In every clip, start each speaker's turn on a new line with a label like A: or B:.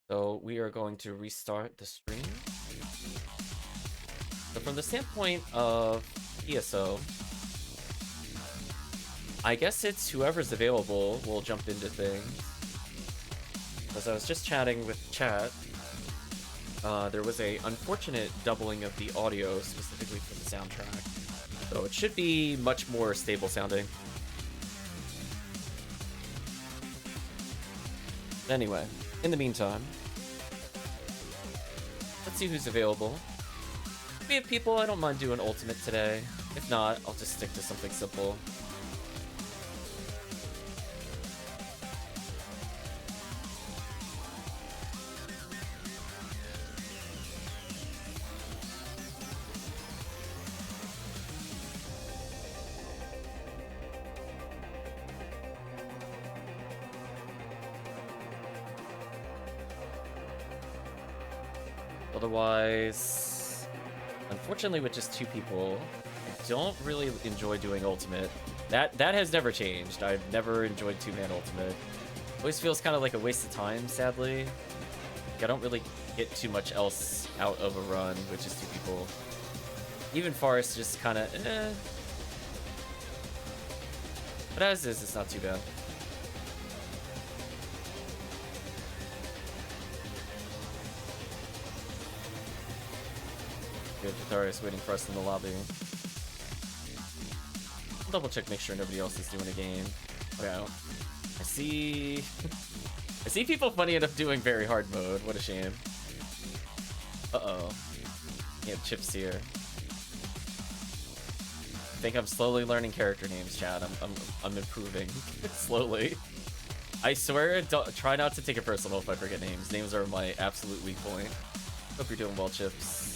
A: So we are going to restart the stream. So from the standpoint of PSO, I guess it's whoever's available will jump into things. As I was just chatting with chat, there was a unfortunate doubling of the audio specifically for the soundtrack. So it should be much more stable sounding. Anyway, in the meantime, let's see who's available. If we have people, I don't mind doing ultimate today. If not, I'll just stick to something simple. Otherwise, unfortunately with just 2 people, I don't really enjoy doing ultimate. That has never changed. I've never enjoyed 2-man ultimate. Always feels kind of like a waste of time, sadly. Like I don't really get too much else out of a run with just 2 people. Even Forest just kind of eh. But as is, it's not too bad. Good, Antarius waiting for us in the lobby. I'll double check, make sure nobody else is doing a game. Okay, I see... I see people funny enough doing very hard mode. What a shame. Uh-oh. We have Chips here. I think I'm slowly learning character names, chat. I'm improving slowly. I swear, try not to take it personal if I forget names. Names are my absolute weak point. Hope you're doing well, Chips.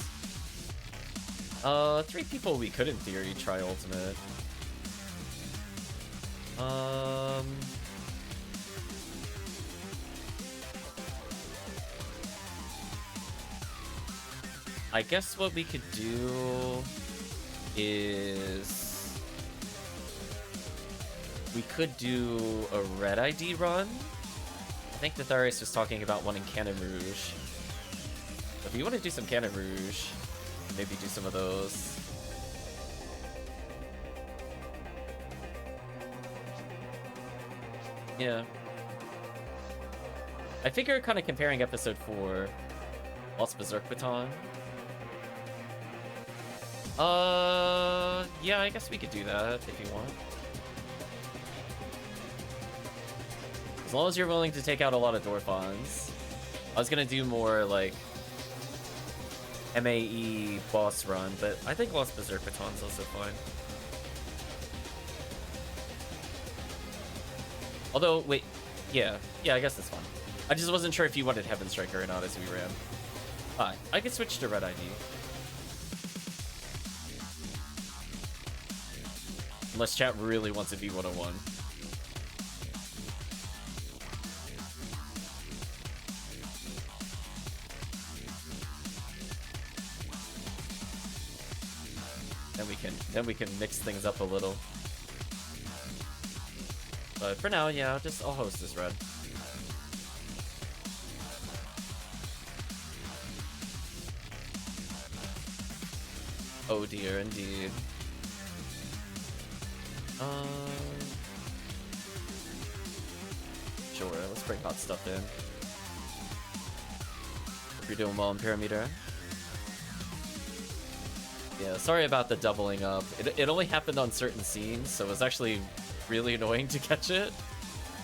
A: 3 people we could, in theory, try ultimate. I guess what we could do is we could do a red ID run. I think Antarius was talking about one in Cannon Rouge. If you want to do some Cannon Rouge, maybe do some of those. Yeah. I figure kind of comparing episode 4, Lost Berserk Baton. Yeah, I guess we could do that if you want. As long as you're willing to take out a lot of Dorphons. I was gonna do more like MAE boss run, but I think Lost Berserk Baton's also fine. Although, wait, yeah, I guess that's fine. I just wasn't sure if you wanted Heaven Striker or not as we ran. Fine, I could switch to red ID. Unless chat really wants a V101. Then we can mix things up a little. But for now, yeah, I'll host this red. Oh dear, indeed. Sure, let's bring hot stuff in. Hope you're doing well on Parameter. Yeah, sorry about the doubling up. It only happened on certain scenes, so it was actually really annoying to catch it.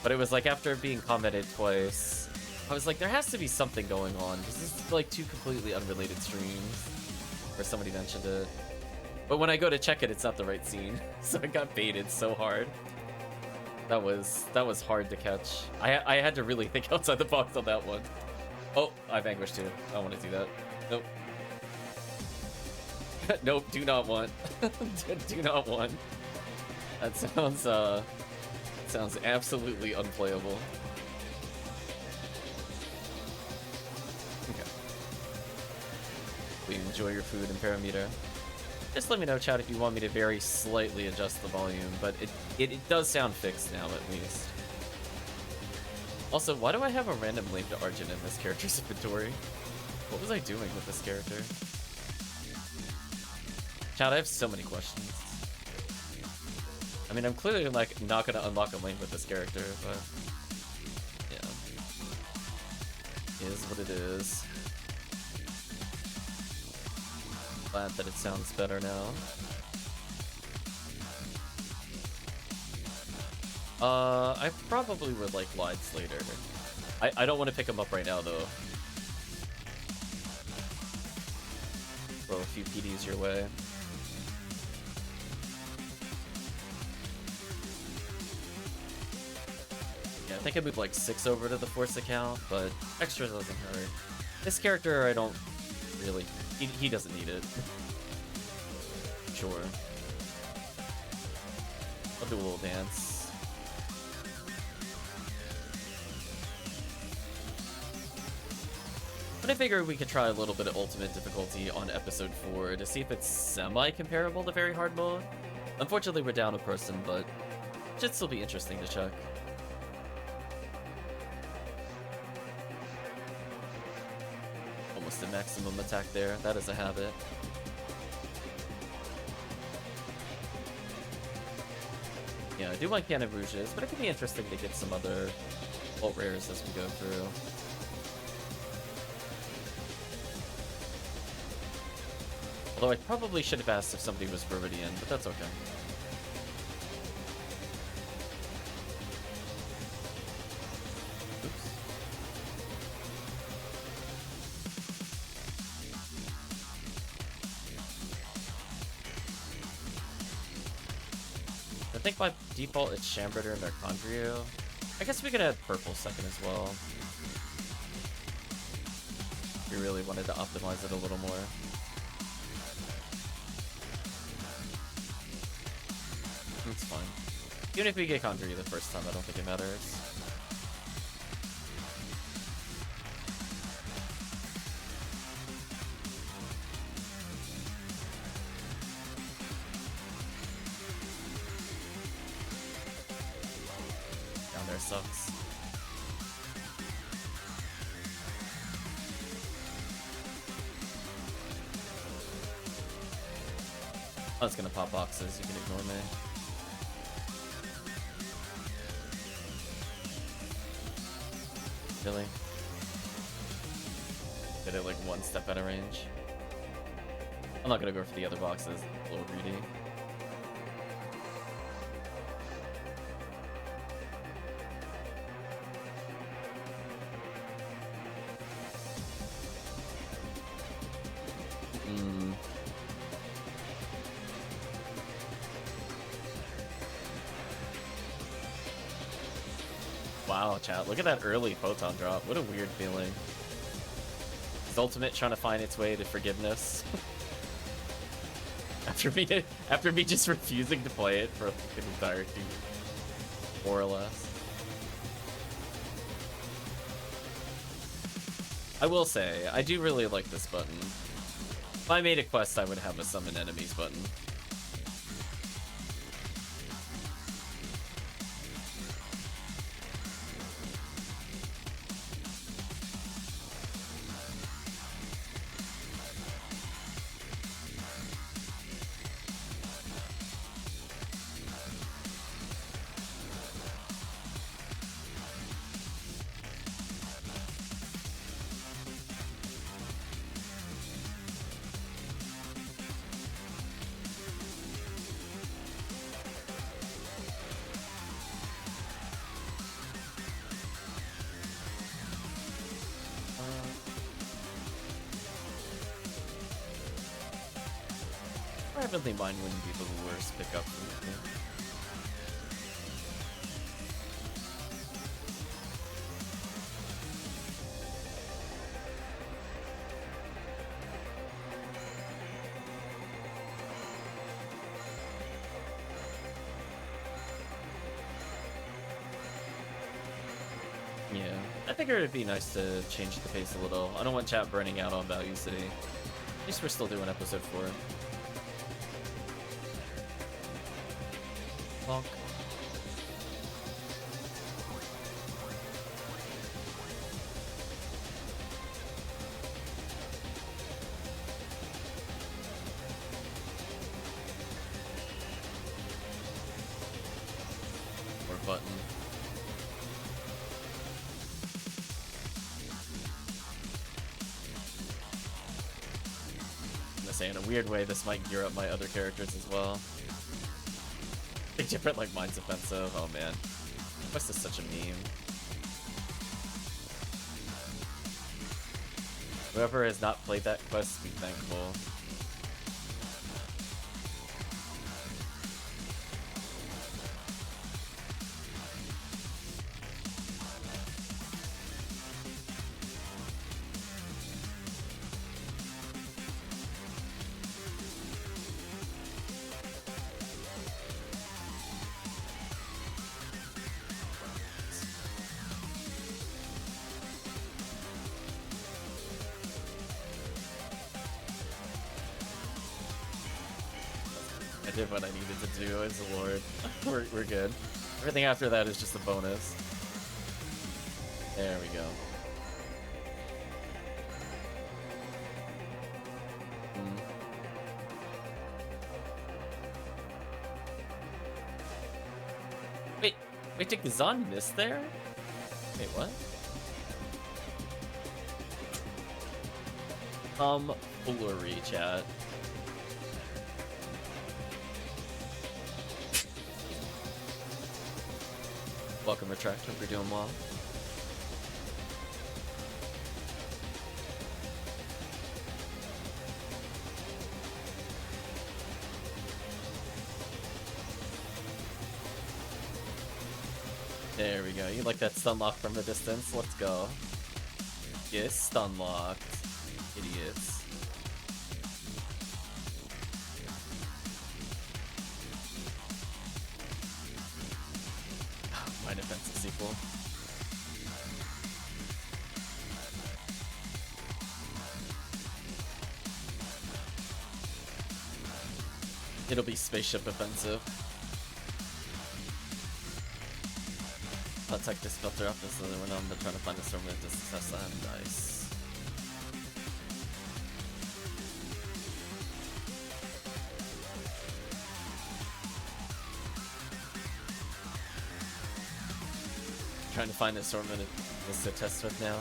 A: But it was like after being commented twice, I was like, there has to be something going on, because this is like 2 completely unrelated streams where somebody mentioned it. But when I go to check it, it's not the right scene, so it got baited so hard. That was hard to catch. I had to really think outside the box on that one. Oh, I vanquished too. I don't want to do that. Nope. Nope, do not want. Do not want. That sounds absolutely unplayable. Okay. Please enjoy your food and Parameter. Just let me know, chat, if you want me to very slightly adjust the volume, but it does sound fixed now, at least. Also, why do I have a random link to Argent in this character's inventory? What was I doing with this character? Chat, I have so many questions. I mean, I'm clearly like not gonna unlock a link with this character, but yeah, it is what it is. Glad that it sounds better now. I probably would like Lides later. I don't want to pick him up right now though. Throw a few PDs your way. Yeah, I think I moved like 6 over to the Force account, but extra doesn't hurt. This character, I don't really... He doesn't need it. Sure. I'll do a little dance. But I figured we could try a little bit of ultimate difficulty on episode 4 to see if it's semi-comparable to very hard mode. Unfortunately, we're down a person, but it should still be interesting to check. Almost a maximum attack there. That is a habit. Yeah, I do like Cannon Rouges, but it could be interesting to get some other ult rares as we go through. Although I probably should have asked if somebody was Viridian, but that's okay. Oops. I think by default it's Chamberder and Mercondrio. I guess we could add purple second as well. We really wanted to optimize it a little more. It's fine. Even if we get Condry the first time, I don't think it matters. Down there sucks. I was gonna pop boxes, you can ignore me. Really? Get it like one step out of range. I'm not gonna go for the other boxes, a little greedy. Wow, chat, look at that early photon drop. What a weird feeling. Is Ultimate trying to find its way to forgiveness? after me just refusing to play it for like an entire game, more or less. I will say, I do really like this button. If I made a quest, I would have a summon enemies button. I really mind when people the worst pick up from me. Yeah, I figured it'd be nice to change the pace a little. I don't want chat burning out on Value City. At least we're still doing episode 4. Bonk. say, in a weird way, this might gear up my other characters as well. Different, like, Mine's offensive. Oh, man. Quest is such a meme. Whoever has not played that quest, be thankful. I did what I needed to do, as a lord. We're good. Everything after that is just a bonus. There we go. Wait, did Kazan miss there? Wait, what? Foolery, chat. Welcome, Retract. Hope you're doing well. There we go. You like that stun lock from the distance? Let's go. Yes, stun locked. Idiots. My defensive sequel. It'll be spaceship offensive. I'll take this filter up this other one. I'm trying to find a server to success that. Nice. Trying to find an assortment to test with now.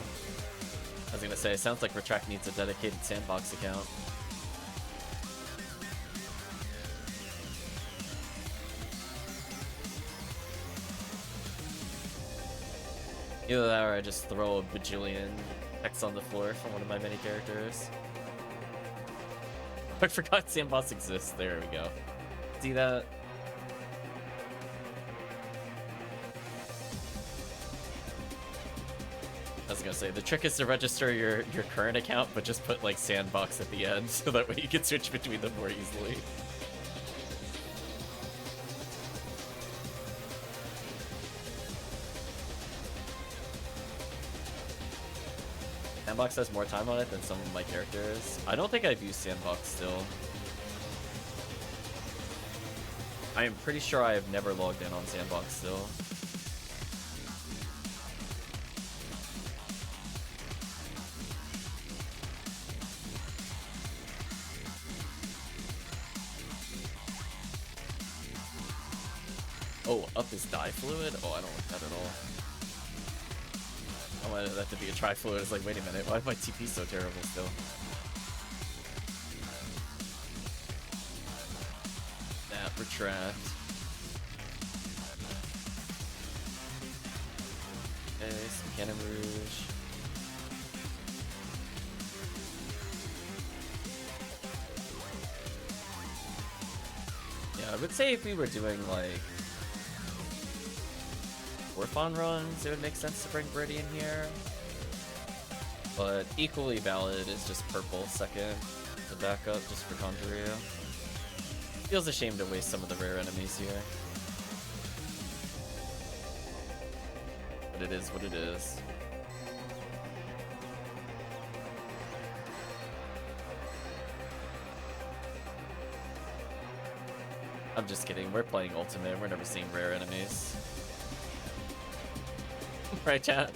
A: I was gonna say, it sounds like Retract needs a dedicated sandbox account. Either that or I just throw a bajillion X on the floor from one of my mini characters. I forgot sandbox exists. There we go. See that? I was gonna say, the trick is to register your current account, but just put like sandbox at the end, so that way you can switch between them more easily. Sandbox has more time on it than some of my characters. I don't think I've used Sandbox still. I am pretty sure I have never logged in on Sandbox still. Oh, up is dye fluid? Oh, I don't like that at all. I wanted that to be a tri-fluid. It's like, wait a minute, why is my TP so terrible still? That retract. Okay, some Cannon Rouge. Yeah, I would say if we were doing like Orphon runs, it would make sense to bring Birdie in here. But equally valid is just purple second to back up just for Conjuria. Feels a shame to waste some of the rare enemies here. But it is what it is. I'm just kidding, we're playing Ultimate, we're never seeing rare enemies. Right, chat?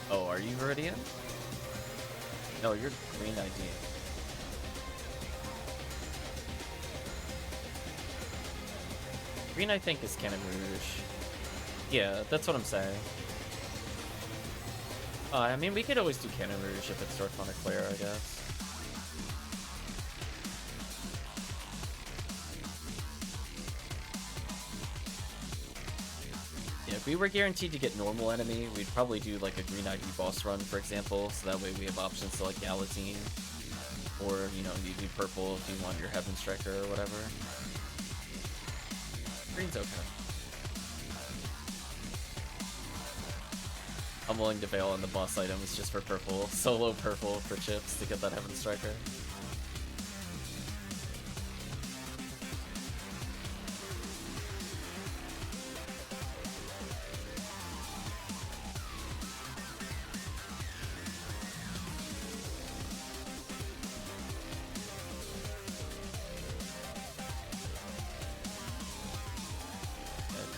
A: Oh, are you Viridian? No, you're green ID. Green, I think, is Cannon Rouge. Yeah, that's what I'm saying. I mean, we could always do Cannon Rouge if it's Draconic Flare, I guess. Yeah, if we were guaranteed to get normal enemy, we'd probably do like a green ID boss run, for example, so that way we have options to like Galatine. Or, you know, you do purple if you want your Heaven Striker or whatever. Green's okay. I'm willing to bail on the boss items just for purple. Solo purple for chips to get that Heaven Striker.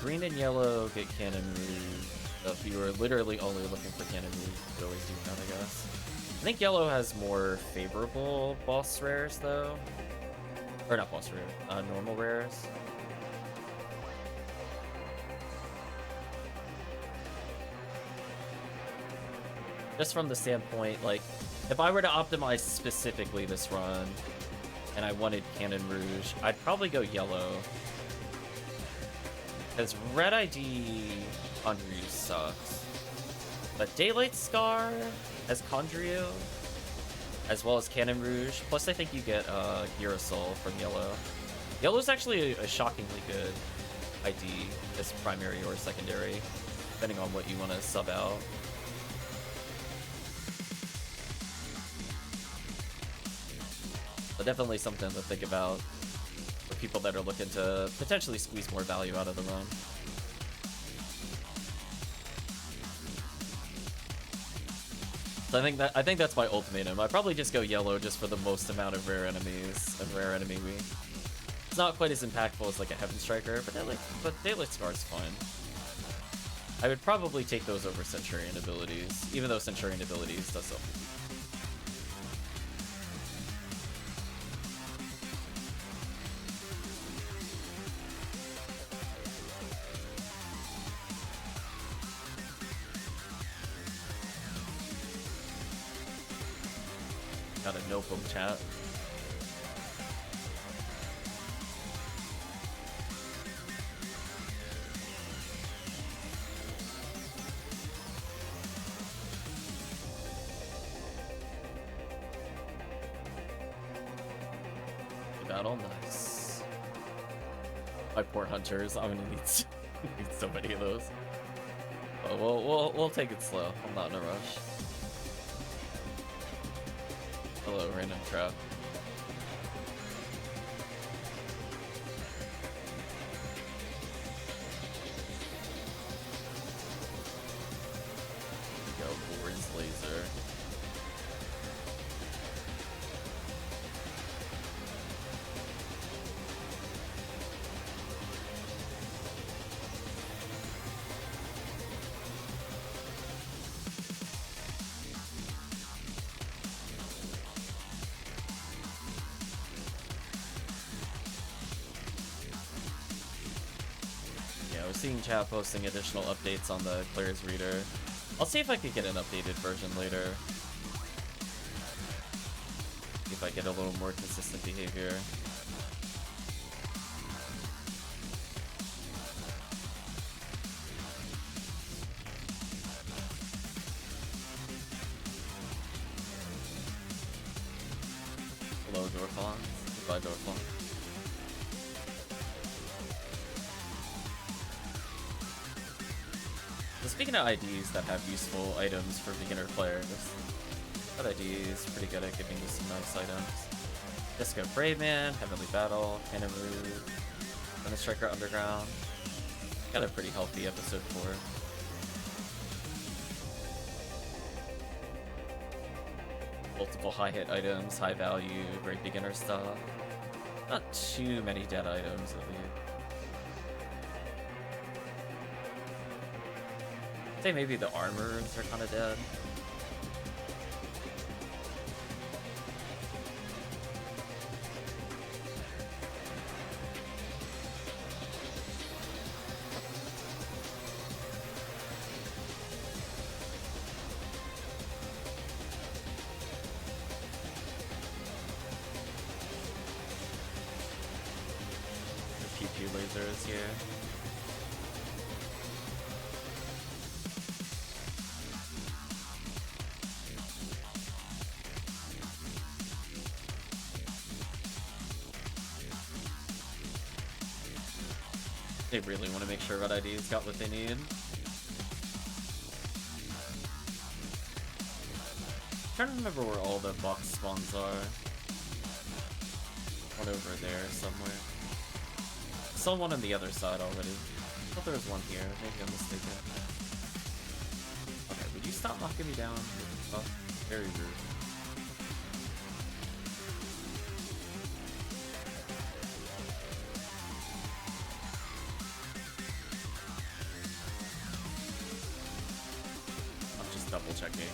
A: Green and yellow get Cannon Rouge. So if you were literally only looking for Cannon Rouge, you could always do that, I guess. I think yellow has more favorable boss rares, though. Or not boss rare, normal rares. Just from the standpoint, like, if I were to optimize specifically this run, and I wanted Cannon Rouge, I'd probably go yellow. Because Red ID Conryu sucks. But Daylight Scar has Conryu, as well as Cannon Rouge. Plus I think you get Girasol from yellow. Yellow's actually a shockingly good ID as primary or secondary, depending on what you want to sub out. But definitely something to think about for people that are looking to potentially squeeze more value out of the run. So I think that's my ultimatum. I probably just go yellow just for the most amount of rare enemies and rare enemy week. It's not quite as impactful as like a Heaven Striker, but Daylight Scar's fine. I would probably take those over Centurion abilities, even though Centurion abilities does something. Got a notebook chat. Battle, nice. My poor hunters, I'm gonna need so many of those. But we'll take it slow. I'm not in a rush. Hello, random trap. Go, Board's laser. Seeing chat posting additional updates on the Claire's reader. I'll see if I could get an updated version later. See if I get a little more consistent behavior. Hello, Dorfon. Goodbye, Dorfon. Speaking of IDs that have useful items for beginner players, that ID is pretty good at giving you some nice items. Disco Brave Man, Heavenly Battle, Cannon Rouge, Heaven Striker Underground. Got a pretty healthy episode 4. Multiple high hit items, high value, very beginner stuff. Not too many dead items at least. I'd say maybe the armors are kind of dead. few lasers here. They really want to make sure Red ID's got what they need. I'm trying to remember where all the box spawns are. One over there somewhere. Saw one on the other side already. I thought there was one here. Maybe I'm mistaken. Okay, would you stop knocking me down? Oh, very rude. I'm just double checking.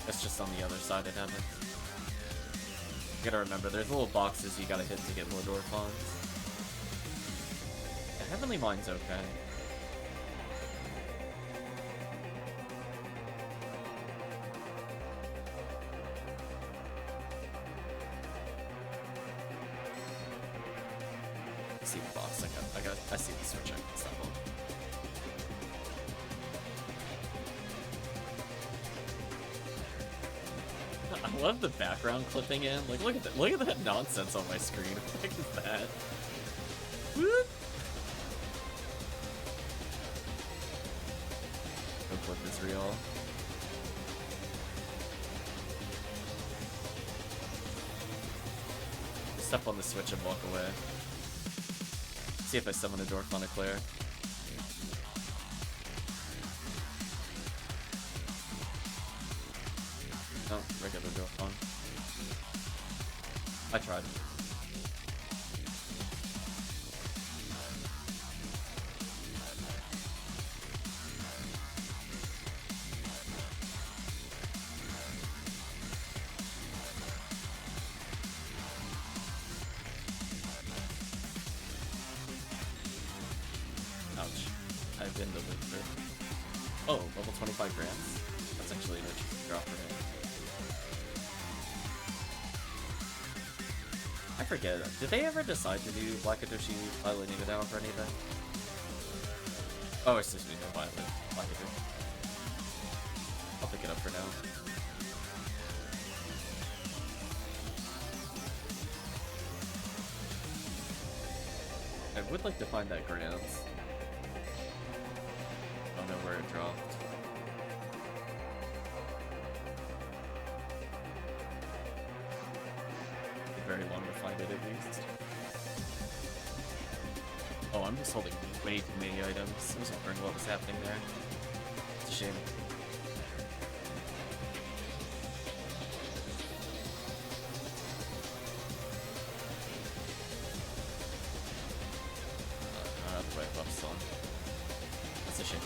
A: That's just on the other side of heaven. You gotta remember, there's little boxes you gotta hit to get more door pawns. Yeah, Heavenly Mine's okay. I see the box, I see the switch, I can stop on. I love the background clipping in. Like, look at that nonsense on my screen. What the heck is that? Whoop! The clip is real. Step on the switch and walk away. See if I summon a Dwarf on a clear. No, regular Dwarf on. I tried. Ouch. I've been the loser. Oh, level 25 grams? That's actually an interesting drop for him. I forget. Did they ever decide to do Blackadoshi piloting it out for anything? Oh, it's just me, no Violet. Blackadoshi. I'll pick it up for now. I would like to find that Grams. I don't know where it dropped. Very long to find it at least. Oh, I'm just holding way too many items. I was wondering what was happening there. It's a shame. That's right, left still. That's a shame.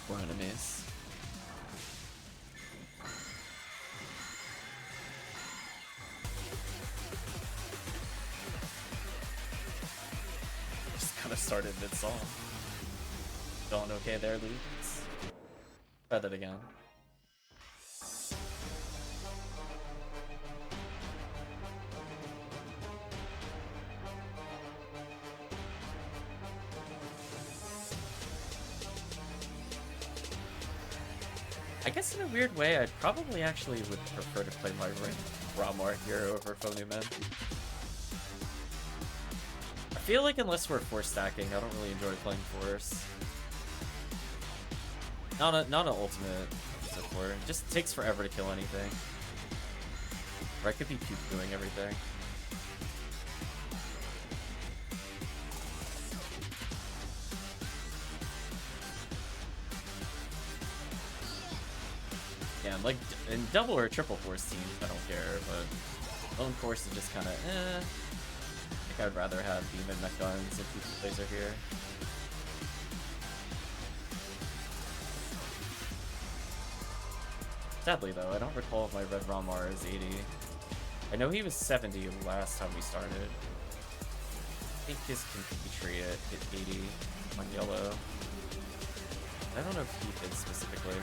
A: We're enemies. Just kind of started mid-song. Going okay there, Luke? Try that again. I guess in a weird way, I probably actually would prefer to play my Ramar here over Phonumen. I feel like unless we're force stacking, I don't really enjoy playing force. Not an ultimate support. It just takes forever to kill anything. Or I could be puke doing everything. Yeah, like in double or triple force teams, I don't care, but lone force is just kind of I think I'd rather have demon mech guns if these plays are here. Sadly though, I don't recall if my red Ramar is 80. I know he was 70 last time we started. I think his compatriot hit 80 on yellow. I don't know if he did specifically.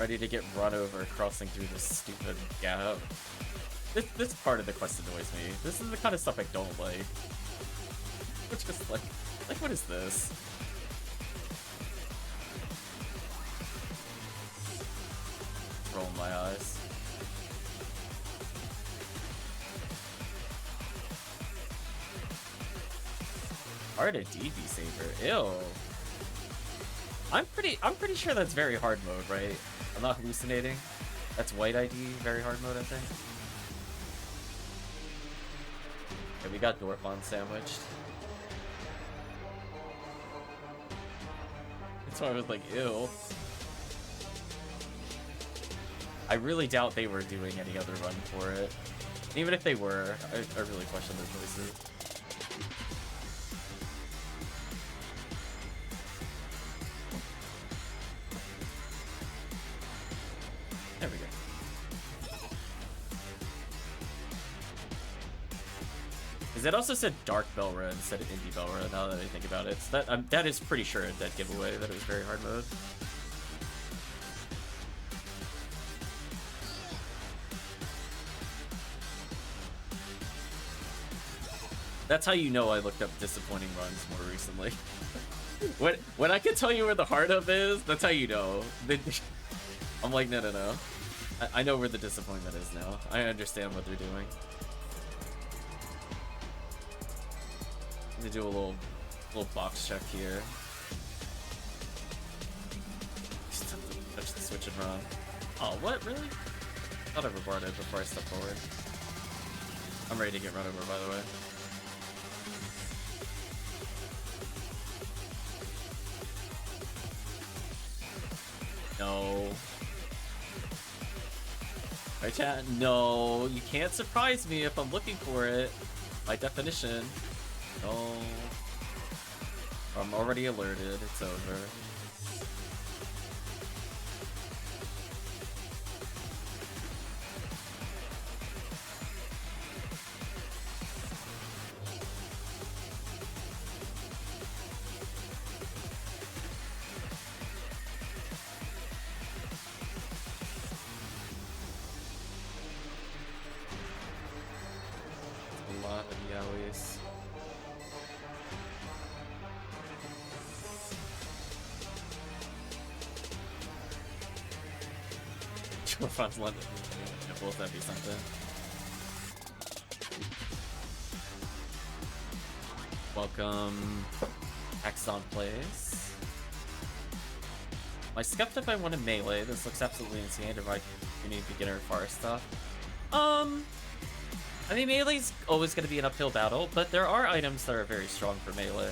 A: Ready to get run over crossing through this stupid gap. This part of the quest annoys me. This is the kind of stuff I don't like. Which just like what is this? Rolling my eyes. Hard a DB saver. Ew. I'm pretty sure that's very hard mode, right? I'm not hallucinating. That's white ID, very hard mode, I think. Okay, we got Dorfon sandwiched. That's why I was like, ew. I really doubt they were doing any other run for it. Even if they were, I really question their choices. There we go. Because it also said Dark Belra instead of Indie Belra, now that I think about it. So that is pretty sure a dead giveaway that it was very hard mode. That's how you know I looked up disappointing runs more recently. when I can tell you where the heart of is, that's how you know. I'm like, no. I know where the disappointment is now. I understand what they're doing. Need to do a little box check here. Just have to touch the switch and run. Oh, what? Really? I thought I reborted before I stepped forward. I'm ready to get run over, by the way. No. Right, chat? No, you can't surprise me if I'm looking for it. By definition. No. I'm already alerted. It's over. Front London. Both that'd be something. Welcome, Axon Plays. My Skeptic, I want to melee. This looks absolutely insane if I need beginner forest stuff. I mean, melee's always going to be an uphill battle, but there are items that are very strong for melee.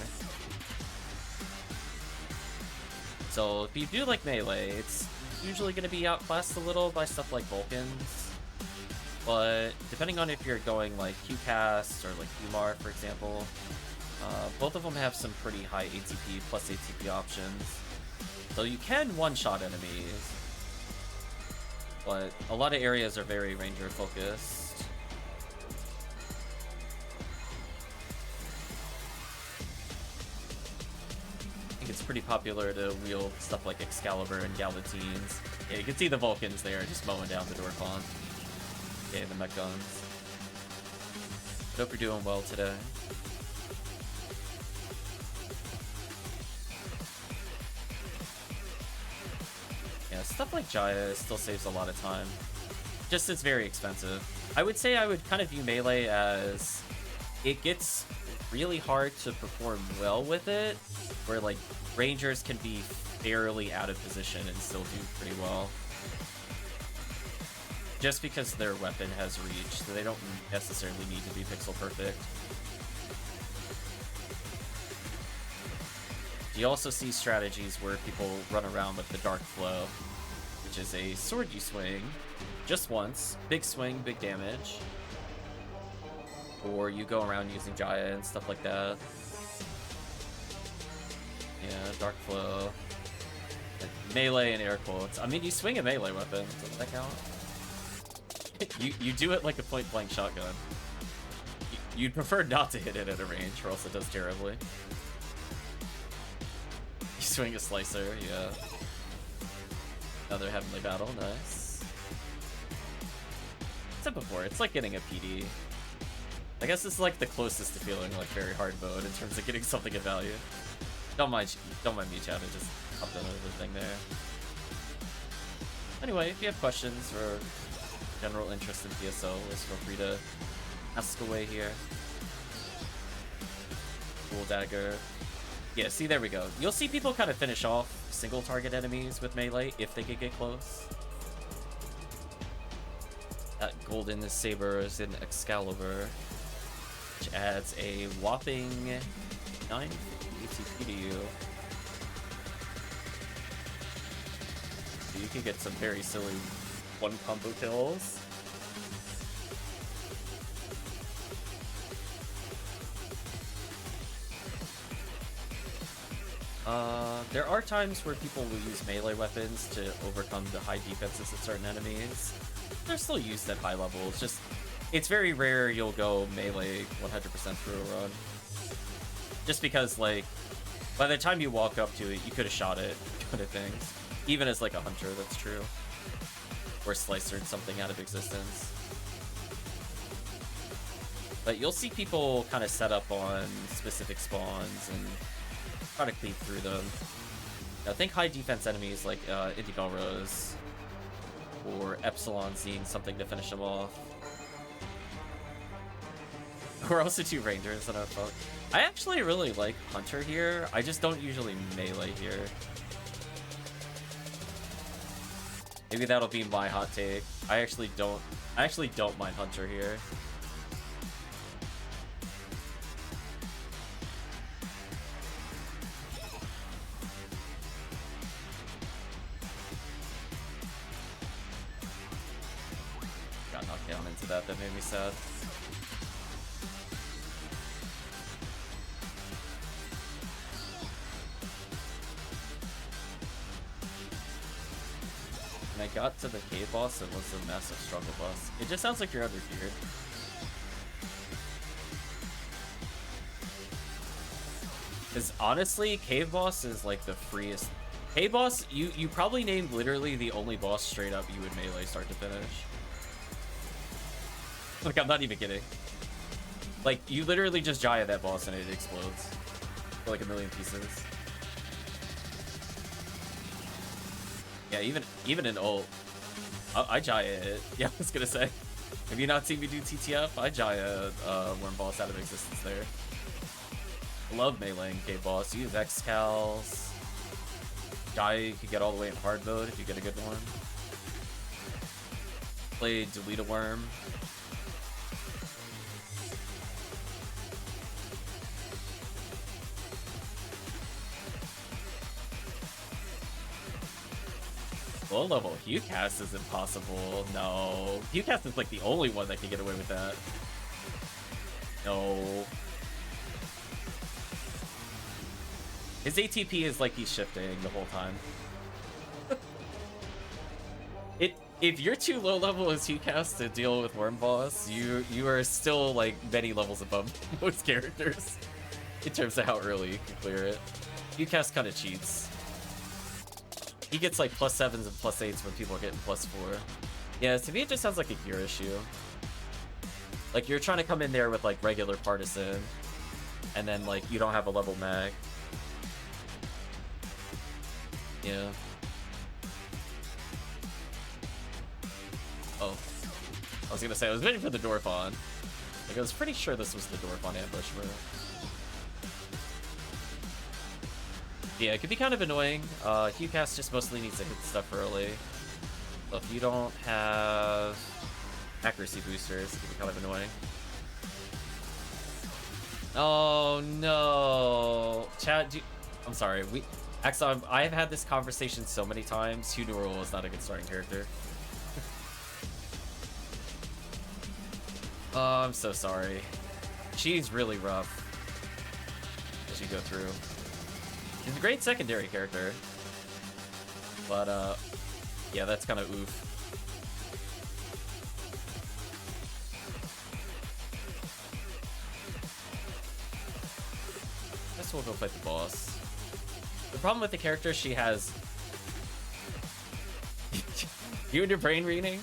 A: So if you do like melee, it's usually going to be outclassed a little by stuff like Vulcans, but depending on if you're going like Qcast or like Umar, for example, both of them have some pretty high ATP plus ATP options, so you can one-shot enemies, but a lot of areas are very ranger focused. It's pretty popular to wield stuff like Excalibur and Galatines. Yeah, you can see the Vulcans there just mowing down the Dorfon. Okay, the mech guns. Hope you're doing well today. Yeah, stuff like Jaya still saves a lot of time. Just it's very expensive. I would say I would kind of view melee as it gets really hard to perform well with it, where like rangers can be fairly out of position and still do pretty well. Just because their weapon has reach, so they don't necessarily need to be pixel perfect. You also see strategies where people run around with the Dark Flow, which is a sword you swing just once, big swing, big damage. Or you go around using Jaya and stuff like that. Yeah, Dark Flow. Melee and air quotes. I mean, you swing a melee weapon. Doesn't that count? you do it like a point-blank shotgun. You'd prefer not to hit it at a range, or else it does terribly. You swing a slicer, yeah. Another Heavenly Battle, nice. I said before, it's like getting a PD. I guess this is like the closest to feeling like very hard mode in terms of getting something of value. Don't mind me, chat. I just hopped another thing there. Anyway, if you have questions or general interest in PSO, just feel free to ask away here. Cool dagger. Yeah, see, there we go. You'll see people kind of finish off single target enemies with melee if they could get close. That golden saber is in Excalibur, which adds a whopping 9 ATP to you. So you can get some very silly one combo kills. There are times where people will use melee weapons to overcome the high defenses of certain enemies. They're still used at high levels, just it's very rare you'll go melee 100% through a run. Just because, like, by the time you walk up to it, you could have shot it, kind of things. Even as, like, a hunter, that's true. Or slicered something out of existence. But you'll see people kind of set up on specific spawns and try to cleave through them. Now, think high defense enemies like Indigo Rose or Epsilon seeing something to finish them off. We're also two rangers in our folk. I actually really like Hunter here. I just don't usually melee here. Maybe that'll be my hot take. I actually don't mind Hunter here. Got knocked down into that made me sad. And I got to the cave boss and was a massive struggle boss. It just sounds like you're under geared. Because honestly, cave boss is like the freest. Cave boss, you probably named literally the only boss straight up you would melee start to finish. Like, I'm not even kidding. Like, you literally just Jaya that boss and it explodes for like a million pieces. Yeah, even in ult, I Jaya it. Yeah, I was gonna say. Have you not seen me do TTF? I Jaya worm boss out of existence there. I love meleeing cave boss. You use Excals. Jaya, you can get all the way in hard mode if you get a good one. Play Delete a Worm. Low level HuCast is impossible. No. HuCast is like the only one that can get away with that. No. His ATP is like he's shifting the whole time. If you're too low level as HuCast to deal with Worm Boss, you are still like many levels above most characters in terms of how early you can clear it. HuCast kind of cheats. He gets like +7s and +8s when people are getting +4. Yeah, to me it just sounds like a gear issue. Like you're trying to come in there with like regular Partisan, and then like you don't have a level mag. Yeah. Oh. I was gonna say, I was waiting for the Dorphon. Like I was pretty sure this was the Dorphon ambush move. Yeah, it could be kind of annoying. HuCast just mostly needs to hit stuff early. So if you don't have accuracy boosters, it can be kind of annoying. Oh no. Chat, I'm sorry. Axon, I've had this conversation so many times. Hugh Neural is not a good starting character. Oh, I'm so sorry. She's really rough as you go through. He's a great secondary character. But, yeah, that's kind of oof. I guess we'll go fight the boss. The problem with the character, she has... You and your brain reading?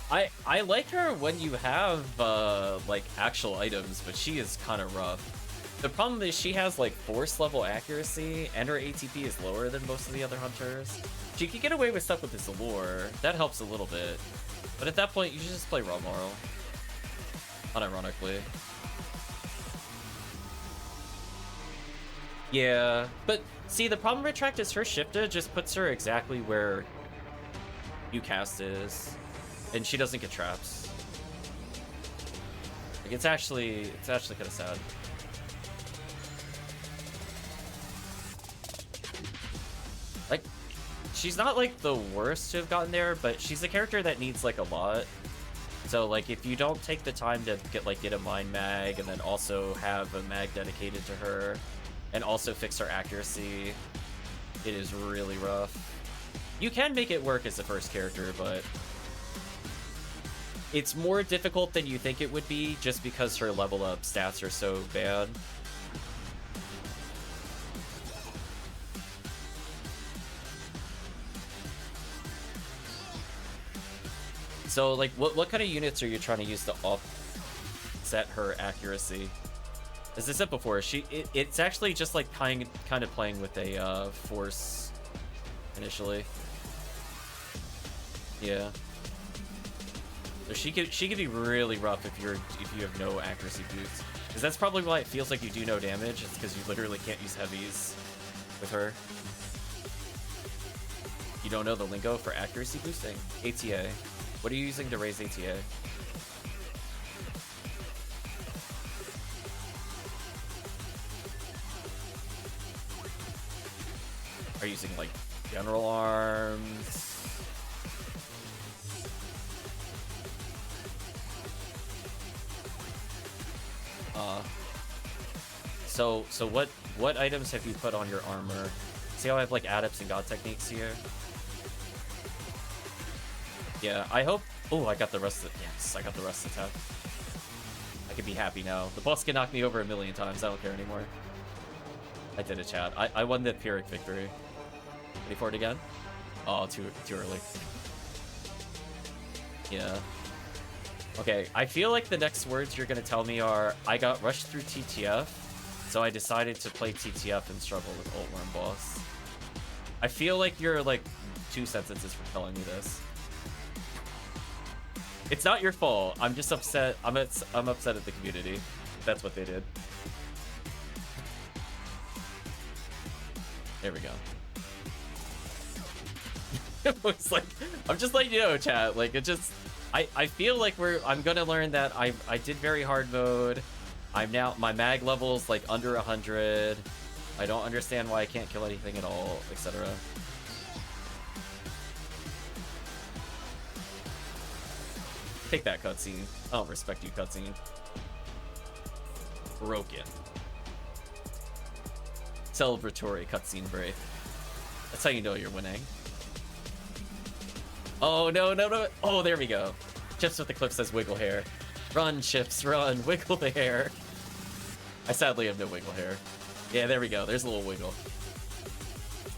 A: I like her when you have, like, actual items, but she is kind of rough. The problem is she has, like, force level accuracy, and her ATP is lower than most of the other hunters. She can get away with stuff with this allure. That helps a little bit. But at that point, you should just play raw moral. Unironically. Yeah, but see, the problem with Retract is her Shifta just puts her exactly where you cast is, and she doesn't get traps. Like, it's actually kind of sad. Like, she's not like the worst to have gotten there, but she's a character that needs like a lot. So like, if you don't take the time to get a mind mag and then also have a mag dedicated to her and also fix her accuracy, it is really rough. You can make it work as the first character, but it's more difficult than you think it would be just because her level up stats are so bad. So like, what kind of units are you trying to use to offset her accuracy? As I said before, it's actually just like kind of playing with a force initially. Yeah. So she could be really rough if you have no accuracy boost, because that's probably why it feels like you do no damage. It's because you literally can't use heavies with her. You don't know the lingo for accuracy boosting? ATA. What are you using to raise ATA? Are you using like general arms? So what items have you put on your armor? See how I have like adepts and god techniques here? Yeah, I hope... Oh, I got the rest of... Yes, I got the rest of the tech. I can be happy now. The boss can knock me over 1,000,000 times. I don't care anymore. I did it, chat. I won the Pyrrhic victory. Ready for it again? Oh, too early. Yeah. Okay, I feel like the next words you're gonna tell me are, I got rushed through TTF, so I decided to play TTF and struggle with Ult Worm boss. I feel like you're like 2 sentences from telling me this. It's not your fault. I'm just upset. I'm upset at the community. That's what they did. There we go. It's like, I'm just letting you know, chat. Like, it just, I feel like I'm gonna learn that I did very hard mode. I'm now, my mag level's like under 100. I don't understand why I can't kill anything at all, etc. Take that cutscene. I don't respect you, cutscene. Broken. Celebratory cutscene break. That's how you know you're winning. Oh, no, no, no. Oh, there we go. Chips with the clip says wiggle hair. Run, Chips, run. Wiggle the hair. I sadly have no wiggle hair. Yeah, there we go. There's a little wiggle.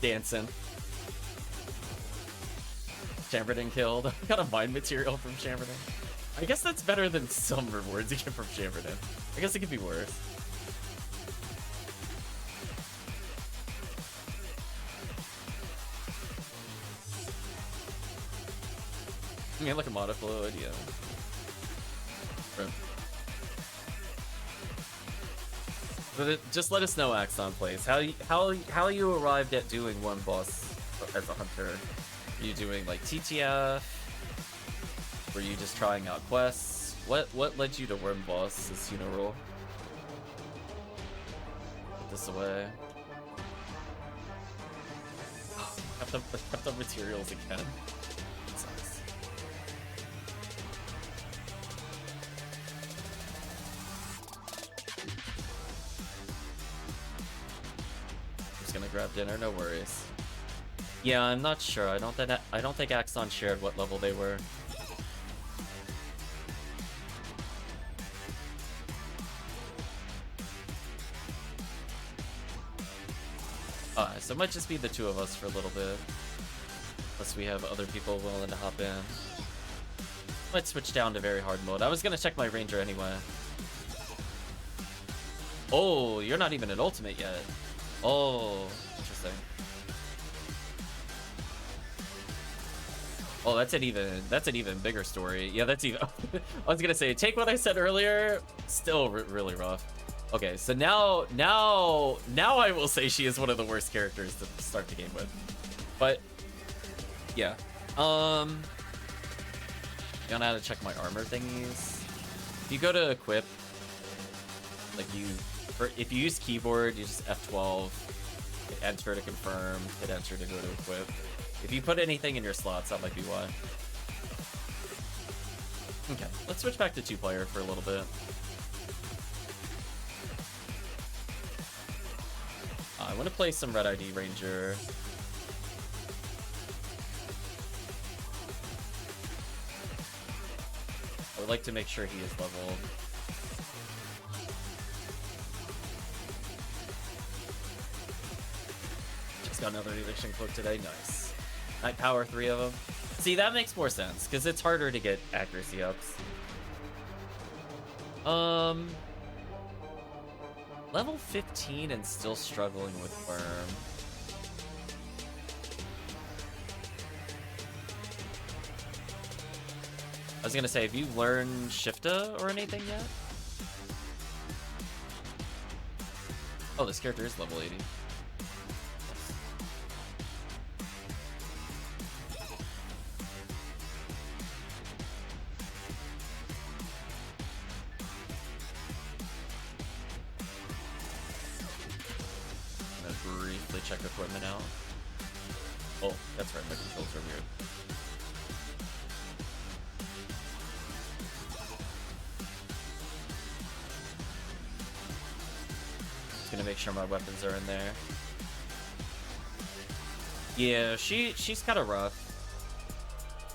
A: Dancing. Chamberlain killed. I got a mind material from Chamberlain. I guess that's better than some rewards you get from Chamberlain. I guess it could be worse. Yeah, like a monofluid, yeah. Right. But just let us know, Axon Plays, how you arrived at doing one boss as a hunter. Are you doing like TTF? Were you just trying out quests? What led you to Worm Boss as Unirule? Put this away. Kept up materials again. That sucks. just gonna grab dinner, no worries. Yeah, I'm not sure. I don't think Axon shared what level they were. So it might just be the two of us for a little bit. Unless we have other people willing to hop in. Might switch down to very hard mode. I was gonna check my ranger anyway. Oh, you're not even an ultimate yet. Oh, interesting. Oh, that's an even bigger story. Yeah, that's even. I was gonna say, take what I said earlier. Still really rough. Okay, so now I will say she is one of the worst characters to start the game with. But yeah, you know how to check my armor thingies. If you go to equip, like if you use keyboard, you just F12, hit enter to confirm, hit enter to go to equip. If you put anything in your slots, that might be why. Okay, let's switch back to 2-player for a little bit. I want to play some Red ID Ranger. I would like to make sure he is leveled. Just got another eviction cloak today. Nice. Night power, 3 of them. See, that makes more sense because it's harder to get accuracy ups. Level 15 and still struggling with Worm. I was gonna say, have you learned Shifta or anything yet? Oh, this character is level 80. Check equipment out. Oh, that's right, my controls are weird. Just gonna make sure my weapons are in there. Yeah, she's kind of rough,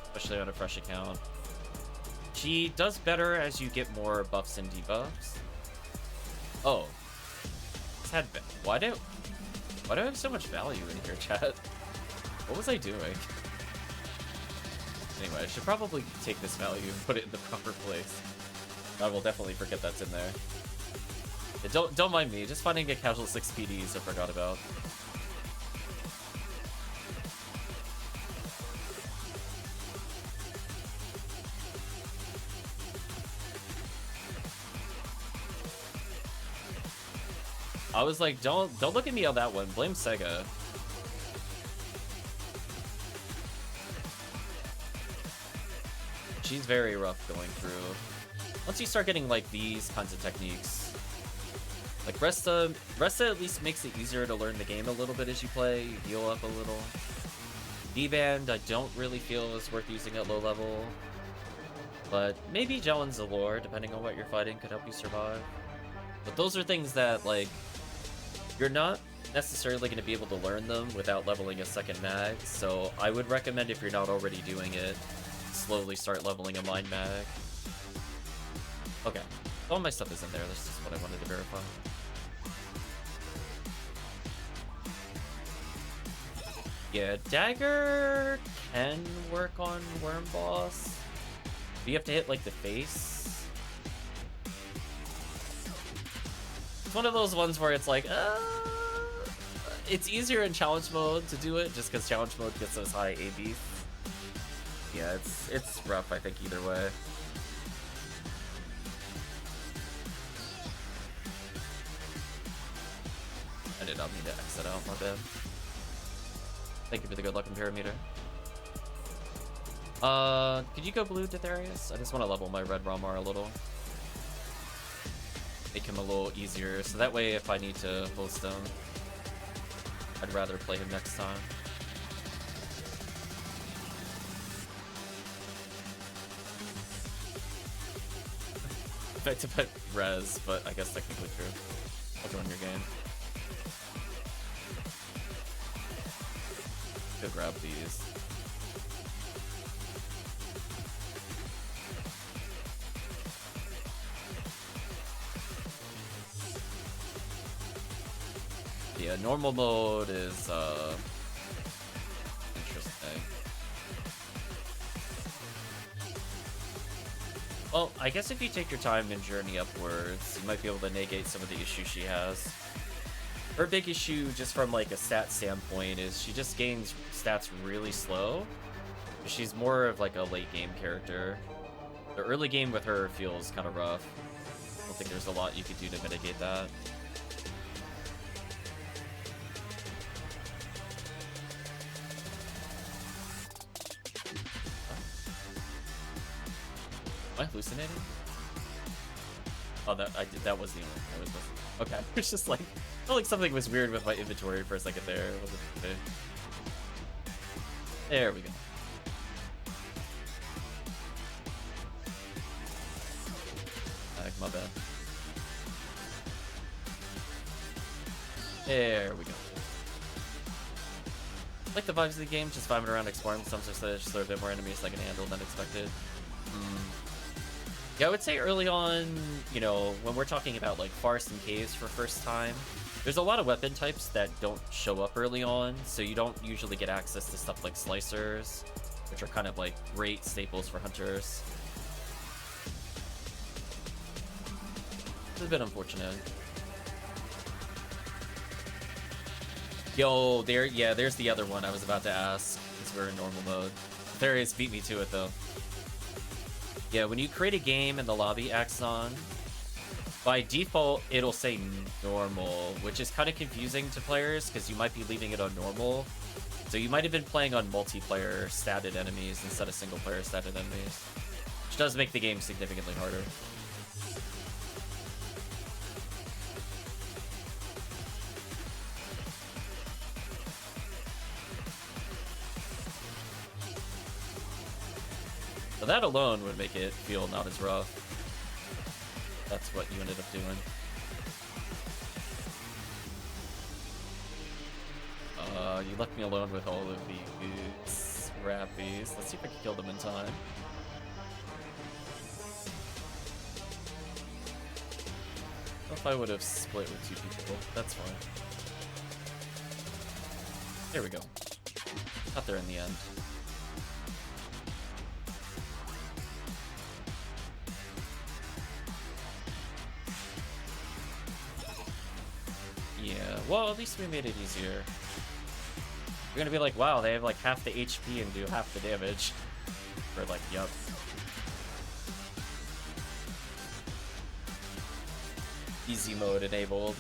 A: especially on a fresh account. She does better as you get more buffs and debuffs. Oh, it's had why do I have so much value in here, chat? What was I doing? Anyway, I should probably take this value and put it in the proper place. I will definitely forget that's in there. Yeah, don't mind me, just finding a casual 6 PDs I forgot about. I was like, don't look at me on that one. Blame Sega. She's very rough going through. Once you start getting like these kinds of techniques, like Resta at least makes it easier to learn the game a little bit as you play. You heal up a little. D-Band, I don't really feel is worth using at low level, but maybe Jelen's Allure, depending on what you're fighting, could help you survive. But those are things that like. You're not necessarily going to be able to learn them without leveling a second mag, so I would recommend, if you're not already doing it, slowly start leveling a mind mag. Okay, all my stuff is in there, that's just what I wanted to verify. Yeah, Dagger can work on Worm Boss, but you have to hit like the face. One of those ones where it's like, it's easier in challenge mode to do it, just because challenge mode gets those high ABs. Yeah, it's rough, I think, either way. I did not mean to exit out, my bad. Thank you for the good luck parameter. Could you go blue, Ditharius? I just want to level my red Ramar a little. Make him a little easier, so that way if I need to host him, I'd rather play him next time. Effective at res, but I guess technically true. I'll join your game. go grab these. Yeah, normal mode is interesting. Well, I guess if you take your time and journey upwards, you might be able to negate some of the issues she has. Her big issue, just from like a stat standpoint, is she just gains stats really slow. She's more of like a late game character. The early game with her feels kind of rough. I don't think there's a lot you could do to mitigate that. Am I hallucinating? Oh, that was the only one I was listening. Okay, it's just like, I felt like something was weird with my inventory for a second there. It wasn't okay. There we go. My bad. There we go. I like the vibes of the game, just vibing around exploring some so just there are a bit more enemies I can handle than expected. Yeah, I would say early on, you know, when we're talking about like forests and caves for first time, there's a lot of weapon types that don't show up early on, so you don't usually get access to stuff like slicers, which are kind of like great staples for hunters. It's a bit unfortunate. Yo, there's the other one I was about to ask, because we're in normal mode. Therius beat me to it though. Yeah, when you create a game in the lobby, Axon, by default, it'll say normal, which is kind of confusing to players because you might be leaving it on normal. So you might have been playing on multiplayer statted enemies instead of single player statted enemies, which does make the game significantly harder. So that alone would make it feel not as rough. That's what you ended up doing. You left me alone with all of the goods, rappies. Let's see if I can kill them in time. If I would have split with 2 people, that's fine. There we go. Got there in the end. Yeah, well, at least we made it easier. You're gonna be like, wow, they have like half the HP and do half the damage. We're like, yup. Easy mode enabled.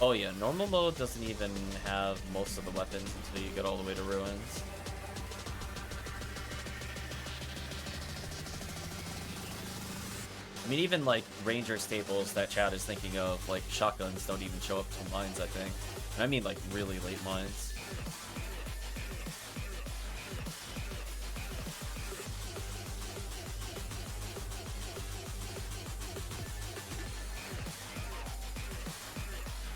A: Oh yeah, normal mode doesn't even have most of the weapons until you get all the way to ruins. I mean, even like ranger staples that Chad is thinking of, like shotguns, don't even show up till mines, I think. And I mean like really late mines.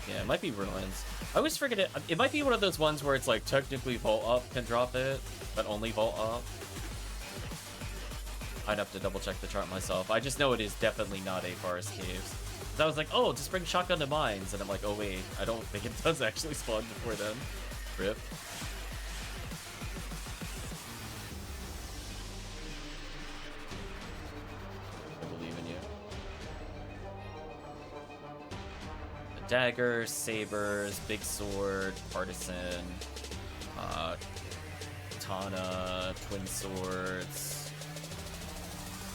A: Yeah, it might be ruins. I always forget it. It might be one of those ones where it's like technically Vault Up can drop it, but only Vault Up. I'd have to double check the chart myself. I just know it is definitely not a forest caves. I was like, oh, just bring shotgun to mines, and I'm like, oh wait, I don't think it does actually spawn before then. Rip. Daggers, sabers, big sword, partisan, katana, twin swords,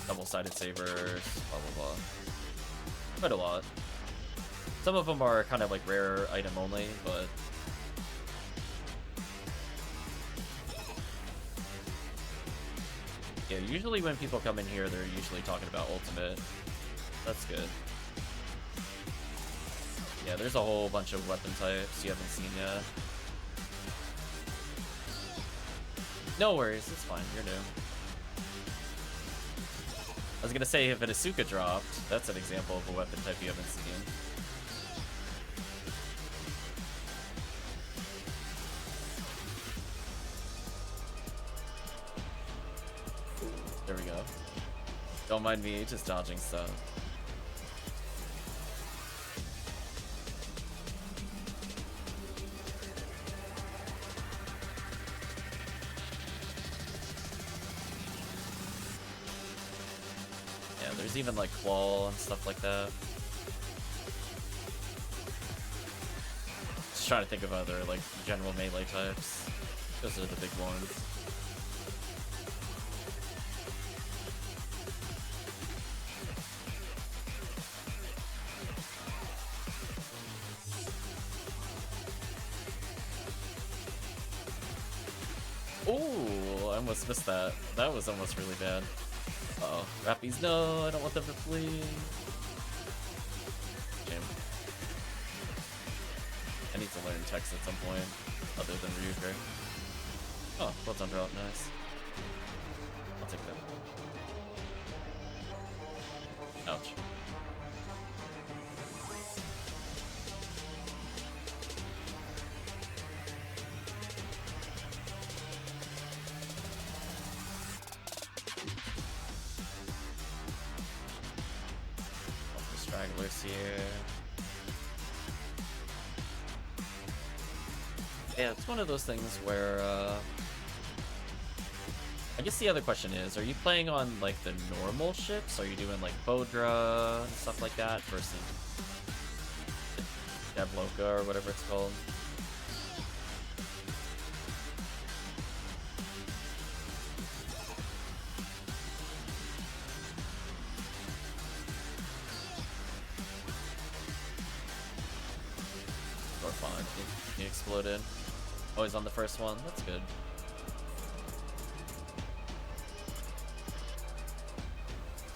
A: double-sided sabers, blah blah blah. Quite a lot. Some of them are kind of like rare item only, but yeah, usually when people come in here, they're usually talking about ultimate. That's good. Yeah, there's a whole bunch of weapon types you haven't seen yet. No worries, it's fine, you're new. I was gonna say, if an Asuka dropped, that's an example of a weapon type you haven't seen. There we go. Don't mind me, just dodging stuff. There's even like claw and stuff like that. Just trying to think of other like general melee types. Those are the big ones. Ooh, I almost missed that. That was almost really bad. Uh-oh. Rappies, no, I don't want them to flee. Shame. I need to learn text at some point, other than Ryuker. Oh, Photon drop, nice. I'll take that. Ouch. Here. Yeah, it's one of those things where, I guess the other question is, are you playing on, like, the normal ships? Are you doing, like, Bodra and stuff like that versus Devloka or whatever it's called? He exploded. Oh, he's on the first one. That's good.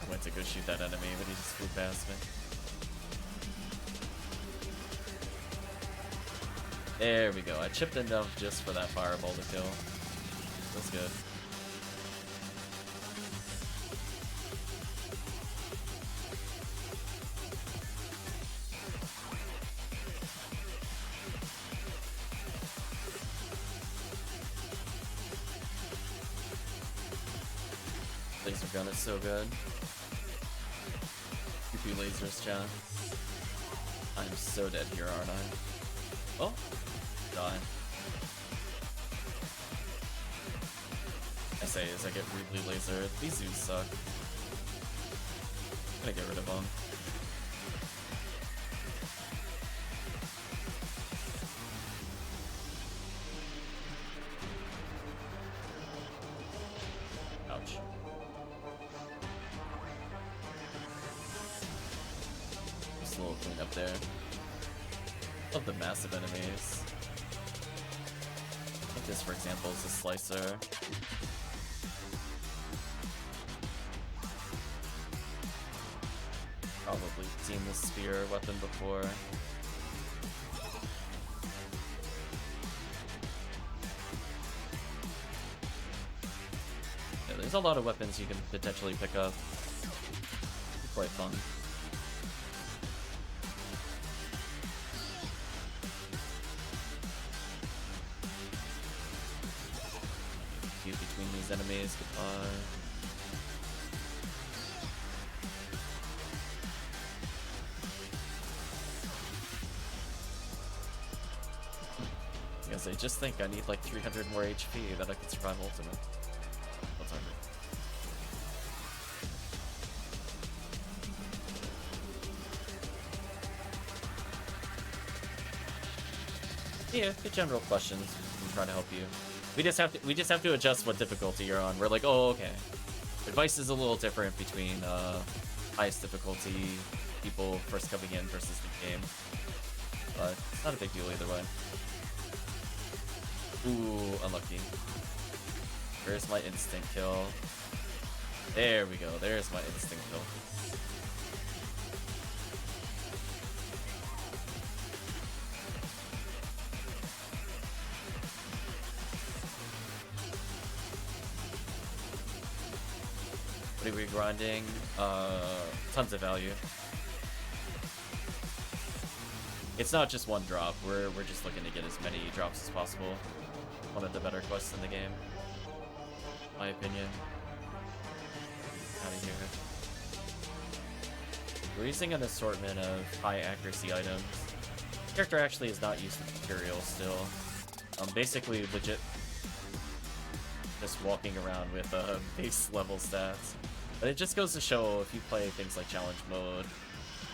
A: I went to go shoot that enemy, but he just flew past me. There we go. I chipped enough just for that fireball to kill. That's good. Laser gun is so good. PP lasers, chat. I'm so dead here, aren't I? Oh, die. I say as I get rudely lasered. These zoos suck. I'm gonna get rid of them. Ouch. Just a little clean up there. Love the massive enemies. Like this, for example, is a slicer. Probably seen the spear weapon before. Yeah, there's a lot of weapons you can potentially pick up. It's quite fun. Between these enemies, goodbye. I guess I just think I need like 300 more HP that I can survive ultimate. What's our Yeah, good general questions. I'm trying to help you. We just have to adjust what difficulty you're on. We're like, oh, okay. Advice is a little different between highest difficulty people first coming in versus the game. But it's not a big deal either way. Ooh, unlucky. There's my instant kill. There we go. There's my instant kill. What are we grinding? Tons of value. It's not just one drop. We're just looking to get as many drops as possible. One of the better quests in the game, my opinion. Out of here. We're using an assortment of high accuracy items. The character actually is not used to material still. Basically legit just walking around with base level stats. But it just goes to show if you play things like challenge mode,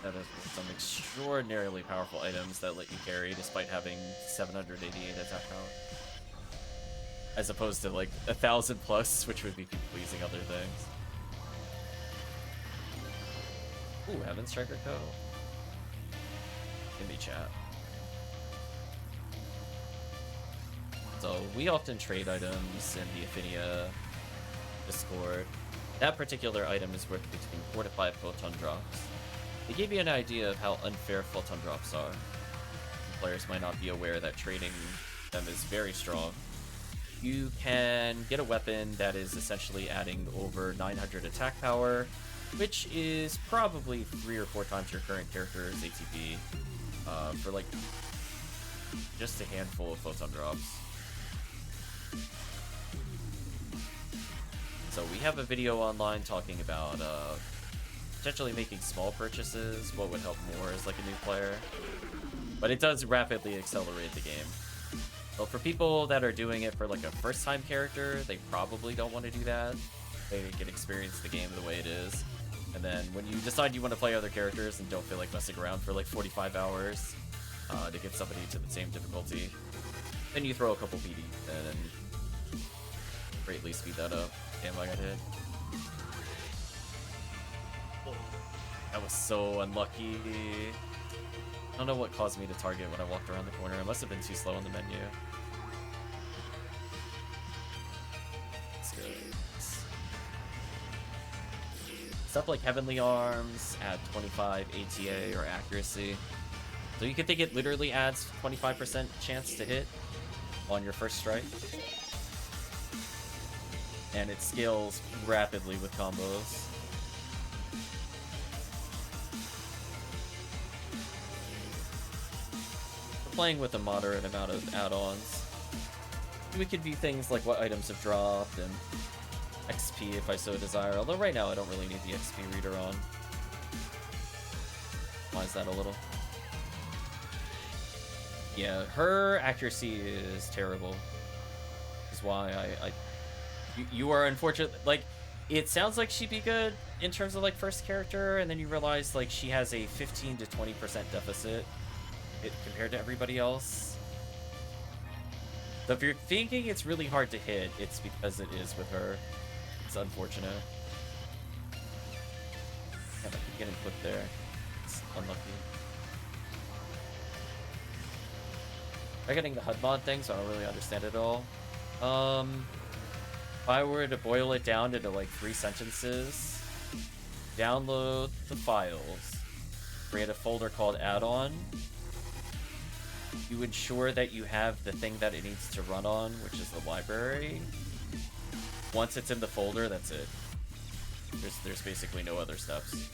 A: that is some extraordinarily powerful items that let you carry despite having 788 attack power. As opposed to like 1,000 plus, which would be people using other things. Ooh, Heaven Striker Co. Give me chat. So we often trade items in the Ephinea Discord. That particular item is worth between 4 to 5 photon drops. They gave you an idea of how unfair photon drops are. Players might not be aware that trading them is very strong. You can get a weapon that is essentially adding over 900 attack power, which is probably 3 or 4 times your current character's ATP for like just a handful of photon drops. So we have a video online talking about potentially making small purchases, what would help more as like a new player. But it does rapidly accelerate the game. So for people that are doing it for like a first time character, they probably don't want to do that. They can experience the game the way it is. And then when you decide you want to play other characters and don't feel like messing around for like 45 hours to get somebody to the same difficulty, then you throw a couple PD and greatly speed that up. Damn, I got hit. That was so unlucky. I don't know what caused me to target when I walked around the corner. I must have been too slow on the menu. Let's go. Stuff like Heavenly Arms add 25 ATA or accuracy. So you could think it literally adds 25% chance to hit on your first strike. And it scales rapidly with combos. We're playing with a moderate amount of add-ons. We could view things like what items have dropped and XP if I so desire, although right now I don't really need the XP reader on. Why is that a little? Yeah, her accuracy is terrible. Is why you are unfortunate. Like, it sounds like she'd be good in terms of like first character, and then you realize like she has a 15 to 20% deficit compared to everybody else. So if you're thinking it's really hard to hit, it's because it is with her. It's unfortunate. Yeah, I keep getting clipped there. It's unlucky. I'm getting the HUD mod thing, so I don't really understand it at all. If I were to boil it down into like 3 sentences, download the files, create a folder called add-on. You ensure that you have the thing that it needs to run on, which is the library. Once it's in the folder, that's it. There's basically no other steps.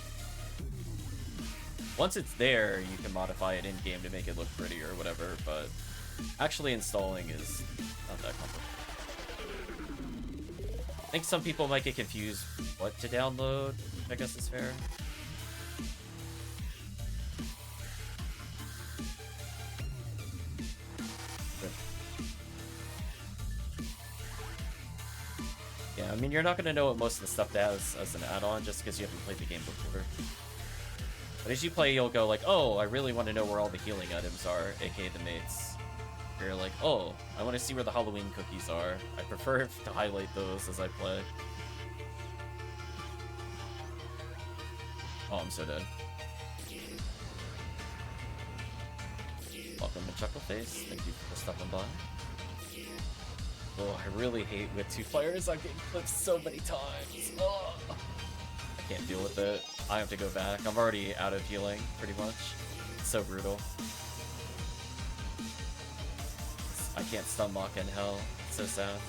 A: Once it's there, you can modify it in-game to make it look pretty or whatever, but actually installing is not that complicated. I think some people might get confused what to download, I guess is fair. Yeah, I mean, you're not going to know what most of the stuff does as an add-on just because you haven't played the game before. But as you play, you'll go like, oh, I really want to know where all the healing items are, aka the mates. You're like, oh, I want to see where the Halloween cookies are. I prefer to highlight those as I play. Oh, I'm so dead. Welcome to Chuckleface. Thank you for stopping by. Oh, I really hate with 2 players. I'm getting clipped so many times. Oh, I can't deal with it. I have to go back. I'm already out of healing, pretty much. It's so brutal. I can't stun lock in hell. It's so sad.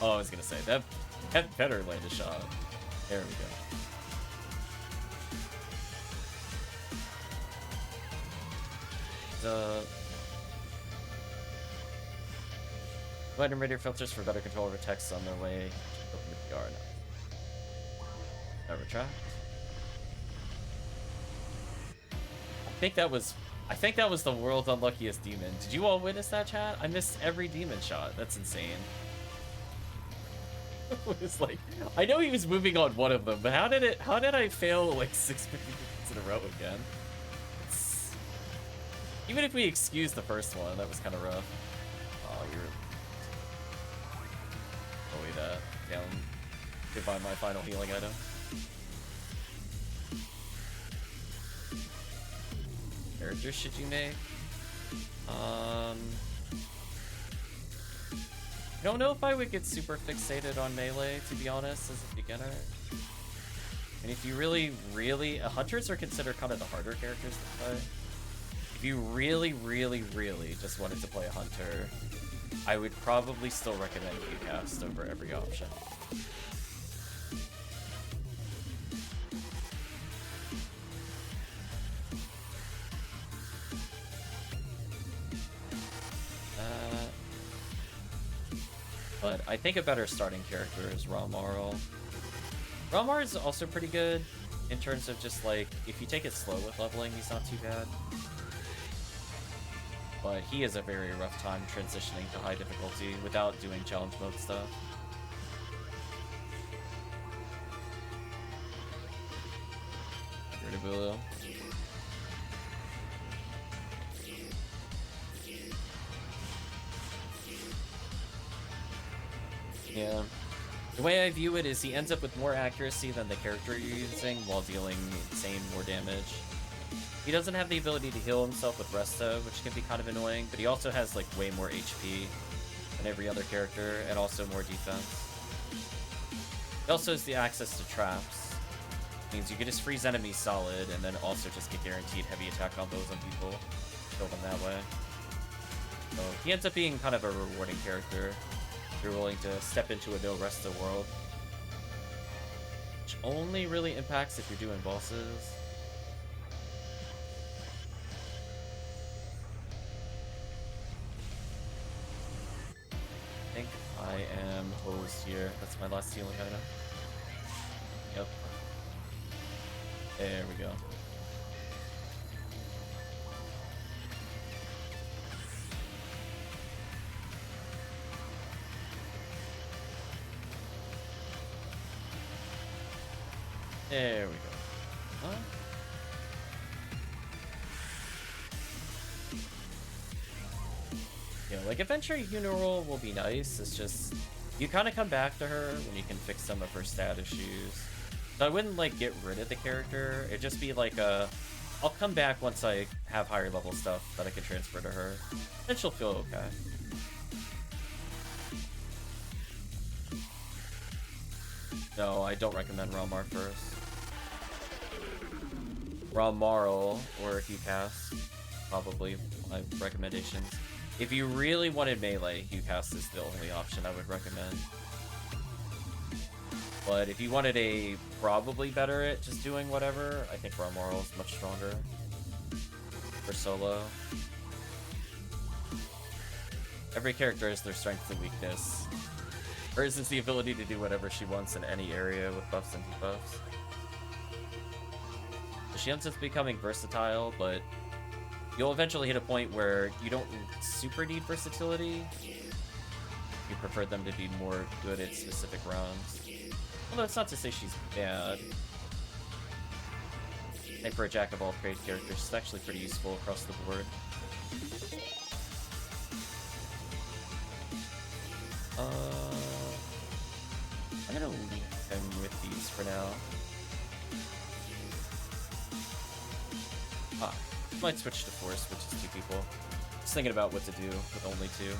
A: Oh, I was gonna say that better land a shot. There we go. Go ahead and radio filters for better control over text on their way. Open the PR now. Retract. I think that was the world's unluckiest demon. Did you all witness that, chat? I missed every demon shot. That's insane. It was like, I know he was moving on one of them, but how did I fail like 6 in a row again? Even if we excuse the first one, that was kind of rough. Oh, you're... Oh, wait, down. Goodbye, my final healing item. Characters should you make? I don't know if I would get super fixated on melee, to be honest, as a beginner. And if you really, hunters are considered kind of the harder characters to play. If you really just wanted to play a hunter, I would probably still recommend Qcast over every option. But I think a better starting character is Ralmarl. Ralmar is also pretty good in terms of just like, if you take it slow with leveling, he's not too bad. But he has a very rough time transitioning to high difficulty without doing challenge mode stuff. Irritability. Yeah. The way I view it is he ends up with more accuracy than the character you're using while dealing insane more damage. He doesn't have the ability to heal himself with Resto, which can be kind of annoying, but he also has like way more HP than every other character and also more defense. He also has the access to traps. It means you can just freeze enemies solid and then also just get guaranteed heavy attack combos on people. Kill them that way. So he ends up being kind of a rewarding character. You're willing to step into a no Resto world, which only really impacts if you're doing bosses. I think I am hosed here. That's my last healing item. Yep. There we go. There we go. Huh? You know, like Adventure Uniroll will be nice. It's just you kind of come back to her when you can fix some of her stat issues. So I wouldn't like get rid of the character. It'd just be like I'll come back once I have higher level stuff that I can transfer to her, and she'll feel okay. No, I don't recommend Ralmar first. Ralmarl or Qcast, probably my recommendations. If you really wanted melee, Qcast is the only option I would recommend. But if you wanted a probably better at just doing whatever, I think Ralmarl is much stronger for solo. Every character has their strength and weakness. Hers is the ability to do whatever she wants in any area with buffs and debuffs. She ends up becoming versatile, but you'll eventually hit a point where you don't super need versatility. You prefer them to be more good at specific rounds. Although it's not to say she's bad. I think for a jack-of-all-trades character, she's actually pretty useful across the board. I'm gonna leave him with these for now. Might switch to Force, which is 2 people. Just thinking about what to do with only 2.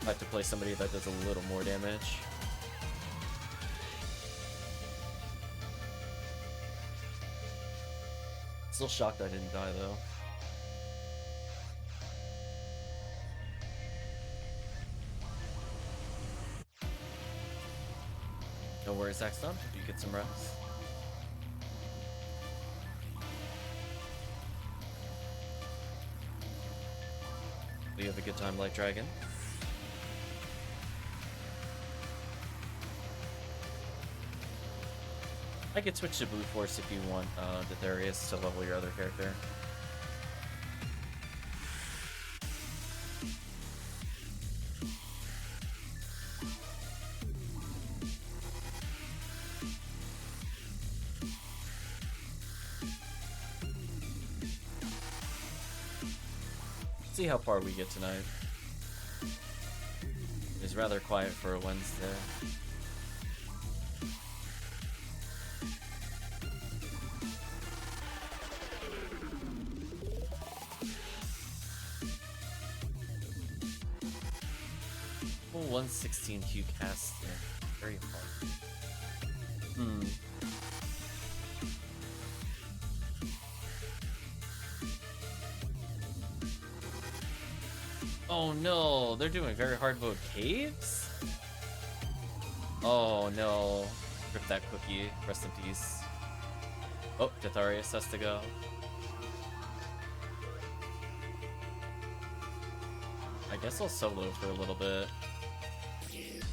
A: I have to play somebody that does a little more damage. Still shocked I didn't die though. No worries, Axton. Hope you get some rest. Do you have a good time, Light Dragon? I could switch to Blue Force if you want Ditharius to level your other character. See how far we get tonight. It's rather quiet for a Wednesday. Full 116Q cast there. Very hard. Oh no, they're doing very hard mode caves? Oh no. Rip that cookie. Rest in peace. Oh, Ditharius has to go. I guess I'll solo for a little bit.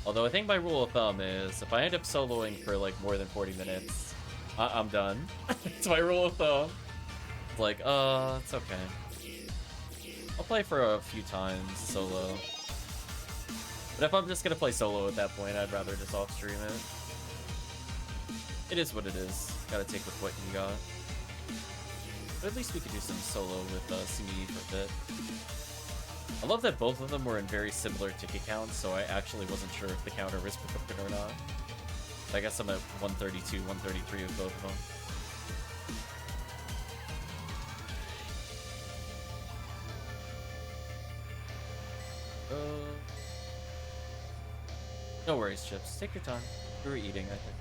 A: Although I think my rule of thumb is if I end up soloing for like more than 40 minutes, I'm done. It's my rule of thumb. It's like, it's okay. I'll play for a few times solo. But if I'm just gonna play solo at that point, I'd rather just off stream it. It is what it is. Gotta take with what you got. But at least we could do some solo with CME for a bit. I love that both of them were in very similar ticket counts, so I actually wasn't sure if the counter was broken or not. I guess I'm at 132, 133 with both of them. No worries, Chips. Take your time. You were eating, I think.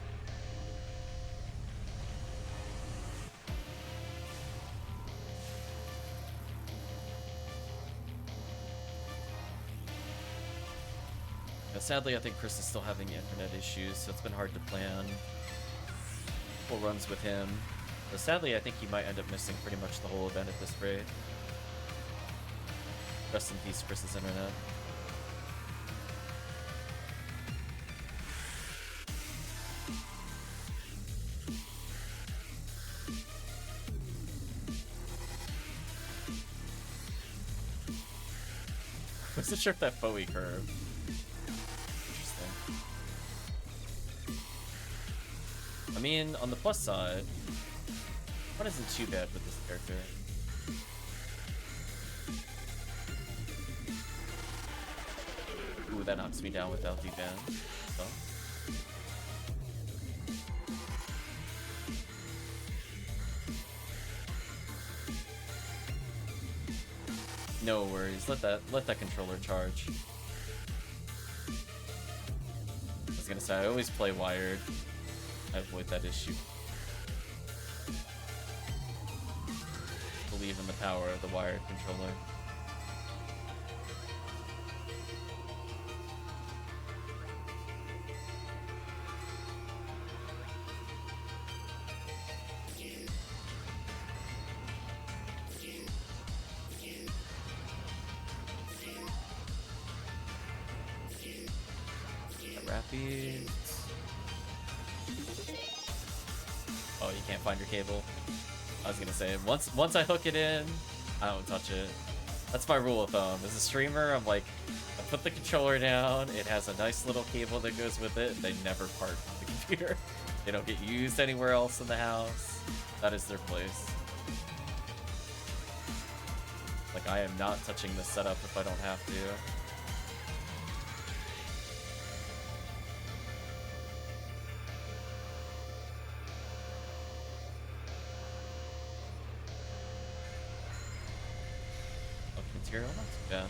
A: Sadly, I think Chris is still having internet issues, so it's been hard to plan full runs with him. But sadly, I think he might end up missing pretty much the whole event at this rate. Rest in peace, Chris's internet. I wasn't sure if that Bowie curve. I mean, on the plus side, what isn't too bad with this character? Ooh, that knocks me down without D-Ban. So. No worries, let that controller charge. I was gonna say, I always play wired. I avoid that issue. Believe in the power of the wired controller. Rapid. Oh, you can't find your cable. I was gonna say, once I hook it in, I don't touch it. That's my rule of thumb. As a streamer, I'm like, I put the controller down, it has a nice little cable that goes with it, they never part from the computer. They don't get used anywhere else in the house. That is their place. Like, I am not touching this setup if I don't have to. Material, not too bad.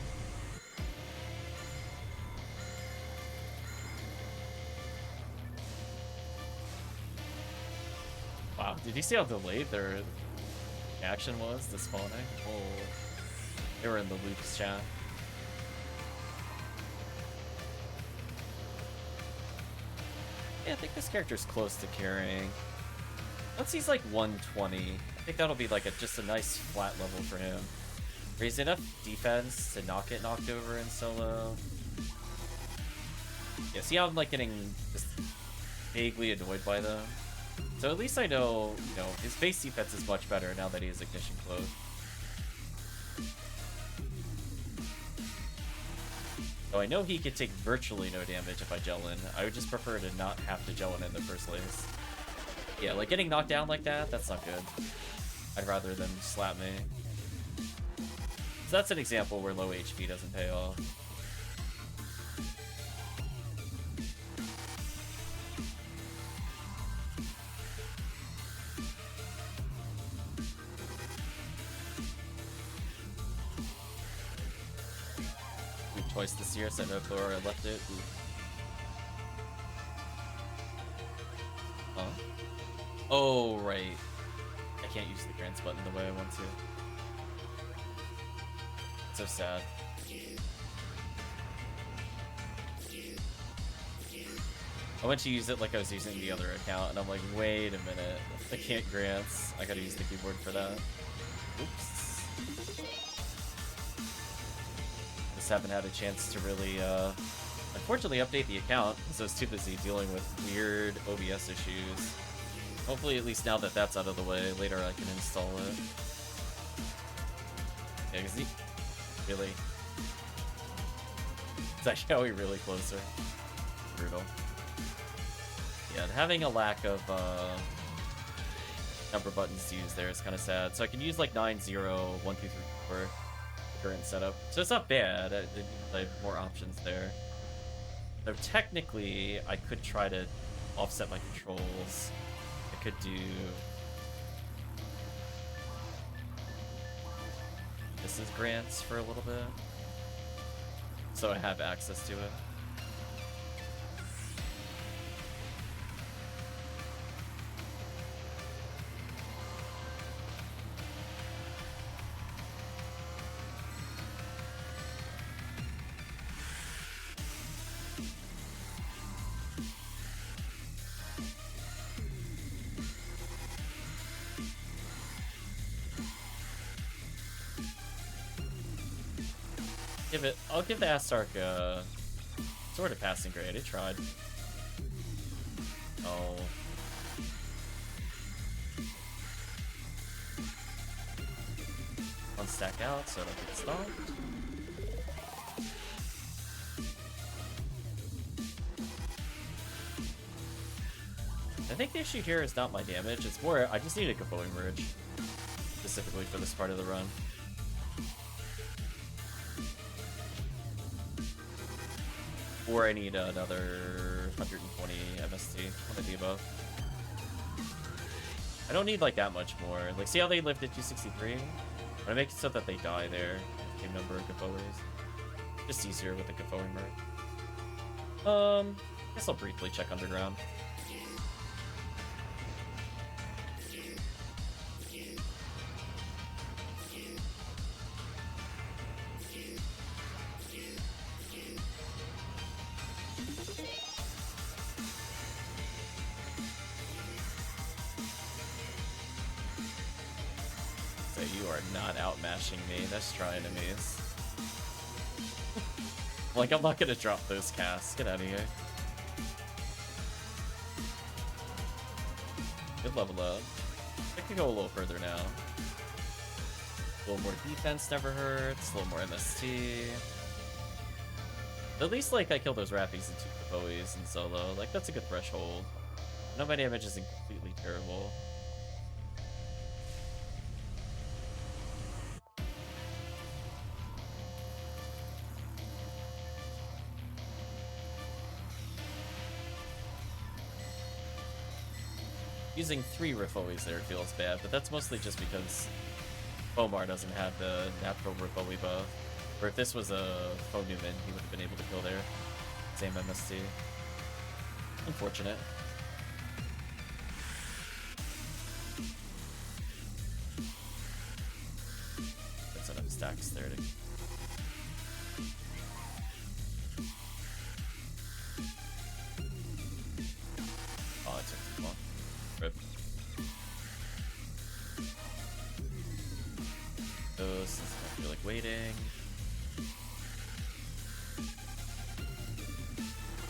A: Wow, did you see how delayed their action was, the spawning? Oh, they were in the loops chat. Yeah, I think this character's close to carrying. Once he's like 120, I think that'll be like just a nice flat level for him. Where he's enough defense to not get knocked over in solo. Yeah, see how I'm like getting just vaguely annoyed by them? So at least I know, you know, his base defense is much better now that he has Ignition Cloak. So I know he could take virtually no damage if I gel in. I would just prefer to not have to gel in the first place. Yeah, like getting knocked down like that, that's not good. I'd rather them slap me. So that's an example where low HP doesn't pay off. Twice this year, so I know Thor left it. Ooh. Huh? Oh, right. I can't use the grants button the way I want to. So sad. I went to use it like I was using the other account, and I'm like, wait a minute. I can't grants. I gotta use the keyboard for that. Oops. Haven't had a chance to really unfortunately update the account, so I was too busy dealing with weird OBS issues. Hopefully at least now that that's out of the way, later I can install it. Yeah, because really, it's actually really closer. Brutal. Yeah, and having a lack of number buttons to use there is kind of sad. So I can use like 9, 0, 1, 2, 3, 4 current setup, so it's not bad. I have more options there. So technically, I could try to offset my controls. I could do this is grants for a little bit, so I have access to it. I'll give the TiggySRK sort of passing grade. It tried. Oh. One stack out, so I don't get stopped. I think the issue here is not my damage. It's more I just need a Gavoing merge specifically for this part of the run. Or I need another 120 MST, one of the above. I don't need like that much more. Like, see how they lived at 263? I'm gonna make it so that they die there. Same number of Gavoes. Just easier with the Gavoing merge. I guess I'll briefly check underground. Me. That's trying enemies. Like, I'm not gonna drop those casts. Get out of here. Good level up. I can go a little further now. A little more defense never hurts. A little more MST. At least, like, I kill those Rappies and 2 Bowies in solo. Like, that's a good threshold. No, my damage isn't completely terrible. Using 3 Rifoes there feels bad, but that's mostly just because Bomar doesn't have the natural Rifoe buff. Or if this was a Faux Newman, he would have been able to kill there. Same MST. Unfortunate. That's enough stacks there to...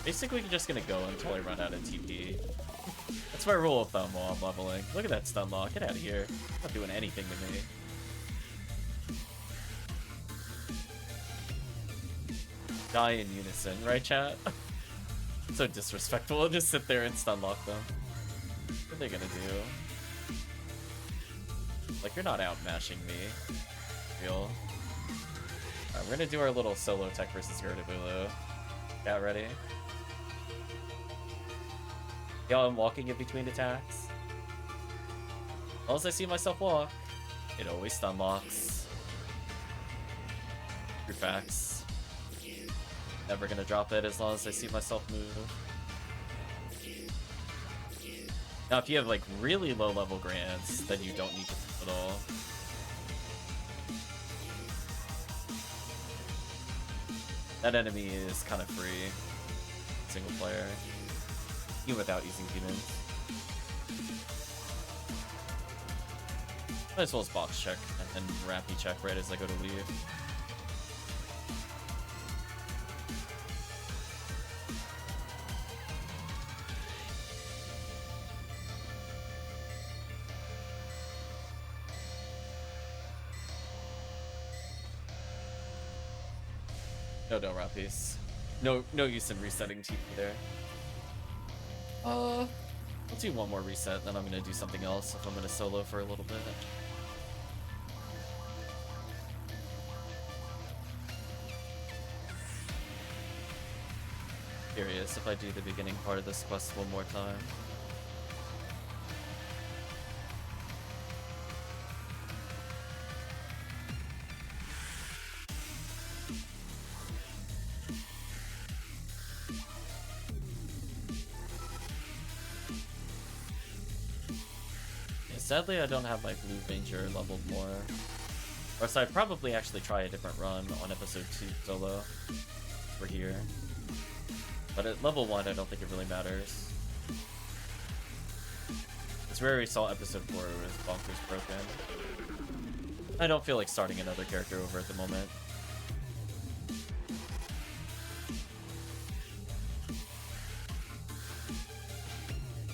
A: Basically just gonna go until I run out of TP. That's my rule of thumb while I'm leveling. Look at that stun lock. Get out of here. Not doing anything to me. Die in unison, right, chat? So disrespectful. I'll just sit there and stun lock them. What are they gonna do? Like, you're not out mashing me. Real. Alright, we're gonna do our little solo tech versus Ertabulu. Got ready? Yo, I'm walking in between attacks. As long as I see myself walk, it always stun locks. True facts. Never gonna drop it as long as I see myself move. Now, if you have like really low level grants, then you don't need to move at all. That enemy is kind of free, single player, even without using demons. Might as well as box check and rampy check right as I go to leave. No rampies. No use in resetting TP there. Let's do one more reset, then I'm gonna do something else if I'm gonna solo for a little bit. Curious if I do the beginning part of this quest one more time. Sadly, I don't have my Blue Ranger leveled more. Or so I'd probably actually try a different run on episode 2 solo. We're here. But at level 1, I don't think it really matters. It's where we saw episode 4 where his bonkers broken. I don't feel like starting another character over at the moment.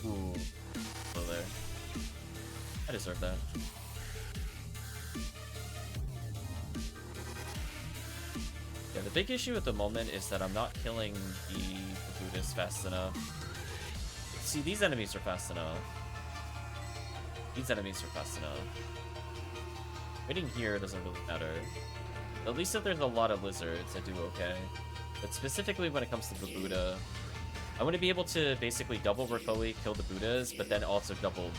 A: Ooh. Hello there. I deserve that. Yeah, the big issue at the moment is that I'm not killing the Buddhist fast enough. See, these enemies are fast enough. These enemies are fast enough. Waiting here doesn't really matter. At least if there's a lot of lizards, I do okay. But specifically when it comes to the Buddha, I want to be able to basically double Rafoi, kill the Buddhas, but then also double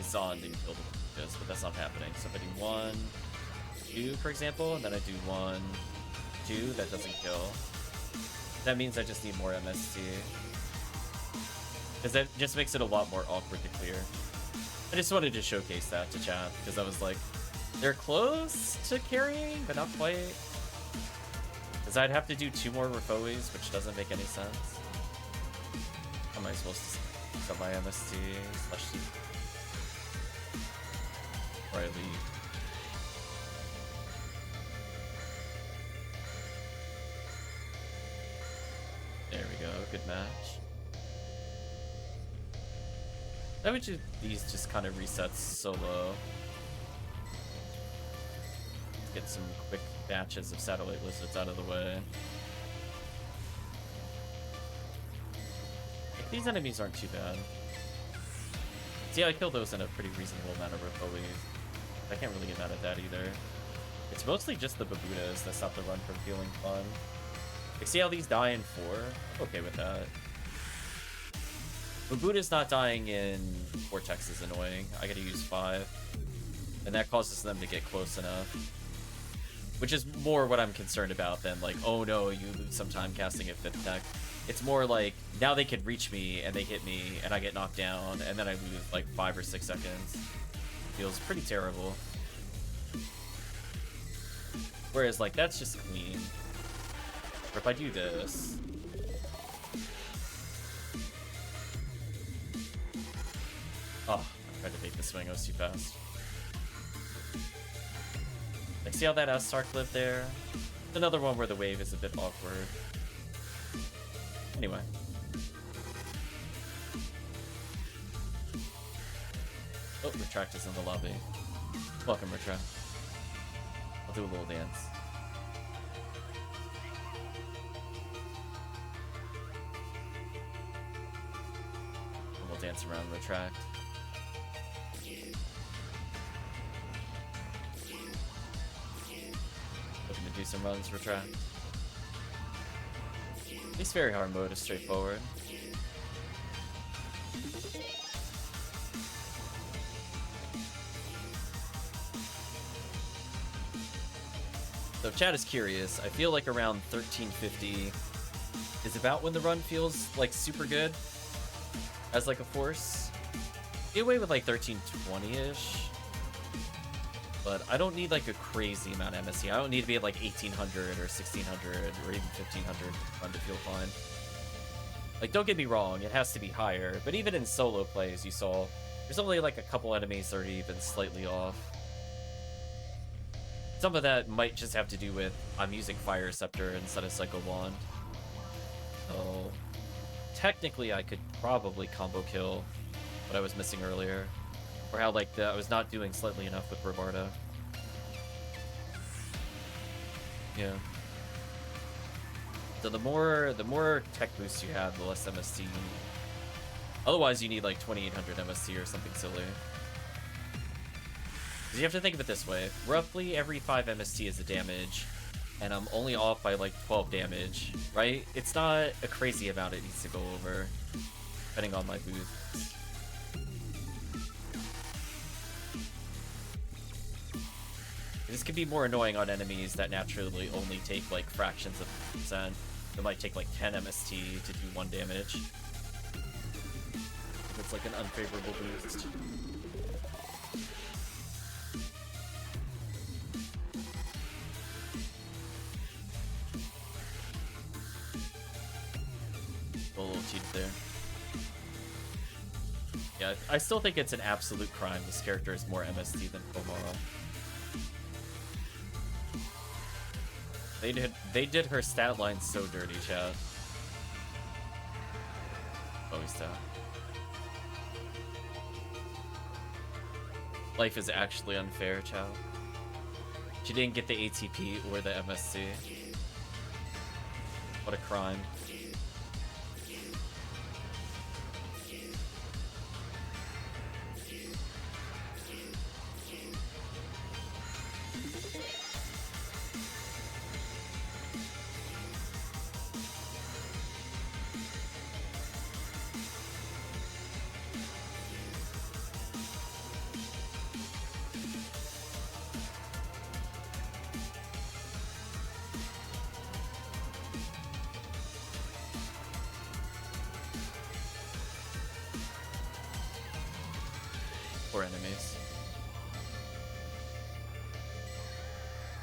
A: Zond and kill the Buddhas, but that's not happening. So if I do 1, 2, for example, and then I do 1, 2, that doesn't kill. That means I just need more MST. Because that just makes it a lot more awkward to clear. I just wanted to showcase that to chat, because I was like, they're close to carrying, but not quite. Because I'd have to do 2 more Rafois, which doesn't make any sense. How am I supposed to set my MST /C? Before I leave. There we go, good match. I would do these just kind of resets solo. Get some quick batches of satellite lizards out of the way. Like, these enemies aren't too bad. See, I killed those in a pretty reasonable amount of Rafoi. I can't really get mad at that either. It's mostly just the Babudas that stop the run from feeling fun. Like, see how these die in 4? I'm okay with that. Babuda's not dying in Vortex is annoying. I gotta use 5. And that causes them to get close enough. Which is more what I'm concerned about than like, oh no, you lose some time casting at 5th tech. It's more like, now they can reach me and they hit me and I get knocked down and then I lose like 5 or 6 seconds. Feels pretty terrible. Whereas like, that's just clean. Or if I do this... Oh, I tried to take the swing, I was too fast. Like, see how that S-Sark lived there? Another one where the wave is a bit awkward. Anyway. Oh, Retract is in the lobby. Welcome, Retract. I'll do a little dance. And we'll dance around Retract. Looking to do some runs, Retract. At least very hard mode is straightforward. So if chat is curious, I feel like around 1350 is about when the run feels like super good as like a force. Get away with like 1320-ish. But I don't need like a crazy amount of MST. I don't need to be at like 1800 or 1600 or even 1500 run to feel fine. Like, don't get me wrong, it has to be higher. But even in solo plays, you saw there's only like a couple enemies that are even slightly off. Some of that might just have to do with I'm using Fire Scepter instead of Psycho Wand. So technically I could probably combo kill what I was missing earlier. Or how like I was not doing slightly enough with Robarda. Yeah. So the more tech boosts you have, the less MST you need. Otherwise you need like 2800 MST or something silly. You have to think of it this way. Roughly every 5 MST is a damage, and I'm only off by like 12 damage, right? It's not a crazy amount it needs to go over, depending on my boost. This can be more annoying on enemies that naturally only take like fractions of a percent. It might take like 10 MST to do 1 damage. It's like an unfavorable boost. A little cheated there. Yeah, I still think it's an absolute crime. This character is more MST than Omara. They did her stat line so dirty, chat. Always stat. Life is actually unfair, chat. She didn't get the ATP or the MSC. What a crime. Enemies.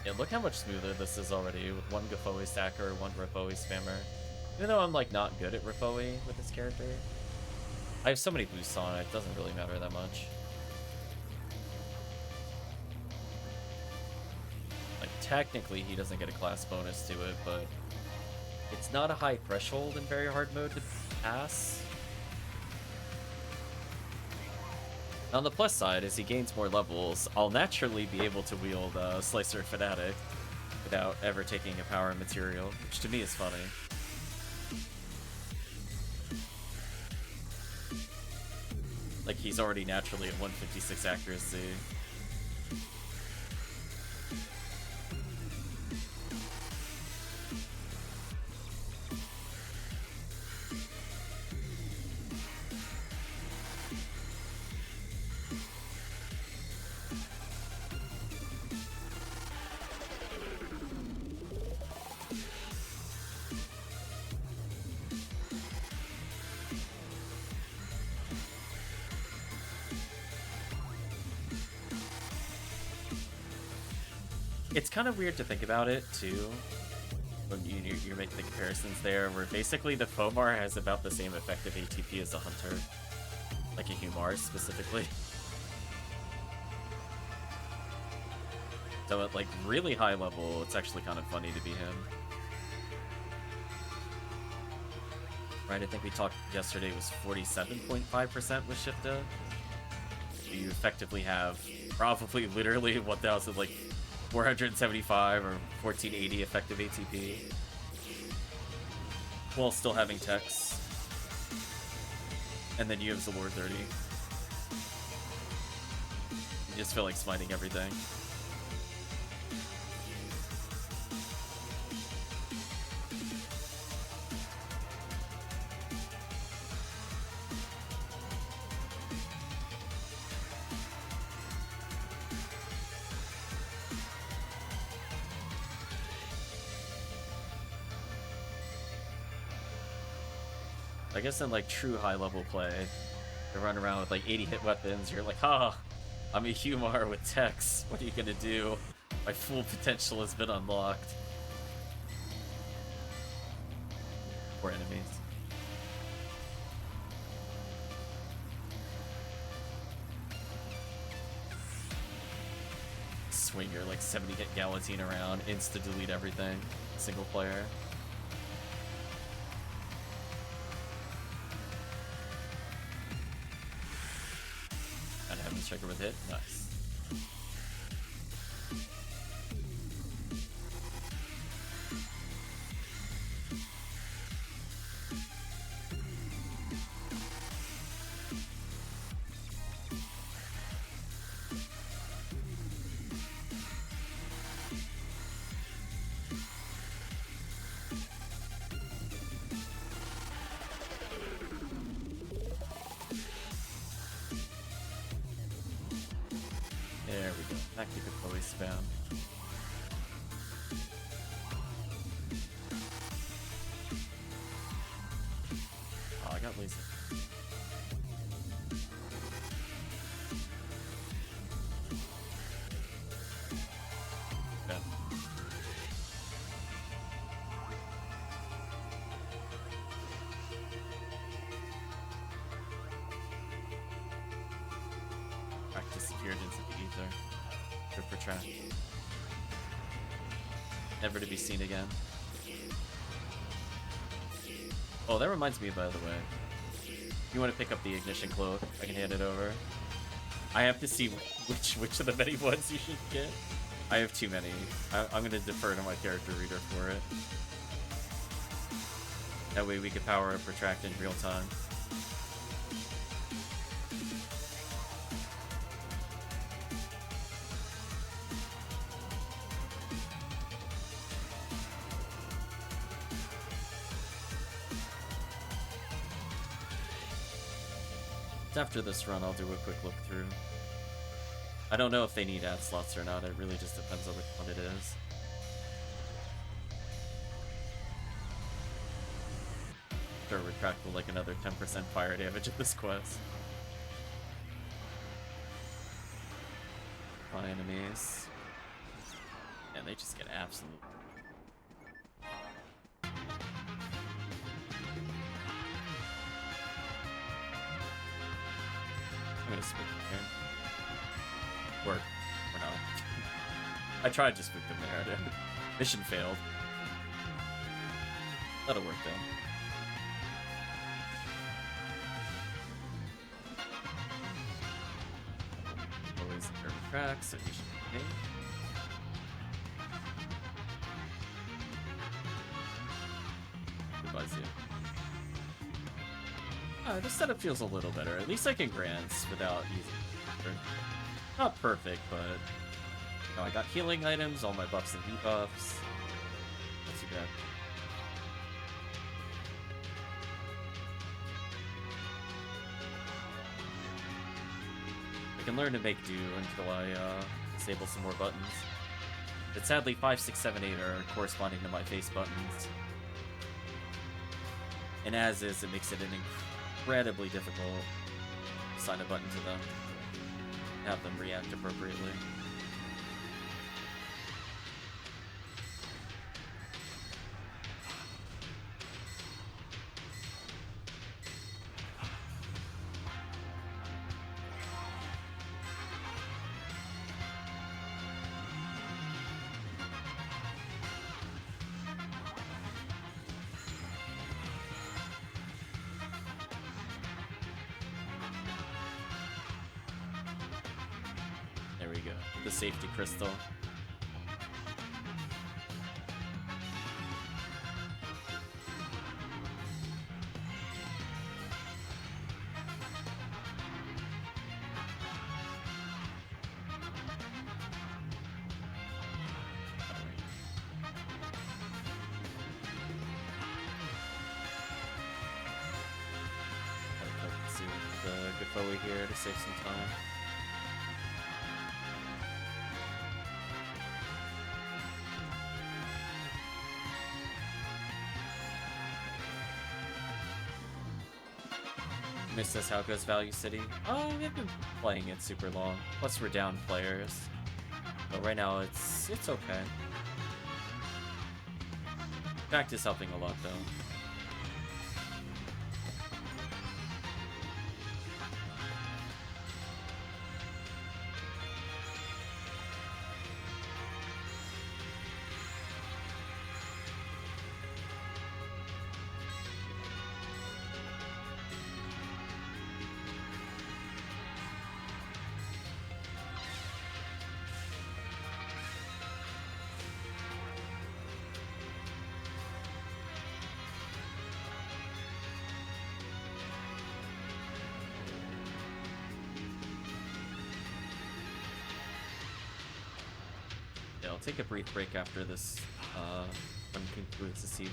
A: Yeah, look how much smoother this is already with one Gafoi stacker, one Rafoi spammer. Even though I'm like not good at Rafoi with this character, I have so many boosts on it, it doesn't really matter that much. Like technically he doesn't get a class bonus to it, but it's not a high threshold in very hard mode to pass. On the plus side, as he gains more levels, I'll naturally be able to wield Slicer Fanatic without ever taking a power material, which to me is funny. Like, he's already naturally at 156 accuracy. It's kind of weird to think about it, too, when you make the comparisons there, where basically the Fomar has about the same effective ATP as a Hunter. Like a Humar, specifically. So at, like, really high level, it's actually kind of funny to be him. Right, I think we talked yesterday, it was 47.5% with Shifta. You effectively have probably literally 1,000 like 475 or 1480 effective ATP, while still having techs. And then you have Zalor 30. You just feel like smiting everything. I guess in like true high level play, they run around with like 80 hit weapons. You're like, ha, I'm a Humar with techs. What are you gonna do? My full potential has been unlocked. Poor enemies. Swing your like 70 hit Galatine around, insta delete everything. Single player. Checker with hit. Nice. There we go. That you could probably spam. Oh, I got lazy. Okay. Back disappeared into the ether. Good for track. Never to be seen again. Oh, that reminds me, by the way. If you want to pick up the ignition cloak, I can hand it over. I have to see which of the many ones you should get. I have too many. I'm going to defer to my character reader for it. That way we can power up Retract in real time. After this run, I'll do a quick look through. I don't know if they need ad slots or not. It really just depends on which one it is. Sure, Retract will like another 10% fire damage at this quest. My enemies. And they just get absolute. I'm gonna spook them here. Or not. I tried to spook them there. Mission failed. That'll work though. Always a curve track, so you should be okay. Goodbye, Zia. This setup feels a little better. At least I can grants without using. Not perfect, but you know, I got healing items, all my buffs and debuffs. Not too bad. I can learn to make do until I disable some more buttons. But sadly, 5, 6, 7, 8 are corresponding to my face buttons. And as is, it makes it an incredibly difficult to assign a button to them. Have them react appropriately. the safety crystal. Here to save some time. Miss us, how goes Value City? Oh, we haven't been playing it super long. Plus we're down players. But right now it's okay. Practice helping a lot though. I'll take a brief break after this one concludes to see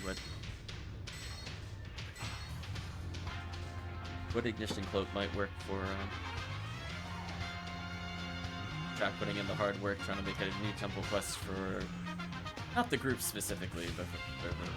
A: what ignition cloak might work for Track putting in the hard work trying to make a new temple quest for not the group specifically, but for whoever.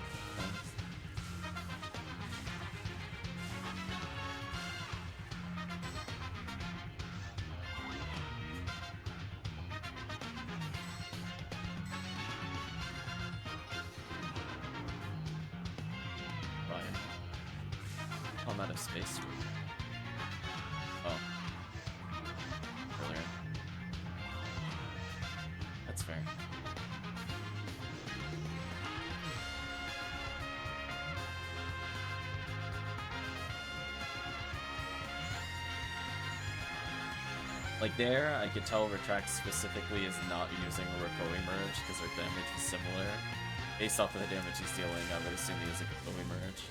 A: Space. Oh. Earlier. That's fair. Like there, I could tell Retract specifically is not using a Rakoi merge because their damage is similar. Based off of the damage he's dealing, I would assume he is a Rakoi merge.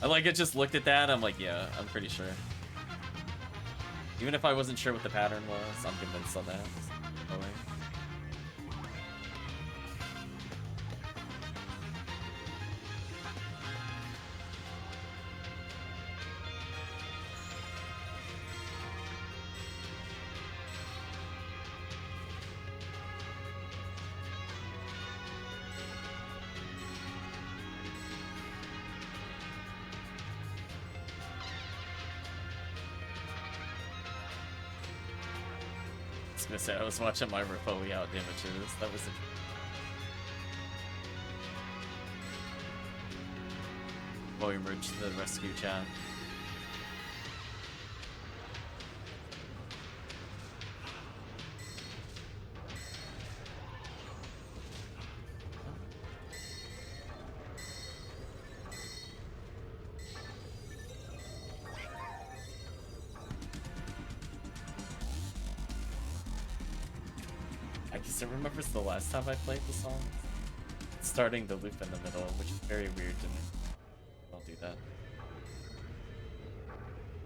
A: I just looked at that, I'm like, yeah, I'm pretty sure. Even if I wasn't sure what the pattern was, I'm convinced on that. Oh, wait. I was watching my Rapoi out damages. That was a Boy merge to the rescue chat. I remember the last time I played the song. Starting the loop in the middle, which is very weird to me. Don't do that.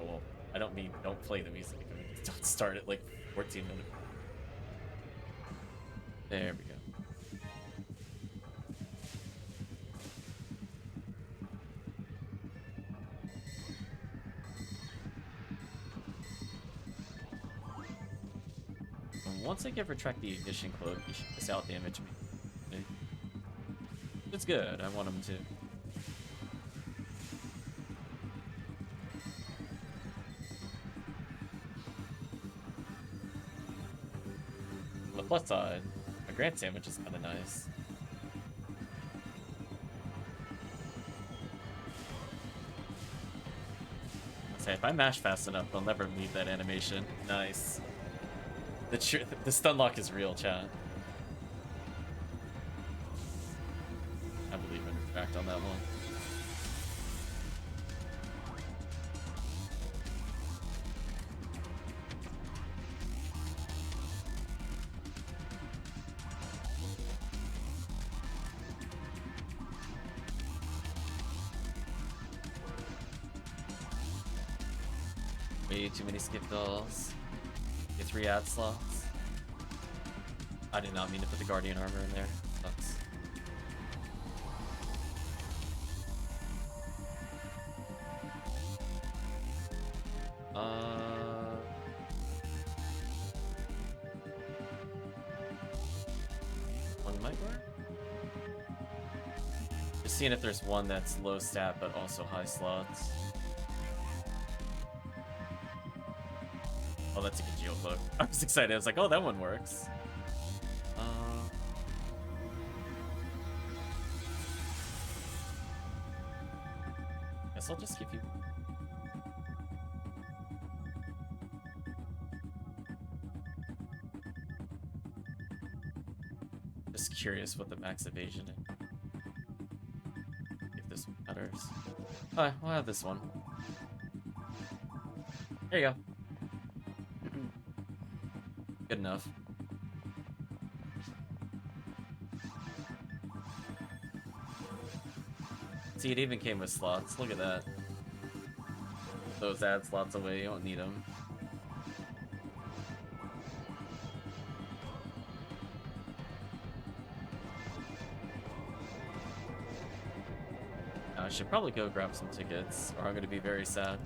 A: Oh, well, I don't mean don't play the music. I mean, don't start it like 14 minutes. There we go. Once I give Retract the ignition cloak, he should miss out damage me. It's good, I want him to. On the plus side, my Grant sandwich is kinda nice. Say, if I mash fast enough, I'll never leave that animation. Nice. The stun lock is real, chat. I believe in Retract on that one. Way too many skip dolls. Get 3 ad slots. I did not mean to put the Guardian armor in there. Sucks. One might work. Just seeing if there's one that's low stat but also high slots. Oh, that's a good geocloak. I was excited. I was like, oh, that one works. Guess I'll just give you... Just curious what the max evasion is. If this matters. Alright, we'll have this one. There you go. Good enough. See, it even came with slots. Look at that. Those add slots away. You don't need them. I should probably go grab some tickets, or I'm going to be very sad.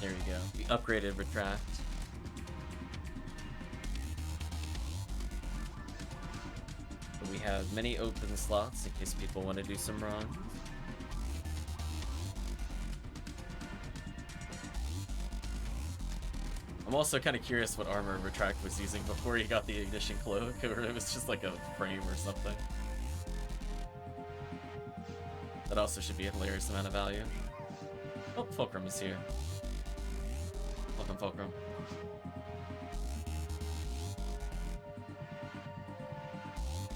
A: There we go. We upgraded Retract. We have many open slots in case people want to do some runs. I'm also kind of curious what armor Retract was using before he got the ignition cloak, or it was just like a frame or something. That also should be a hilarious amount of value. Oh, Fulcrum is here. Welcome, Fulcrum.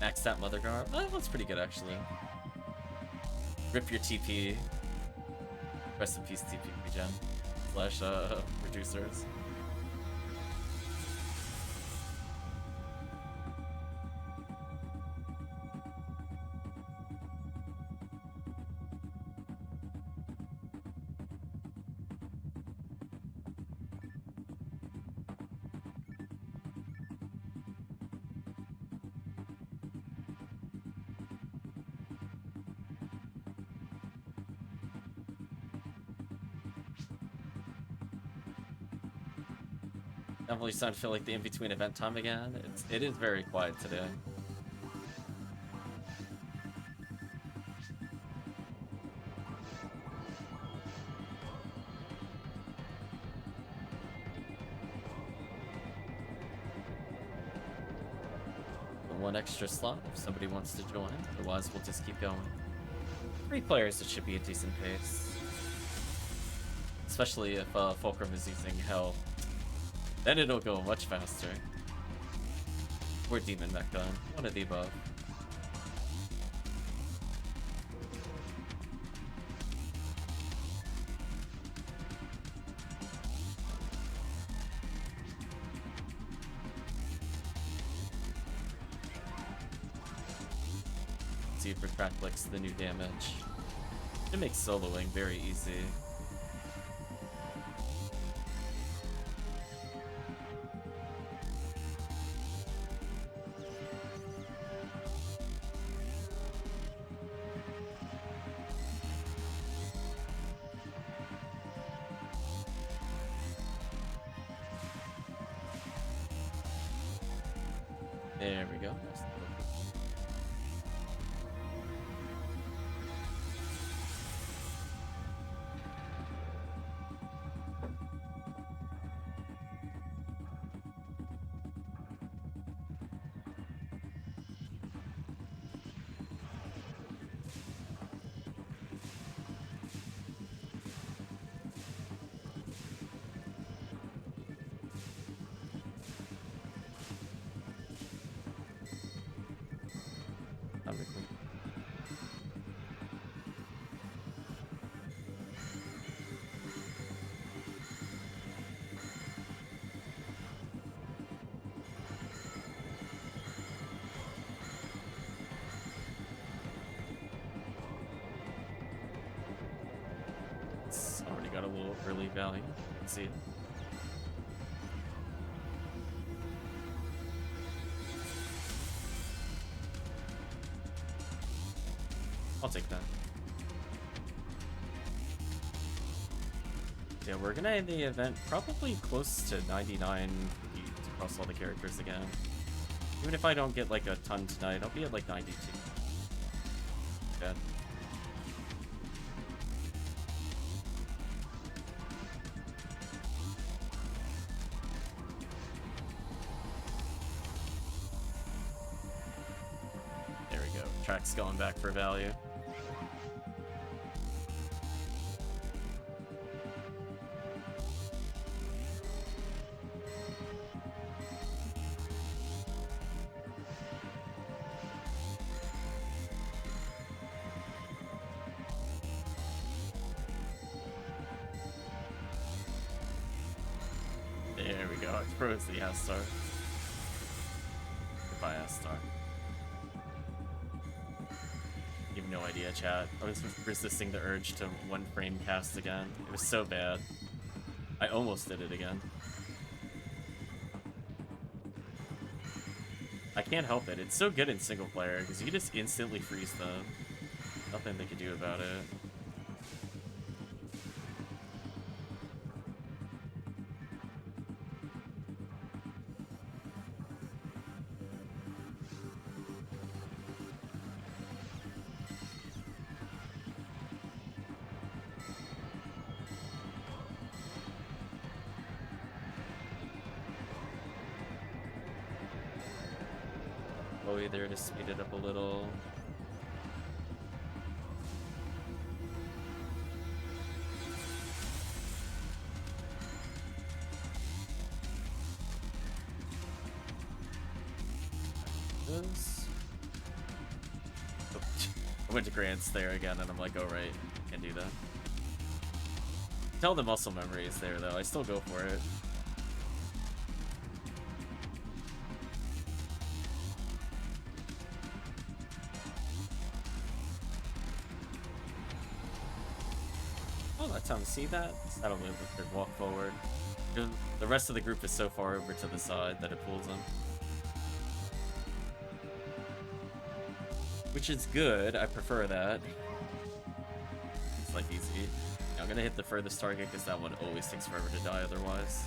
A: Maxed out Mother Garb. Oh, that's pretty good, actually. Rip your TP. Rest in peace, TP regen. Slash, reducers. Definitely starting to feel like the in-between event time again. It is very quiet today. One extra slot if somebody wants to join. Otherwise, we'll just keep going. 3 players, it should be a decent pace. Especially if Fulcrum is using Hell. Then it'll go much faster. Or Demon Mech Gun. One of the above. See if Retract likes the new damage. It makes soloing very easy. There we go. got a little early value. Let's see it. I'll take that. Yeah, we're gonna end the event probably close to 99 across all the characters again. Even if I don't get like a ton tonight, I'll be at like 92. Bad. There we go. Track's going back for value. There we go. I froze the S-Star. Goodbye, S-Star. You have no idea, chat. I was resisting the urge to one frame cast again. It was so bad. I almost did it again. I can't help it. It's so good in single player because you can just instantly freeze them. Nothing they can do about it. There to speed it up a little. This. Oh, I went to Grants there again, and I'm like, oh right, can't do that. Tell the muscle memory is there though. I still go for it. See that? That'll move if they walk forward. The rest of the group is so far over to the side that it pulls them. Which is good. I prefer that. It's like easy. I'm gonna hit the furthest target because that one always takes forever to die otherwise.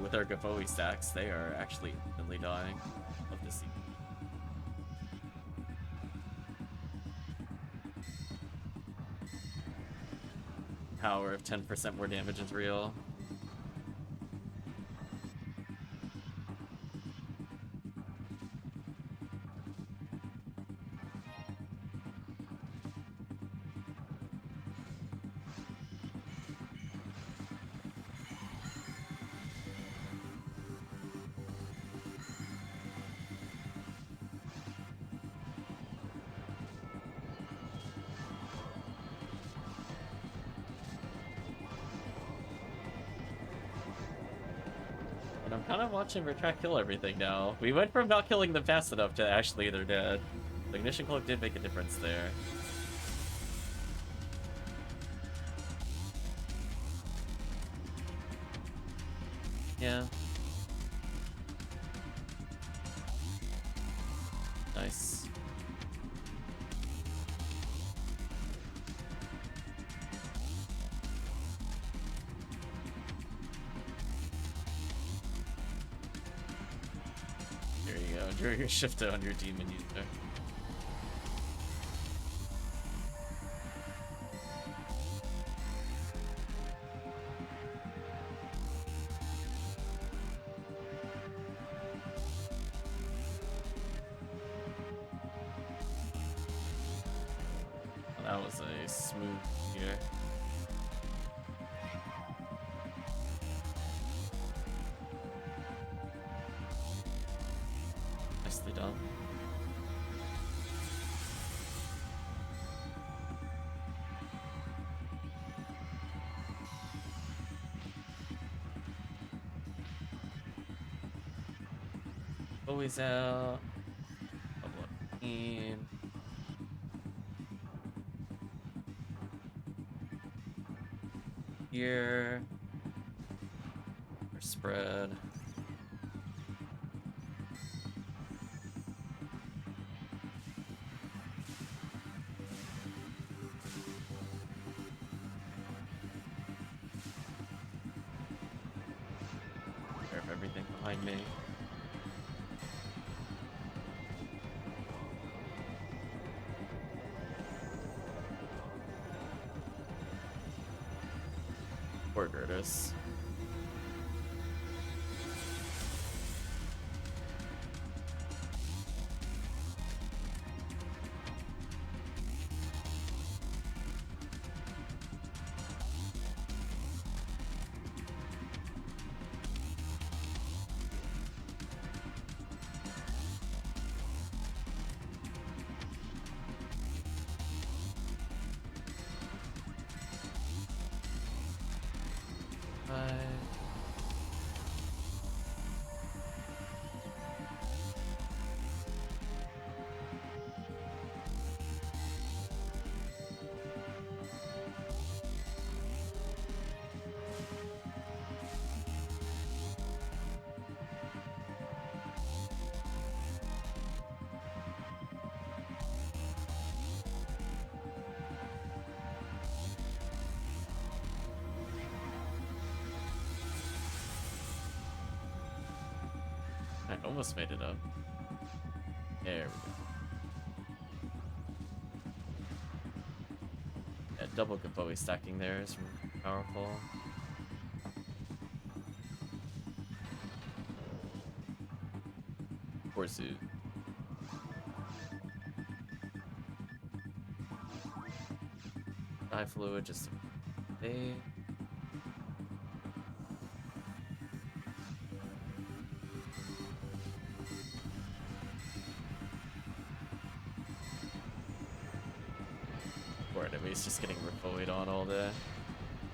A: With our Gafoe stacks, they are actually instantly dying. Love to see. Power of 10% more damage is real. Kind of watching Retract kill everything now. We went from not killing them fast enough to actually they're dead. The Ignition Cloak did make a difference there. Yeah. Nice. During your shift on your demon user. That was a smooth here. Nicely done. Always out. Level up in. Here. Or spread. Care of everything behind me. Poor Gertis. I almost made it up. There we go. Yeah, double Kapoe stacking there is powerful. Poor Zoo. Dye fluid just a bit. Poor enemy's just getting refoed on all day.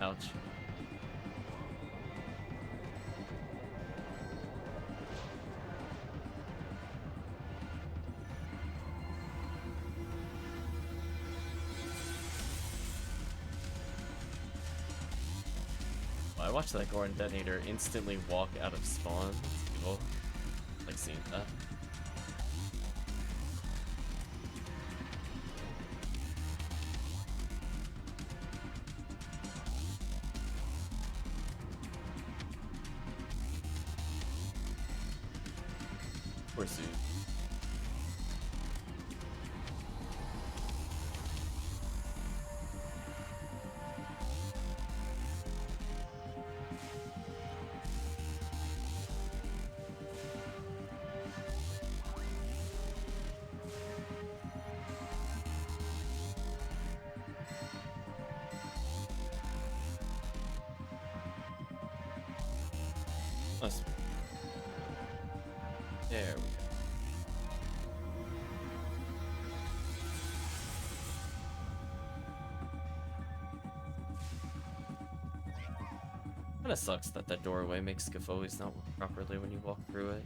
A: Ouch. I watched that Goron detonator instantly walk out of spawn. It's cool. Like seeing that. Poor Sue. Nice. There we go. Kinda sucks that that doorway makes Kafoe's not work properly when you walk through it.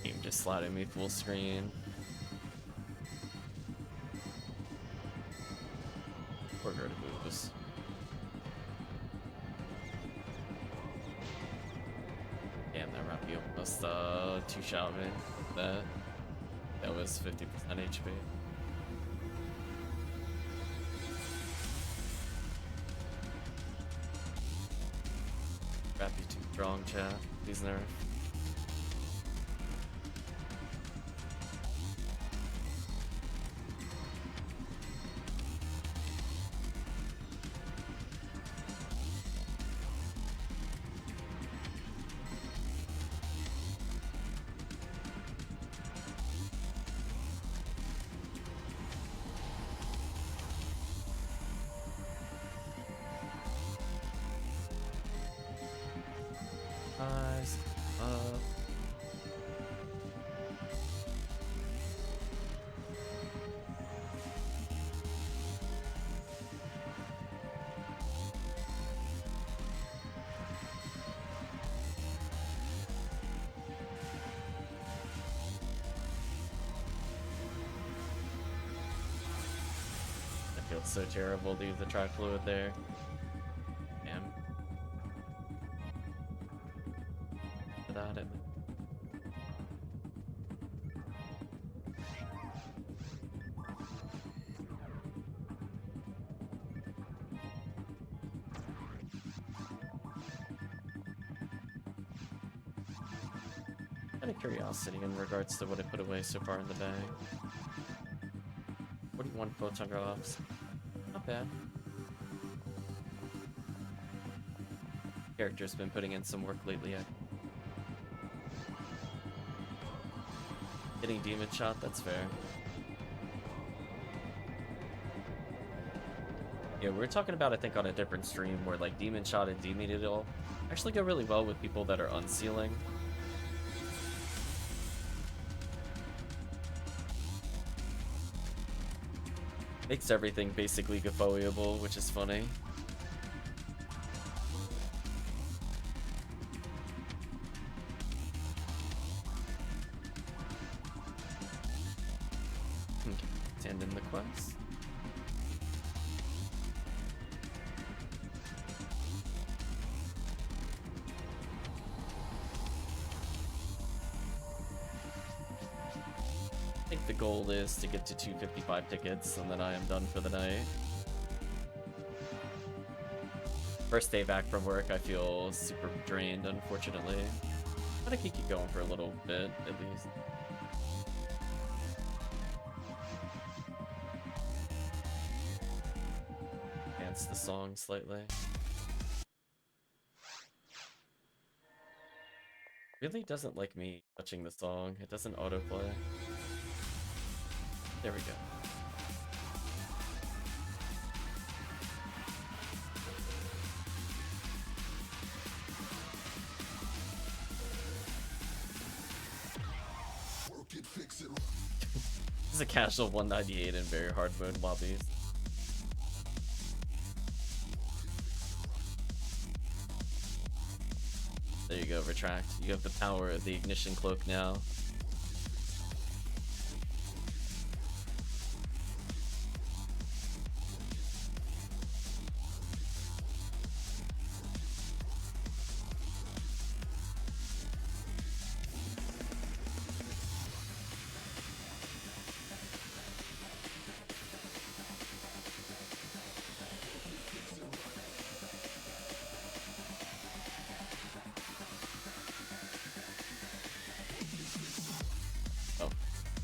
A: Game just sliding me full screen. Poor Gertis. Damn, that Rappy almost two-shot me. That was 50% HP. Rappy too strong, chat. He's nerfed. feels so terrible to use the track fluid there. Damn. Without it. Out of curiosity in regards to what I put away so far in the bag. 41 photon drops. Not bad. Character's been putting in some work lately. Hitting demon shot, that's fair. Yeah, we were talking about, I think, on a different stream where like demon shot and demon needle actually go really well with people that are unsealing. Makes everything basically Gafoiable, which is funny. Okay, send in the quest. I think the goal is to get to 255 tickets, and then I am done for the night. First day back from work, I feel super drained, unfortunately. But I can keep going for a little bit, at least. Enhance the song slightly. Really doesn't like me touching the song. It doesn't autoplay. There we go. This is a casual 198 in very hard mode lobbies. There you go, Retract. You have the power of the ignition cloak now.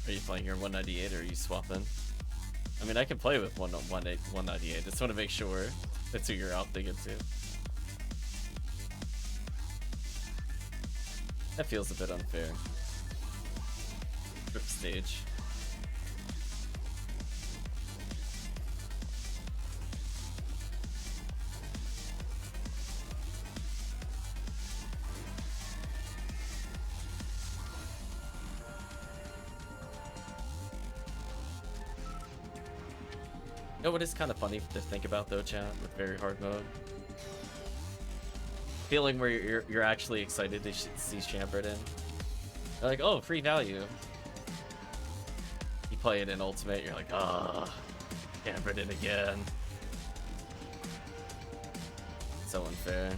A: Are you playing your 198 or are you swapping? I mean, I can play with 198. Just want to make sure that's who you're opting into. That feels a bit unfair. Trip stage. You know what is kind of funny to think about though, chat, with very hard mode? Feeling where you're actually excited to see Chambered in. You're like, oh, free value. You play it in Ultimate, you're like, ah, Chambered in again. So unfair.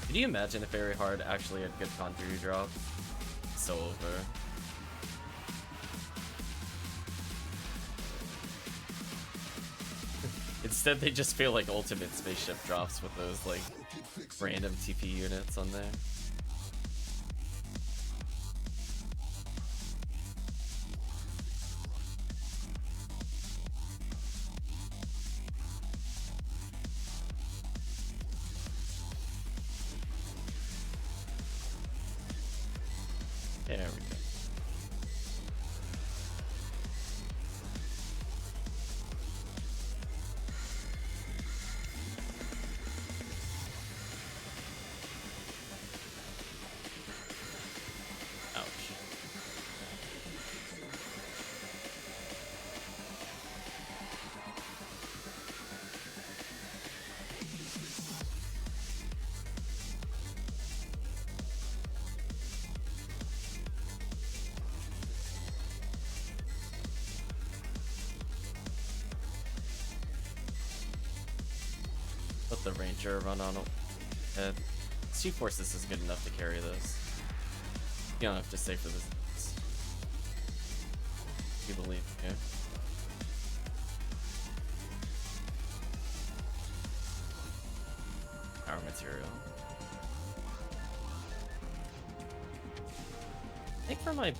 A: Can you imagine if Very Hard actually had good Conjure drops? So over. Instead, they just feel like ultimate spaceship drops with those like random TP units on there. There we go. the Ranger run on it. C-Forces is good enough to carry this. You don't have to stay for this. You believe, yeah. Power material. I think for my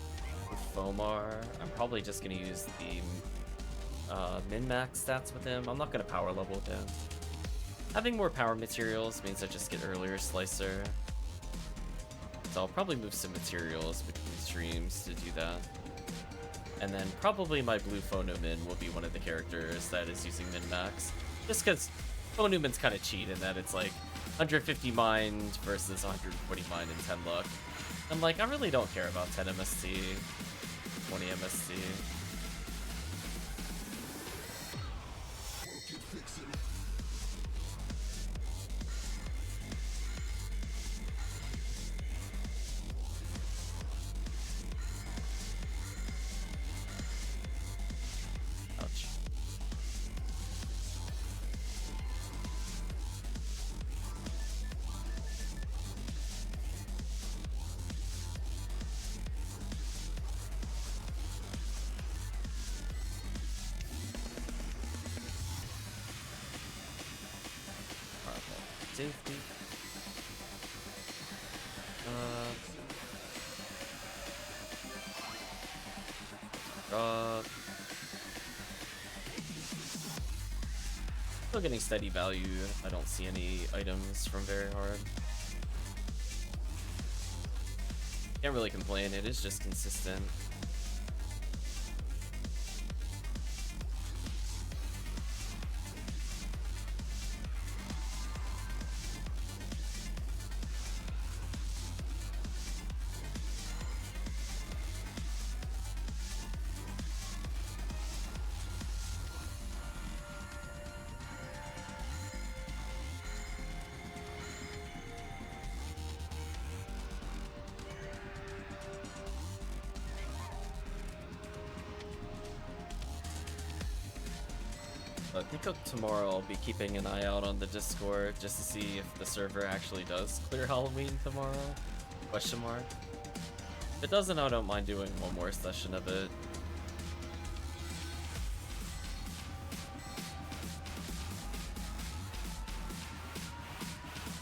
A: Fomar, I'm probably just gonna use the min-max stats with him. I'm not gonna power level with him. Having more power materials means I just get earlier slicer. So I'll probably move some materials between streams to do that. And then probably my blue Phonomin will be one of the characters that is using min-max. Just because Phonomin's kind of cheat in that it's like 150 mind versus 140 mind and 10 luck. I'm like, I really don't care about 10 MST, 20 MST. Ouch. Safety. Still getting steady value. I don't see any items from very hard. Can't really complain. It is just consistent. I think tomorrow I'll be keeping an eye out on the Discord just to see if the server actually does clear Halloween tomorrow. Question mark. If it doesn't, I don't mind doing one more session of it.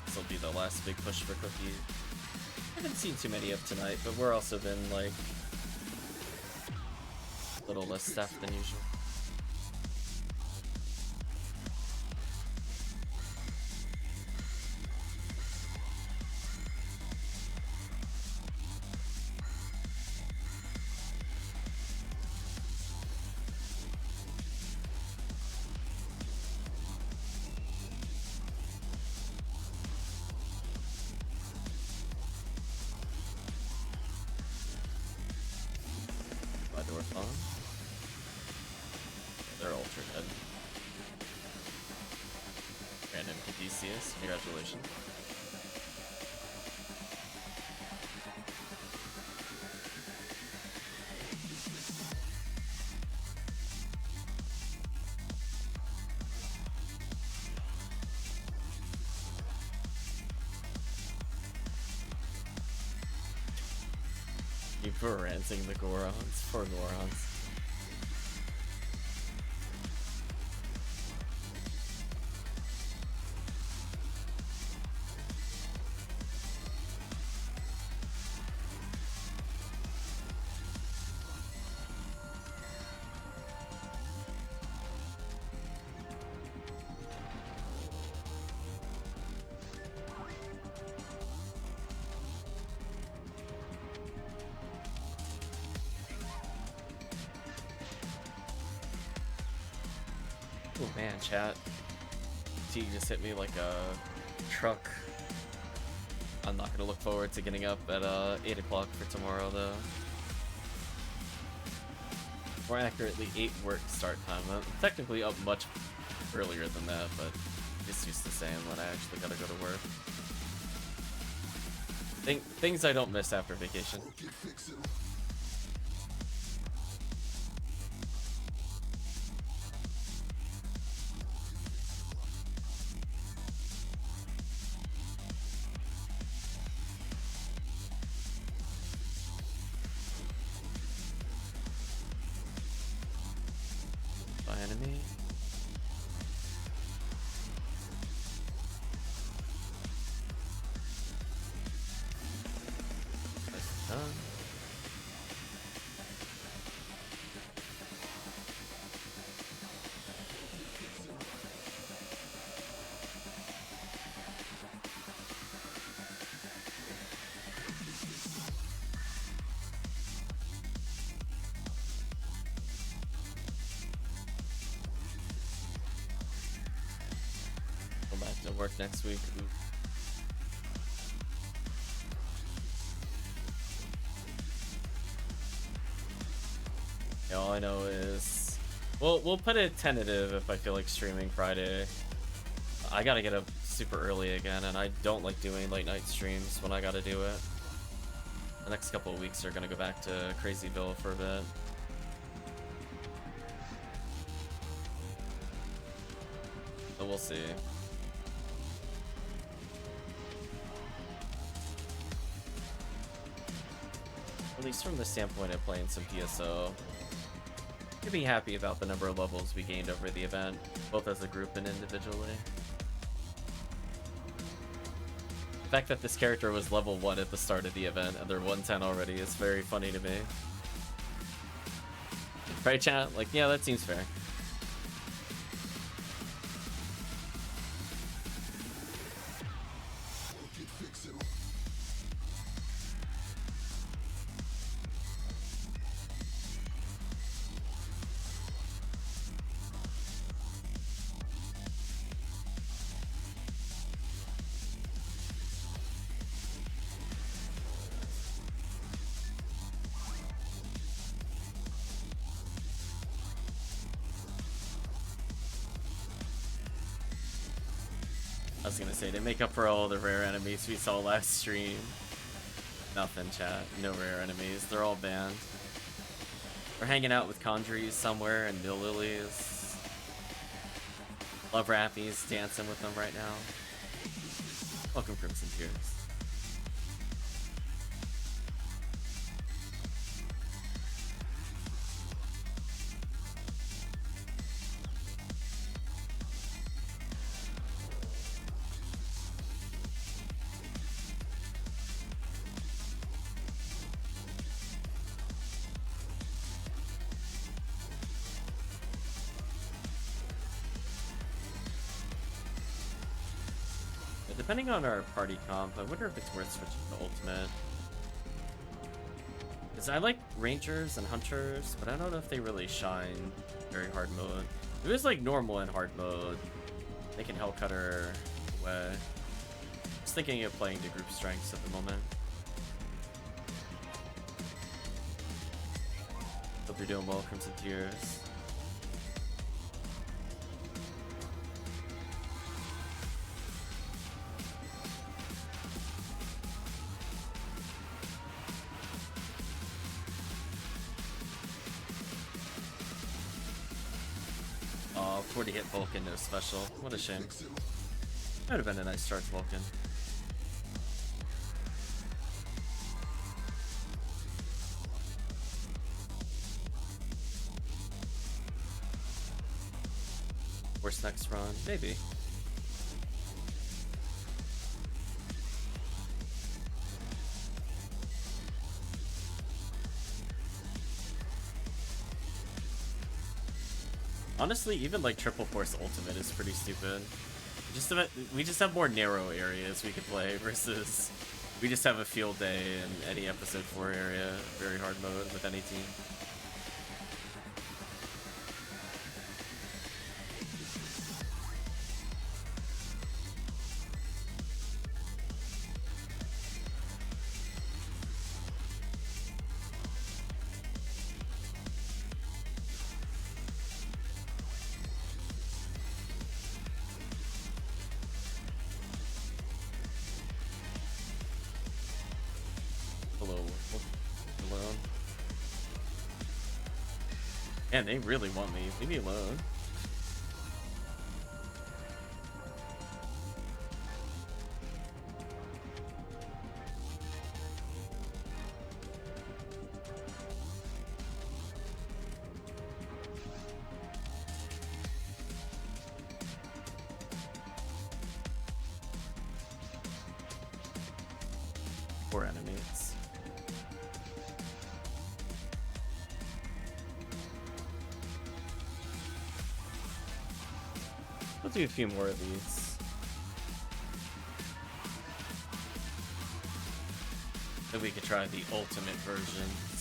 A: This will be the last big push for Cookie. I haven't seen too many of tonight, but we're also been like a little less staffed than usual. They're ultra dead. Random Odysseus, congratulations. You were ranting the Gorons. Poor Gorons. Oh man, chat. T just hit me like a truck. I'm not gonna look forward to getting up at 8 o'clock for tomorrow though. More accurately, 8 work start time. I'm technically up much earlier than that, but it's used to saying when I actually gotta go to work. Things I don't miss after vacation. enemy. That's done. Go back to work next week. Ooh. Yeah, all I know is we'll put it tentative if I feel like streaming Friday. I gotta get up super early again, and I don't like doing late night streams when I gotta do it. The next couple of weeks are gonna go back to Crazyville for a bit. But we'll see. At least from the standpoint of playing some PSO, I'd be happy about the number of levels we gained over the event, both as a group and individually. The fact that this character was level 1 at the start of the event and they're 110 already is very funny to me. Right, chat? Like, yeah, that seems fair. I was gonna say, to make up for all the rare enemies we saw last stream. Nothing, chat. No rare enemies. They're all banned. We're hanging out with Conjuries somewhere and Mill Lilies. Love Rappies, dancing with them right now. Welcome, Crmztears. Depending on our party comp, I wonder if it's worth switching to Ultimate. Because I like Rangers and Hunters, but I don't know if they really shine very hard mode. If it was like normal and hard mode, they can Hellcutter away. Just thinking of playing to group strengths at the moment. Hope you're doing well, Crmztears. Oh, 40 hit Vulcan, no special. What a shame. That would have been a nice charge Vulcan. Worst next run? Maybe. Honestly, even like Triple Force Ultimate is pretty stupid. We just have more narrow areas we could play versus we just have a field day in any episode 4 area, very hard mode with any team. Man, they really want me. Leave me alone. We'll do a few more of these. Then we could try the ultimate versions.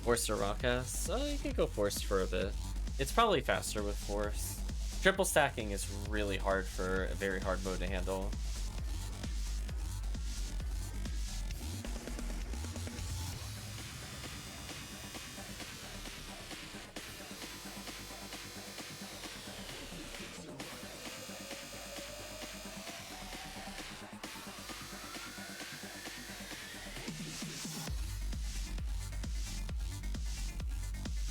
A: Force or Rockas? You can go Force for a bit. It's probably faster with Force. Triple stacking is really hard for a very hard mode to handle.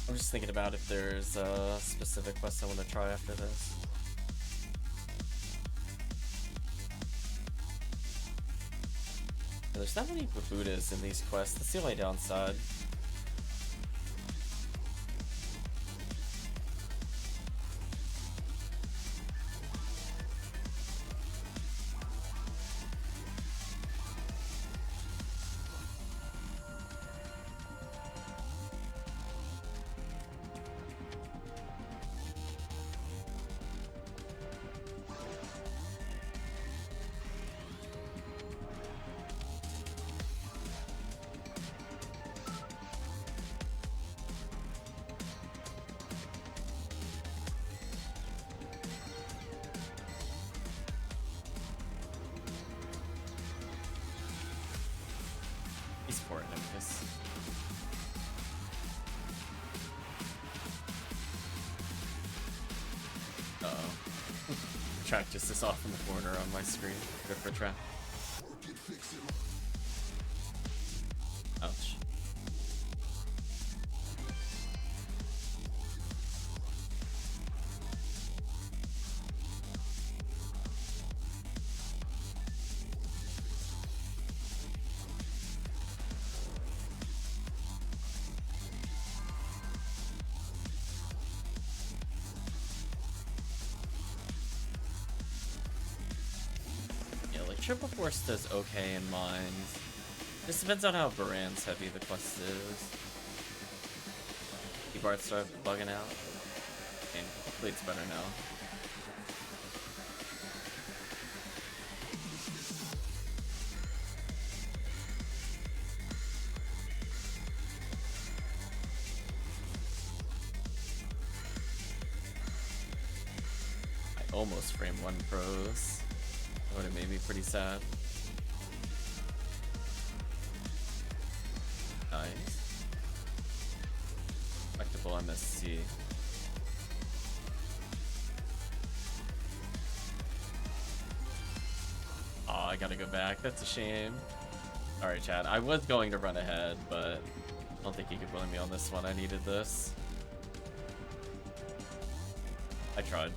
A: I'm just thinking about if there's a specific quest I want to try after this. There's not many Buddhas in these quests. That's the only downside. He's for it, Memphis. Uh-oh. Track just is off in the corner on my screen. Good for track. Ouch. Triple Force does okay in mine. Just depends on how Baran's heavy the quest is. Keyboard start bugging out. Okay, hopefully it's better now. I almost framed 1 pros. That would have made me pretty sad. Nice. Respectable MSC. Oh, I gotta go back. That's a shame. Alright, Chad. I was going to run ahead, but I don't think you could blame me on this one. I needed this. I tried.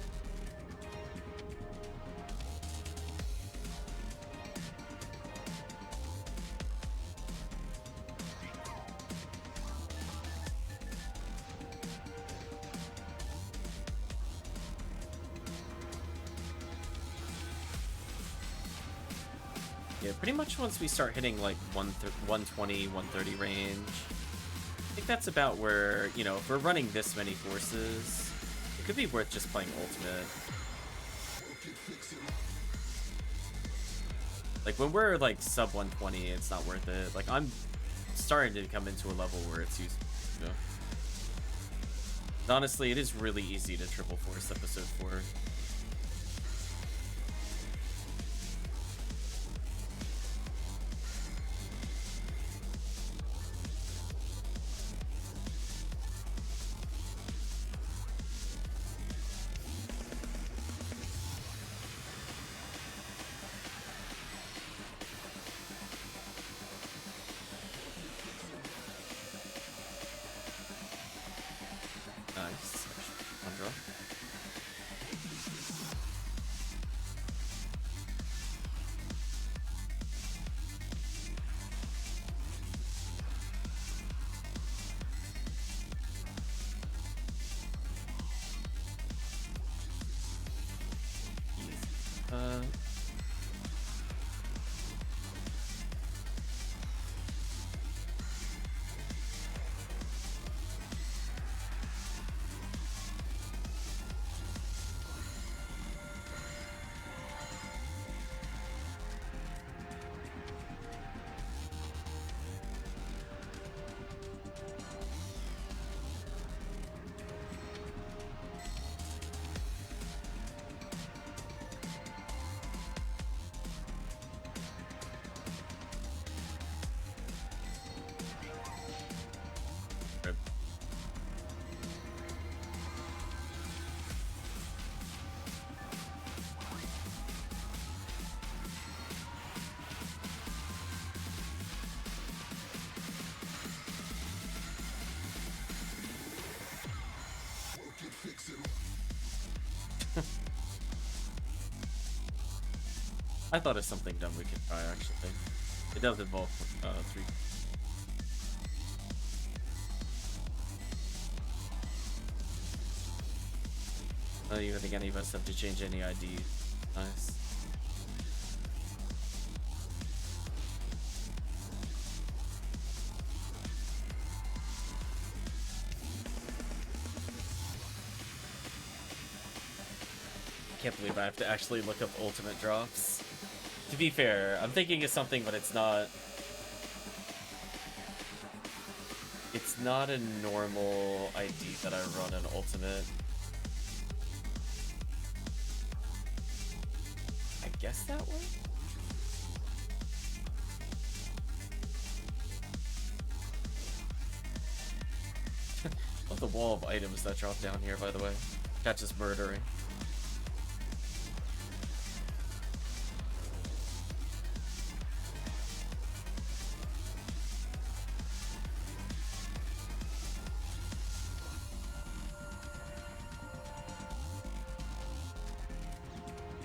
A: Yeah, pretty much once we start hitting like 120, 130 range, I think that's about where, you know, if we're running this many forces, it could be worth just playing ultimate. Like when we're like sub 120, it's not worth it. Like I'm starting to come into a level where it's used, you know. Honestly, it is really easy to triple force episode 4. Nice. One draw. I thought of something dumb we could try, actually. It does involve 3. I don't even think any of us have to change any ID. Nice. Can't believe I have to actually look up ultimate drops. To be fair, I'm thinking of something, but it's not. It's not a normal ID that I run in ultimate. I guess that way? Love the wall of items that drop down here, by the way. Catches murdering.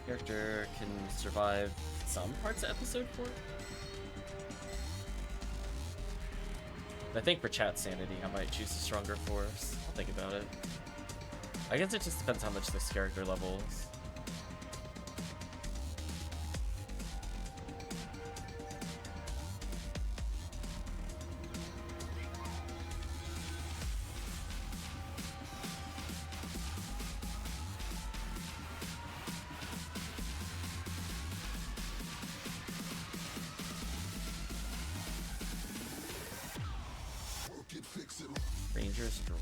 A: Character can survive some parts of episode 4. I think for chat sanity, I might choose a stronger force. I'll think about it. I guess it just depends how much this character levels. Ranger's draw.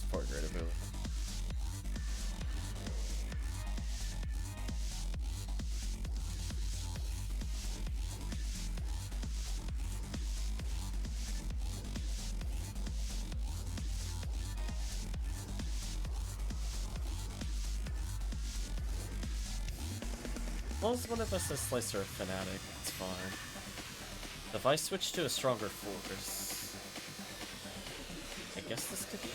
A: Support great ability. Well, as one of us is Slicer Fanatic, it's fine. If I switch to a stronger force, I guess this could be.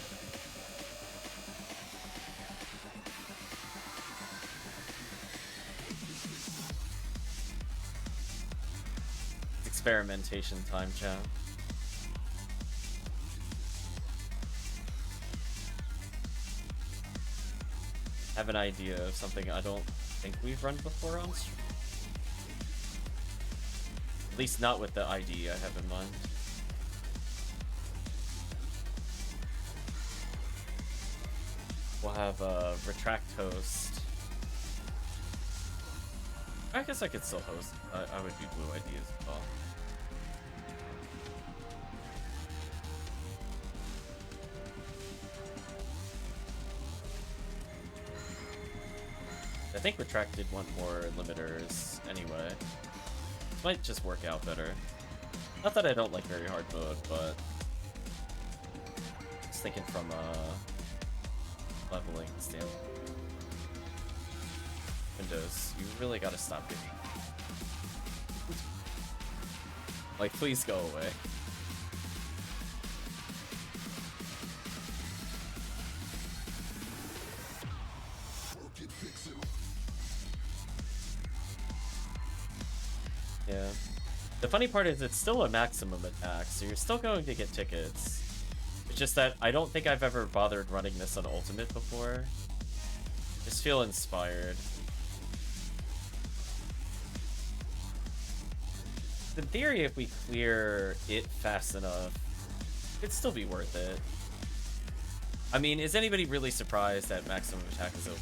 A: It's experimentation time, chat. I have an idea of something I don't think we've run before on stream. At least not with the ID I have in mind. We'll have a retract host. I guess I could still host. I would be blue ID as well. I think Retract did want more limiters anyway. This might just work out better. Not that I don't like very hard mode, but just thinking from a leveling standpoint. Windows, you really gotta stop getting. Like, please go away. Yeah. The funny part is it's still a maximum attack, so you're still going to get tickets. It's just that I don't think I've ever bothered running this on Ultimate before. Just feel inspired. In theory, if we clear it fast enough, it'd still be worth it. I mean, is anybody really surprised that maximum attack is OP?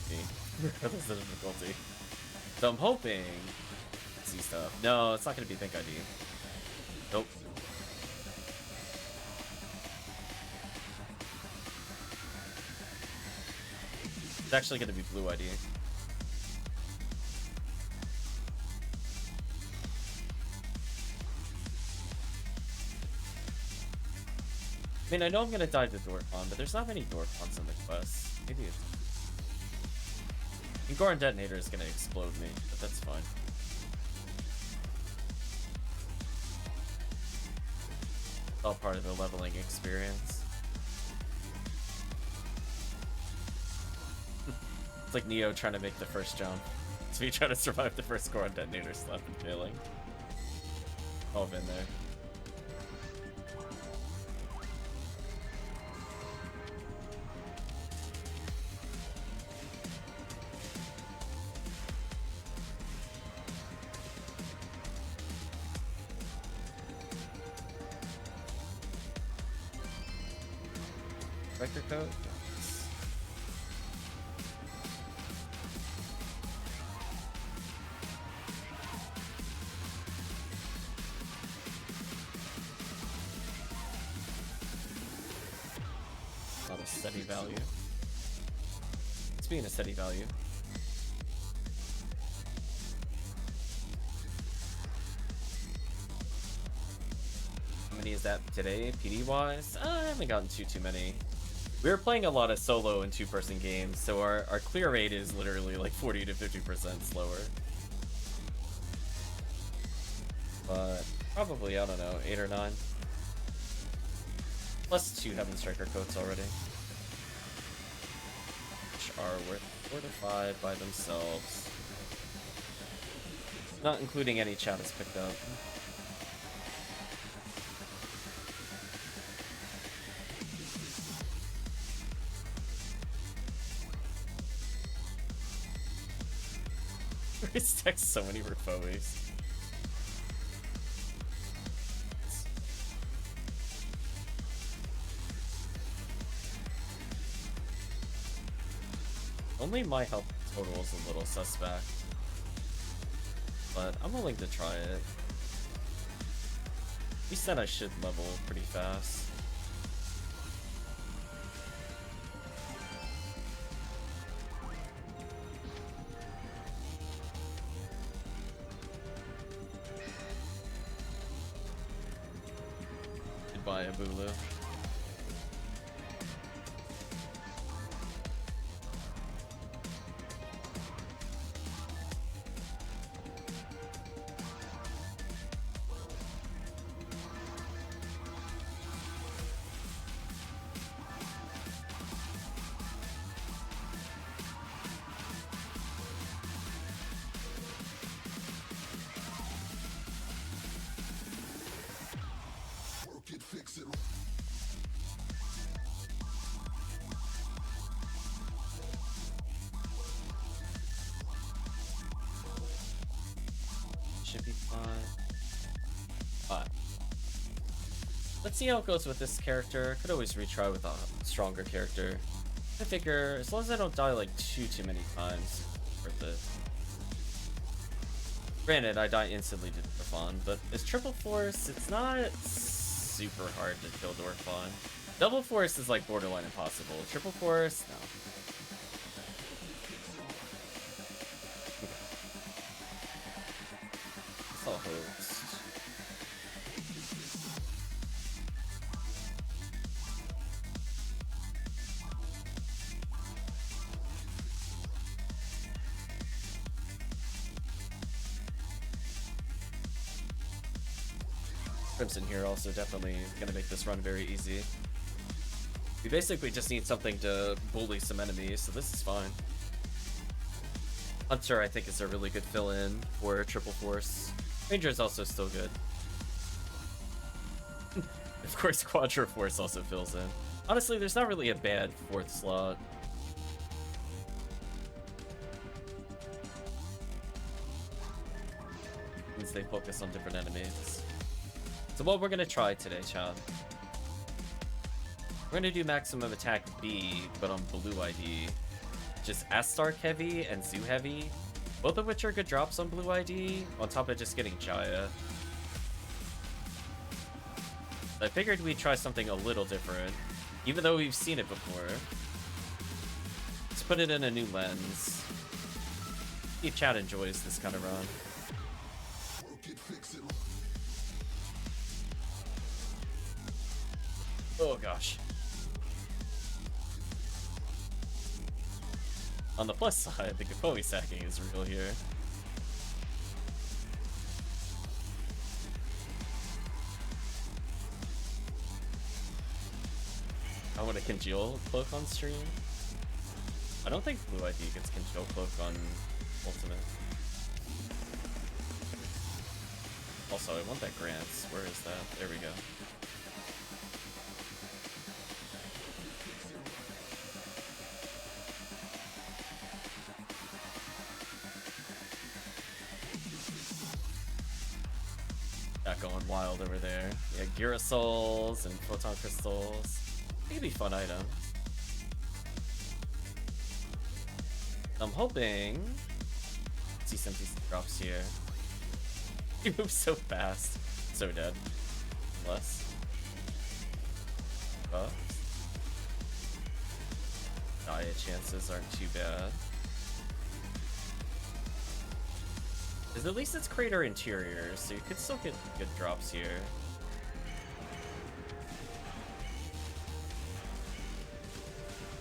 A: Regardless of difficulty. So I'm hoping... see stuff. No, it's not going to be Think ID. Nope. It's actually going to be Blue ID. I mean, I know I'm going to die to Dorkon, but there's not many Dorkons in the quest. Maybe it's... And Goron Detonator is going to explode me, but that's fine. All part of the leveling experience. It's like Neo trying to make the first jump. So you try to survive the first core on detonator slap and failing. All been there. Vector code? Yes. Not a steady value. It's being a steady value. How many is that today, PD wise? I haven't gotten too many. We were playing a lot of solo and two-person games, so our clear rate is literally like 40 to 50% slower. But probably, I don't know, 8 or 9. Plus 2 Heaven Striker coats already. Which are worth 4 to 5 by themselves. Not including any chat is picked up. It's text so many Refoes. Only my health total is a little suspect, but I'm willing to try it. He said I should level pretty fast. Goodbye, Abulu. Should be fine. Alright. Let's see how it goes with this character. Could always retry with a stronger character. I figure as long as I don't die like too many times, worth it. Granted, I die instantly to Dwarfon, but as Triple Force, it's not super hard to kill Dwarfon. Double Force is like borderline impossible. Triple Force, no. It's all host. Crimson here also definitely gonna make this run very easy. We basically just need something to bully some enemies, so this is fine. Hunter, I think, is a really good fill-in for Triple Force. Ranger is also still good. Of course, Quadra Force also fills in. Honestly, there's not really a bad fourth slot. Means they focus on different enemies. So what we're gonna try today, chat. We're gonna do maximum attack B, but on blue ID. Just Astark heavy and Zoo heavy, both of which are good drops on blue ID, on top of just getting Jaya. I figured we'd try something a little different, even though we've seen it before. Let's put it in a new lens. See if chat enjoys this kind of run. Oh gosh. On the plus side, the Gapoi sacking is real here. I want to congeal cloak on stream. I don't think Blue ID gets Control Cloak on Ultimate. Also, I want that Grants. Where is that? There we go. Got going wild over there. Yeah, Girasols and Photon Crystals. They could be fun items. I'm hoping see some decent drops here. He moves so fast. So dead. Less. Buffs. Diet chances aren't too bad. Because at least it's crater interior, so you could still get good drops here.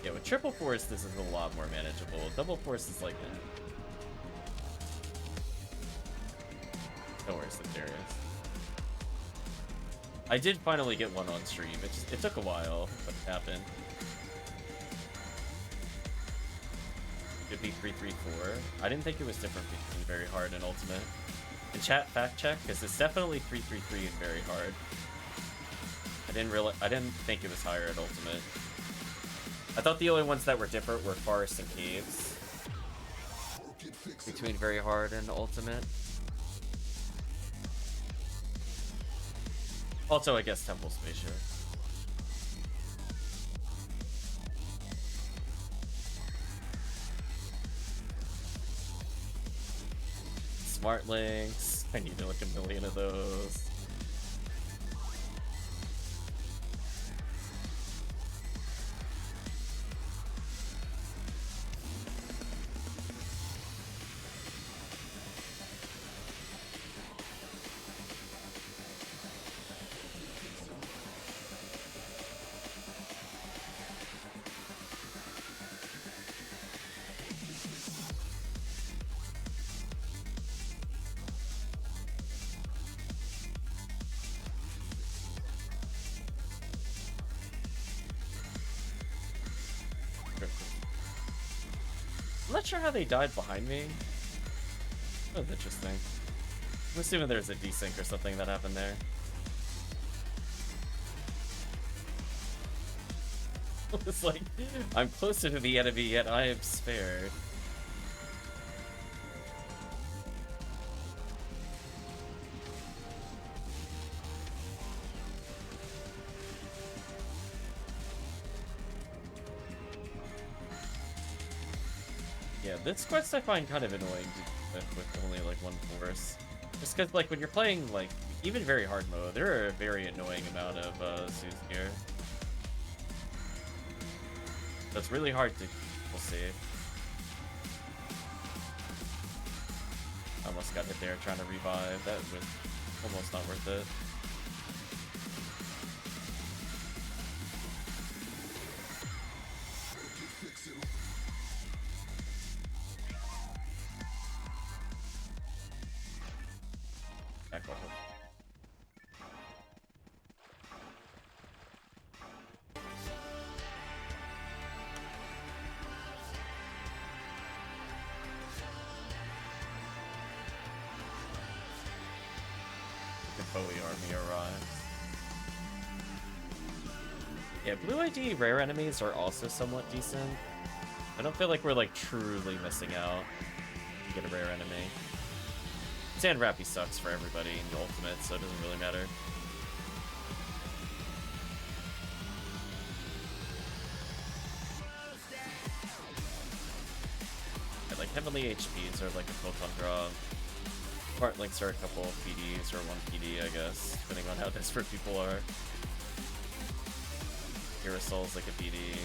A: Yeah, with triple force, this is a lot more manageable. Double force is like that. No worries, Antares. I did finally get one on stream. It took a while, but it happened. It'd be 334. I didn't think it was different between very hard and ultimate. In chat, fact check, because it's definitely 333 and very hard. I didn't think it was higher at ultimate. I thought the only ones that were different were forests and caves between very hard and ultimate. Also, I guess temple spaceship. Smart links. I need like a million of those. I'm not sure how they died behind me. That was interesting. I'm assuming there's a desync or something that happened there. It's like, I'm closer to the enemy, yet I am spared. Yeah, this quest I find kind of annoying with only like one force. Just because like when you're playing like even very hard mode, there are a very annoying amount of Zeus here. That's really hard to save. Almost got hit there trying to revive. That was almost not worth it. Blue ID rare enemies are also somewhat decent. I don't feel like we're like truly missing out if you get a rare enemy. Sand Rappy sucks for everybody in the ultimate, so it doesn't really matter. Yeah, like heavenly HPs are like a photon drop. Part links are a couple of PDs or one PD, I guess, depending on how desperate people are. Aerosol's like a PD.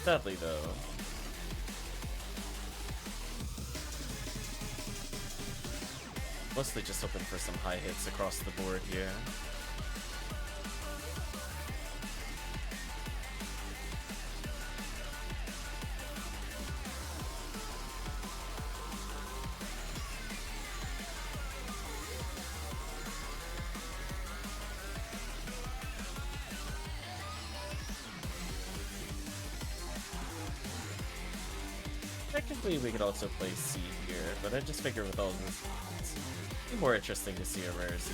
A: Sadly, though. Mostly just hoping for some high hits across the board here. technically we could also play C here, but I just figured with all this, it'd be more interesting to see a rare Zoo.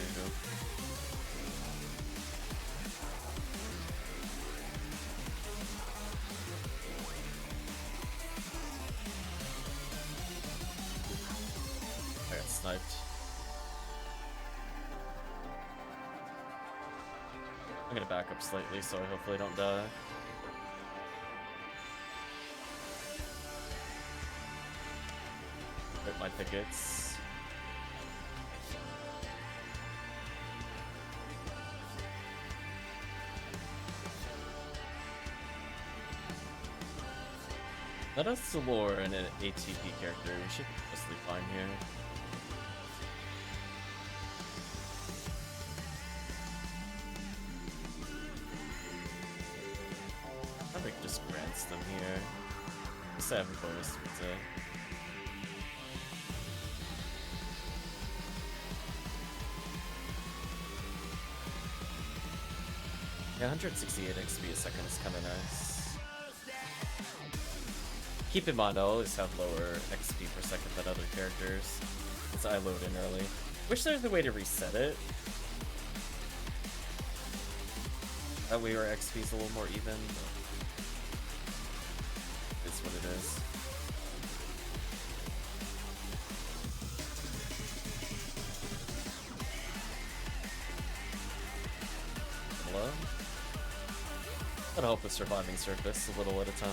A: I got sniped. I'm gonna back up slightly so I hopefully don't die. Hit my tickets. Let us lure and an ATP character. We should be mostly fine here. I think just grants them here. Just have a bonus to say. Yeah, 168 XP a second is kind of nice. Keep in mind, I always have lower XP per second than other characters, because I load in early. Wish there was a way to reset it. That way our XP is a little more even, but it's what it is. Hello? Gotta help with surviving surface a little at a time.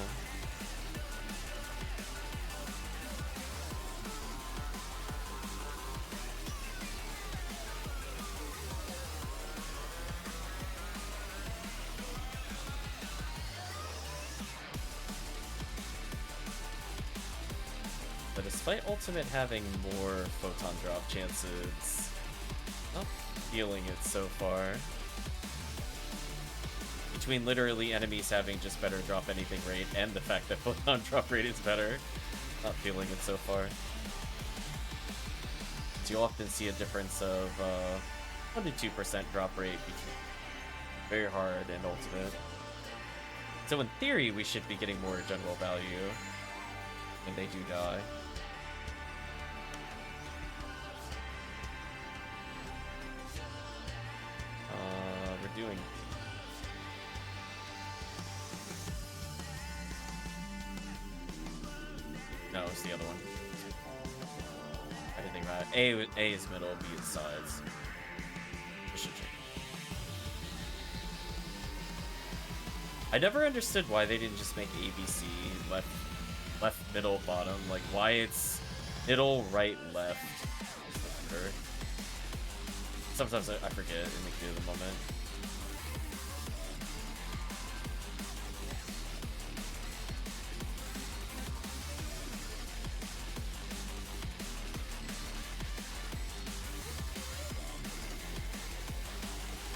A: But despite Ultimate having more photon drop chances, not feeling it so far. Between literally enemies having just better drop anything rate and the fact that photon drop rate is better, not feeling it so far. So you often see a difference of 1 to 2% drop rate between very hard and Ultimate. So in theory, we should be getting more general value when they do die. We're doing... No, it's the other one. I didn't think about it. A is middle, B is sides. I never understood why they didn't just make ABC left, middle, bottom. Like, why it's middle, right, left. Sometimes I forget in the heat of the moment.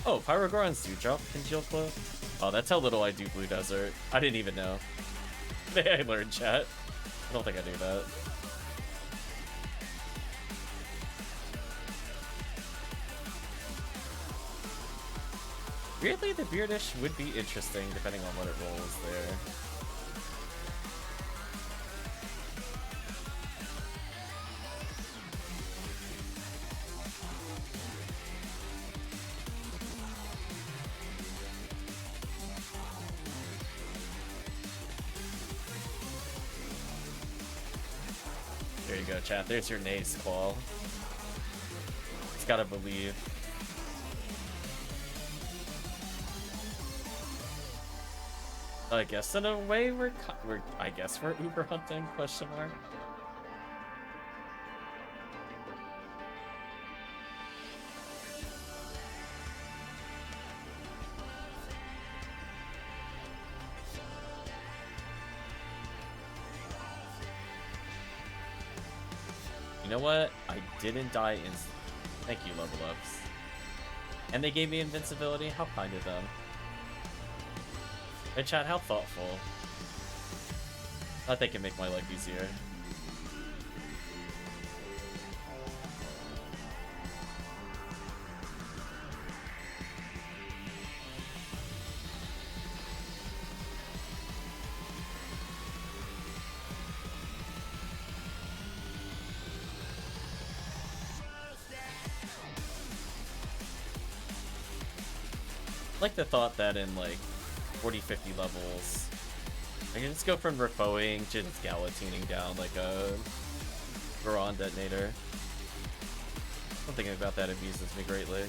A: Oh, Pyrogorons do drop congealed flow? Oh, that's how little I do Blue Desert. I didn't even know. Today I learned, chat. I don't think I knew that. Weirdly, the Beardish would be interesting depending on what it rolls there. There you go, chat. There's your Nace Claw. It's gotta believe. I guess in a way we're Uber hunting, question mark. You know what? I didn't die instantly. Thank you, level ups. And they gave me invincibility? How kind of them. Hey chat, how thoughtful. I thought they can make my life easier. like the thought that in like 40, 50 levels, I can just go from refoing to just galletining down like a Goron detonator. Something about that amuses me greatly.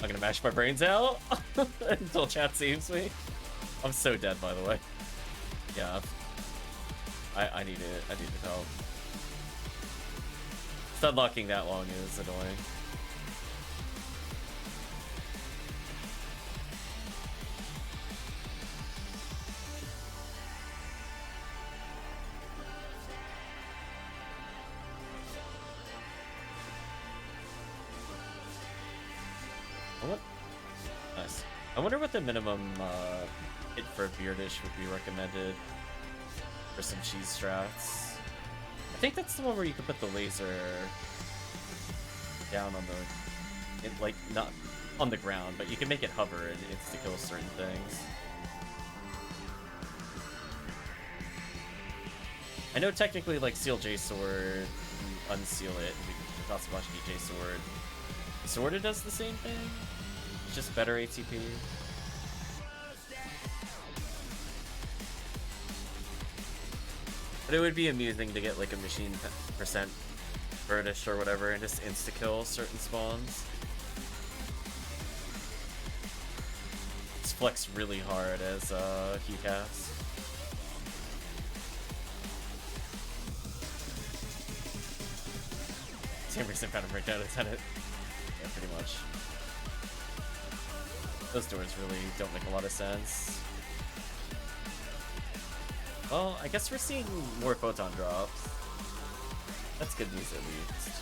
A: I'm gonna mash my brains out until chat saves me. I'm so dead, by the way. Yeah, I need it. I need help. Stunlocking that long is annoying. I wonder what the minimum hit for a beer dish would be recommended for some cheese strats. I think that's the one where you can put the laser down on the, like, not on the ground, but you can make it hover and insta-kill certain things. I know technically, like, Seal J Sword, you unseal it, and we can toss a bunch of J Sword. Sorta does the same thing. Just better ATP. But it would be amusing to get like a machine percent burnish or whatever and just insta-kill certain spawns. It's flex really hard as he casts. Same reason found him right down his head. Yeah, pretty much. Those doors really don't make a lot of sense. Well, I guess we're seeing more photon drops. That's good news at least.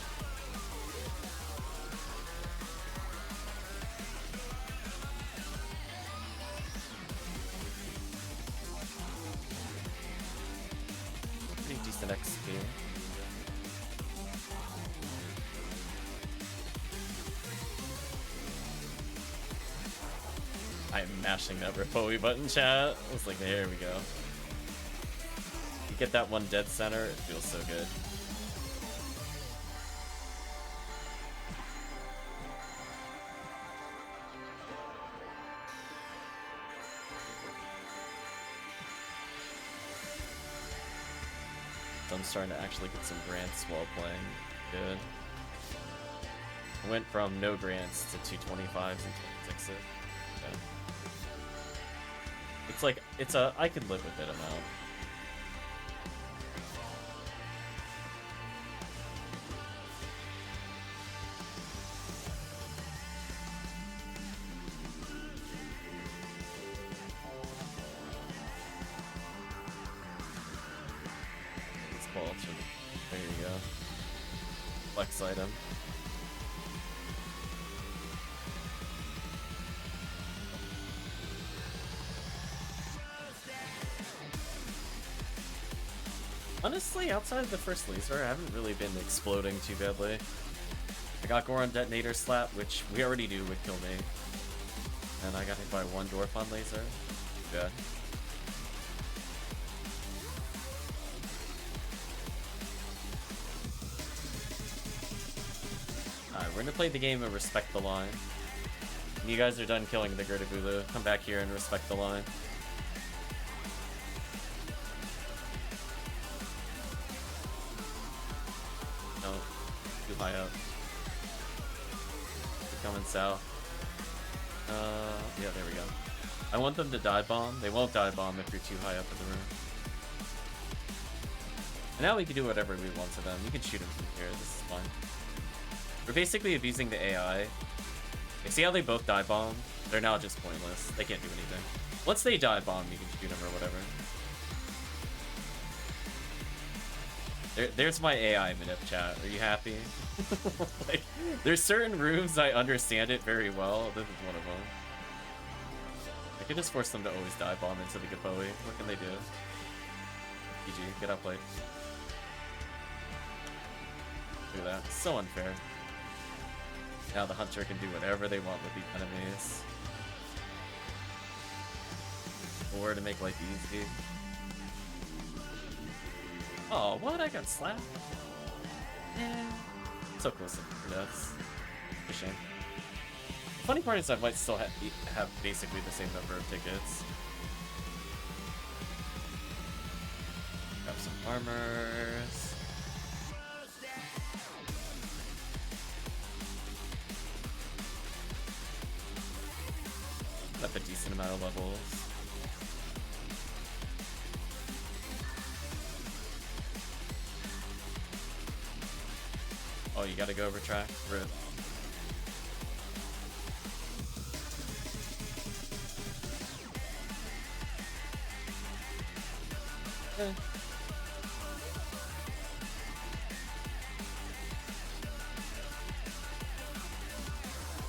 A: Pretty decent XP. I'm mashing that Ripoe button, chat. I was like, there we go. You get that one dead center, it feels so good. So I'm starting to actually get some grants while playing. Good. I went from no grants to 225s and 26s. Okay. It's like, I could live with it amount. There you go. Flex item. Honestly, outside of the first laser, I haven't really been exploding too badly. I got Goron Detonator Slap, which we already knew would kill me. And I got hit by one Dwarfon laser. Good. Alright, we're gonna play the game and respect the line. When you guys are done killing the Gertabulu, come back here and respect the line. No, too high up. They're coming south. Yeah, there we go. I want them to dive bomb. They won't dive bomb if you're too high up in the room. And now we can do whatever we want to them. You can shoot them from here. This is fine. We're basically abusing the AI. You see how they both dive bomb? They're now just pointless. They can't do anything. Once they dive bomb, you can shoot them or whatever. There's my AI manip chat. Are you happy? Like, there's certain rooms I understand it very well. This is one of them. I could just force them to always dive bomb into the Gapoe. What can they do? GG, get outplayed. Look at that. So unfair. Now the Hunter can do whatever they want with these enemies. Or to make life easy. Oh, what? I got slapped? Eh. So close to deaths. A shame. The funny part is I might still have basically the same number of tickets. Grab some armors. Up a decent amount of levels. Oh, you gotta go retract. Rip.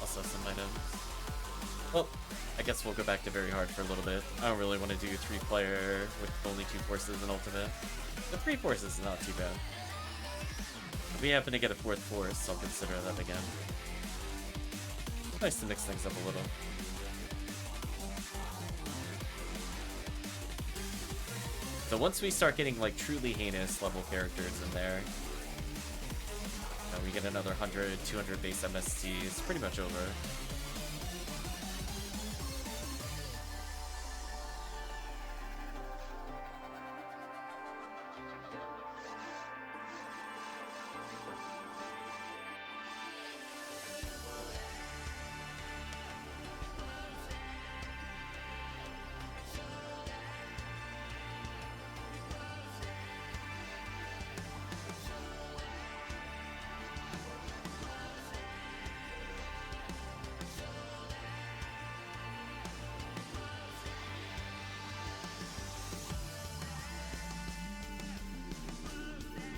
A: Also some items. Well, I guess we'll go back to very hard for a little bit. I don't really want to do 3-player with only 2 forces and ultimate. The 3 forces is not too bad. If we happen to get a 4th force, I'll consider that again. Nice to mix things up a little. So once we start getting like truly heinous level characters in there, we get another 100, 200 base MST, it's pretty much over.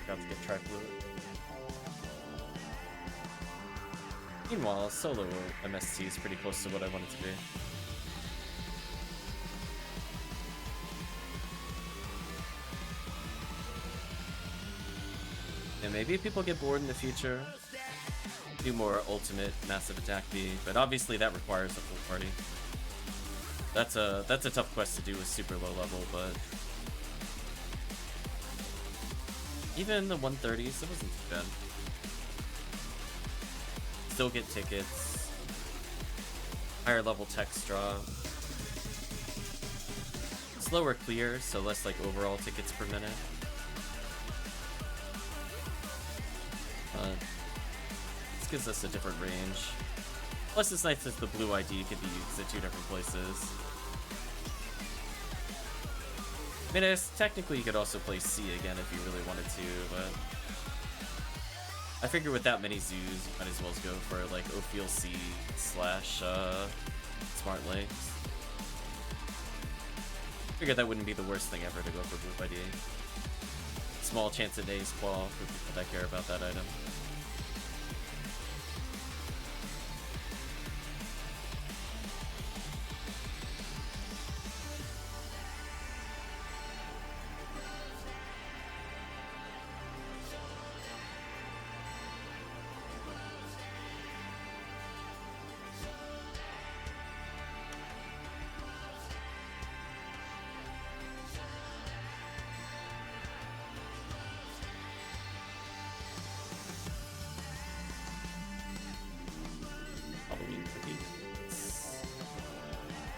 A: Got to get tri-blue. Meanwhile, solo MST is pretty close to what I want it to be. And maybe people get bored in the future, do more ultimate massive attack B, but obviously that requires a full party. That's a tough quest to do with super low level, but even the 130s, it wasn't too bad. Still get tickets. Higher level text draw. Slower clear, so less like overall tickets per minute. This gives us a different range. Plus it's nice that the blue ID could be used at 2 different places. I mean, technically you could also play C again if you really wanted to, but I figure with that many zoos, you might as well go for like Ophiel C / Smart Legs. Figured that wouldn't be the worst thing ever to go for blue ID. Small chance of Days Claw for people that care about that item.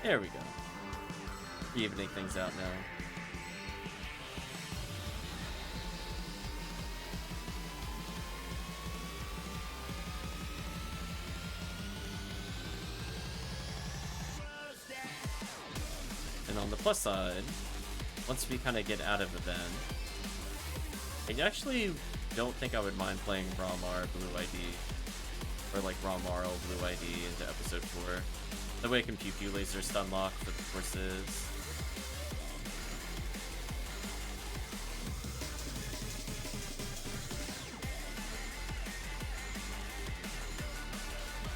A: There we go. Evening things out now. And on the plus side, once we kind of get out of it then, I actually don't think I would mind playing Ramar Blue ID, or like Ramar Blue ID into episode 4. That way I can pew pew laser stun lock for the forces.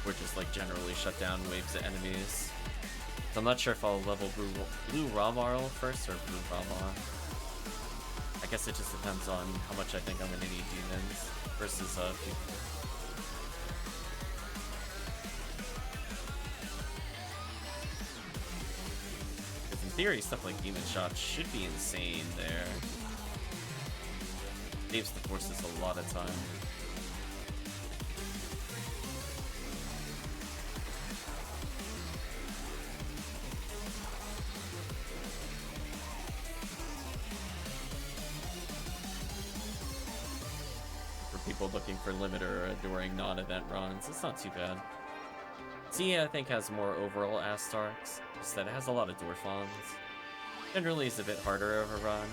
A: Or just like generally shut down waves of enemies. So I'm not sure if I'll level Blue Ramarl first or Blue Ramar. I guess it just depends on how much I think I'm gonna need demons versus people. Because in theory, stuff like Demon Shot should be insane there. Saves the forces a lot of time. People looking for limiter during non-event runs, it's not too bad. C, I think, has more overall Astarks, just that it has a lot of Dwarfons. Generally is a bit harder of a run.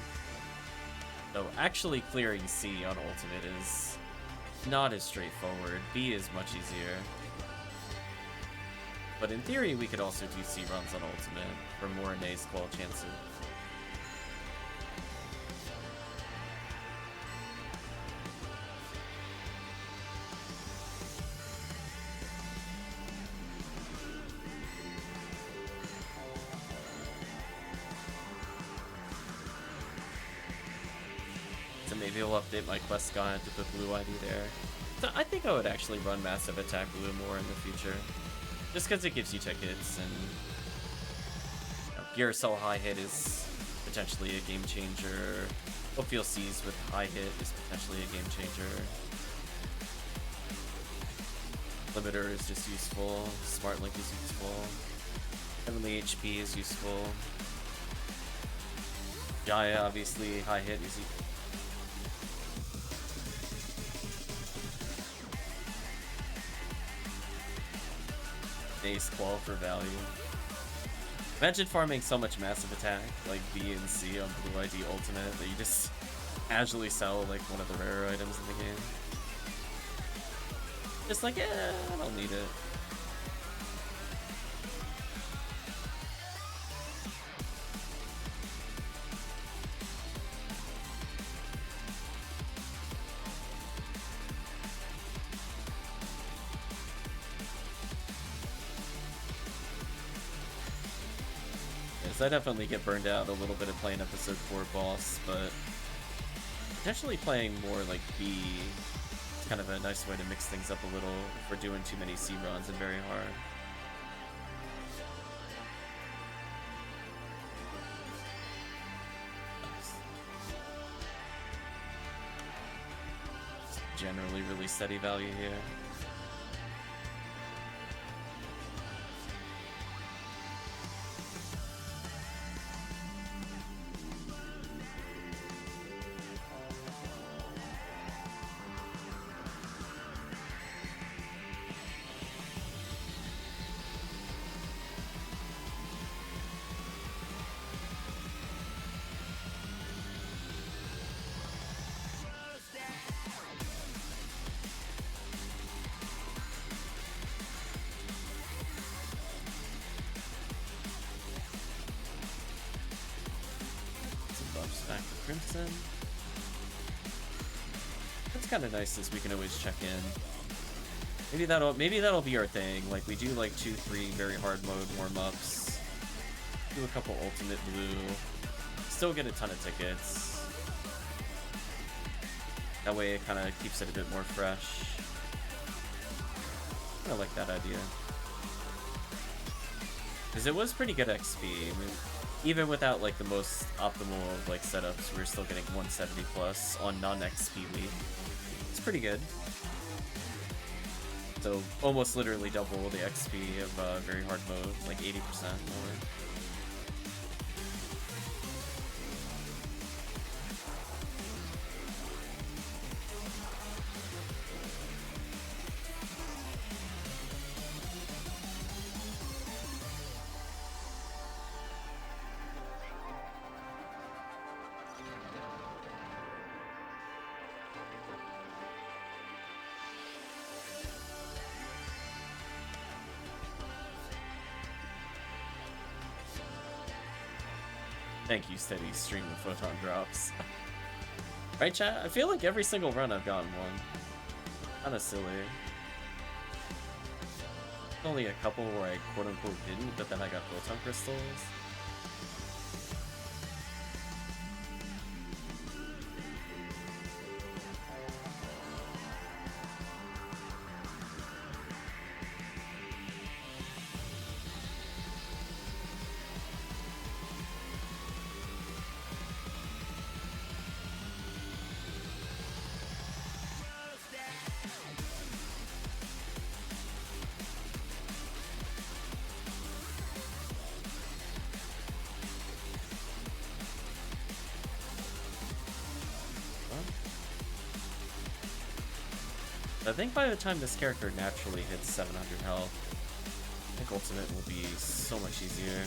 A: Though actually clearing C on ultimate is not as straightforward. B is much easier. But in theory, we could also do C runs on ultimate for more Naze Squall chances. Maybe I'll update my quest guide to put blue ID there. So I think I would actually run Massive Attack Blue more in the future. Just because it gives you tickets, and Gear Cell High Hit is potentially a game changer. Ophiel Seas with High Hit is potentially a game changer. Limiter is just useful. Smart Link is useful. Heavenly HP is useful. Jaya, obviously, High Hit is useful. Naze Squall for value. Imagine farming so much massive attack, like B and C on Blue ID Ultimate, that you just casually sell like one of the rare items in the game. Just like, I don't need it. I definitely get burned out a little bit of playing episode 4 boss, but potentially playing more like B is kind of a nice way to mix things up a little if we're doing too many C runs and very hard. Nice. Just generally really steady value here. Crimson. That's kind of nice, as we can always check in. Maybe that'll be our thing. Like, we do like 2-3 very hard mode warm-ups, do a couple ultimate blue, still get a ton of tickets. That way it kind of keeps it a bit more fresh. I like that idea. Because it was pretty good XP. I mean, even without like the most optimal of like setups, we're still getting 170 plus on non-XP week. It's pretty good. So almost literally double the XP of very hard mode, like 80% more. Thank you, steady stream of photon drops. Right, chat? I feel like every single run I've gotten one. Kinda silly. Only a couple where I quote-unquote didn't, but then I got photon crystals. I think by the time this character naturally hits 700 health, I think ultimate will be so much easier.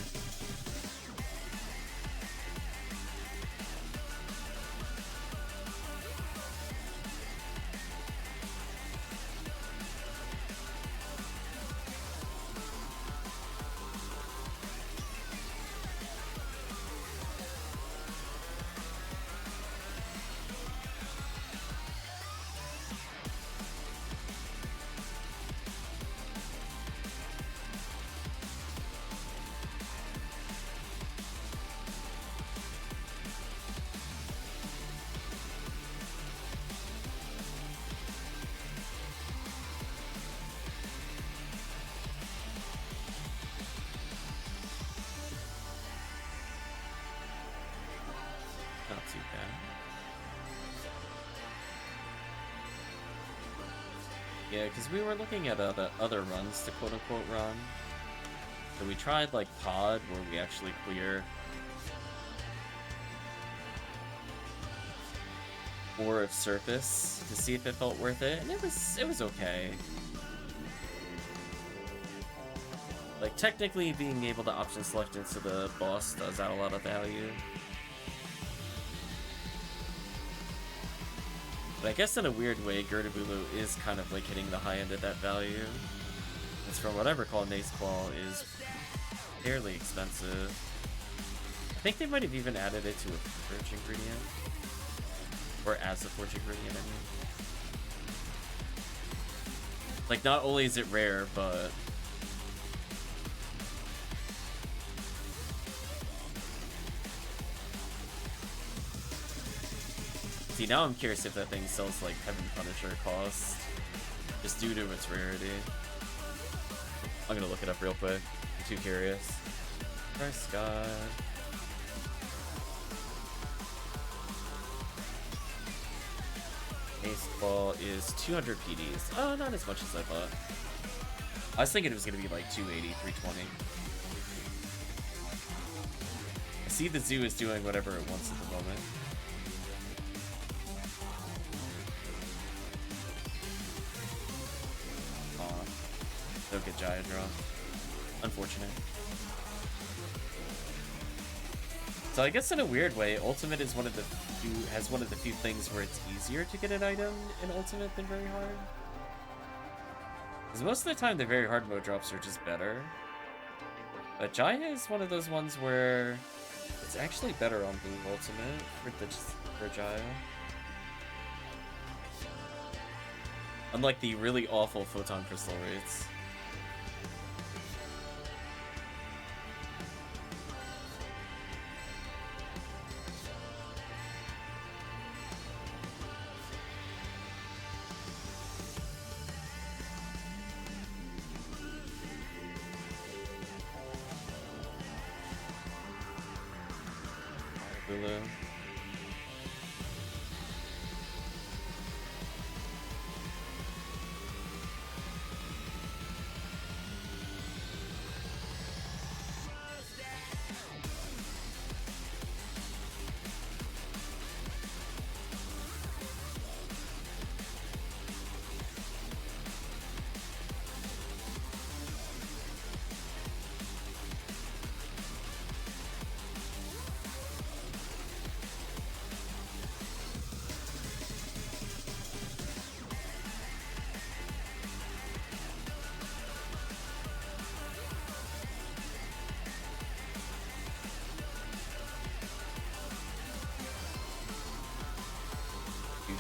A: Not too bad. Yeah, because we were looking at other runs to quote-unquote run. So we tried, like, Pod, where we actually clear 4 of Surface to see if it felt worth it, and it was okay. Like, technically, being able to option select into the boss does add a lot of value. But I guess in a weird way, Girdabulu is kind of like hitting the high end of that value. Because from what I recall, Nace Claw is fairly expensive. I think they might have even added it to a forge ingredient. Or as a forge ingredient, I mean. Like, not only is it rare, but... See, now I'm curious if that thing sells like Heaven Punisher cost, just due to its rarity. I'm gonna look it up real quick. I'm too curious. Price God. Ace Claw is 200 PDs. Oh, not as much as I thought. I was thinking it was gonna be like 280, 320. I see the zoo is doing whatever it wants at the moment. Don't get Jaya draw. Unfortunate. So I guess in a weird way, Ultimate is one of the few things where it's easier to get an item in Ultimate than Very Hard. Because most of the time the Very Hard mode drops are just better. But Jaya is one of those ones where it's actually better on being Ultimate for Jaya. Unlike the really awful Photon Crystal rates. Hulu.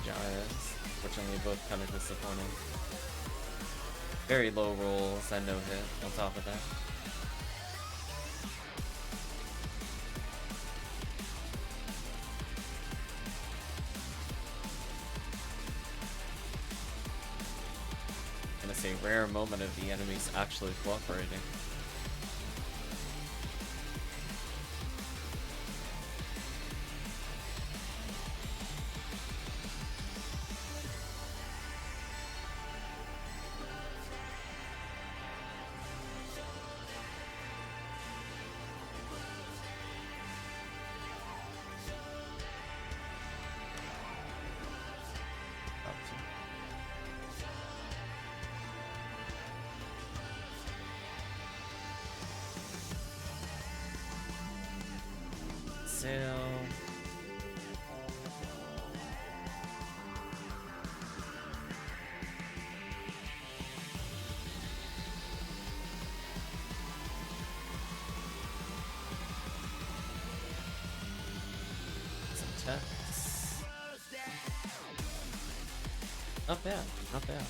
A: Jayas, fortunately both kind of disappointing. Very low rolls and no hit on top of that. I'm gonna say rare moment of the enemies actually cooperating. Not bad, not bad.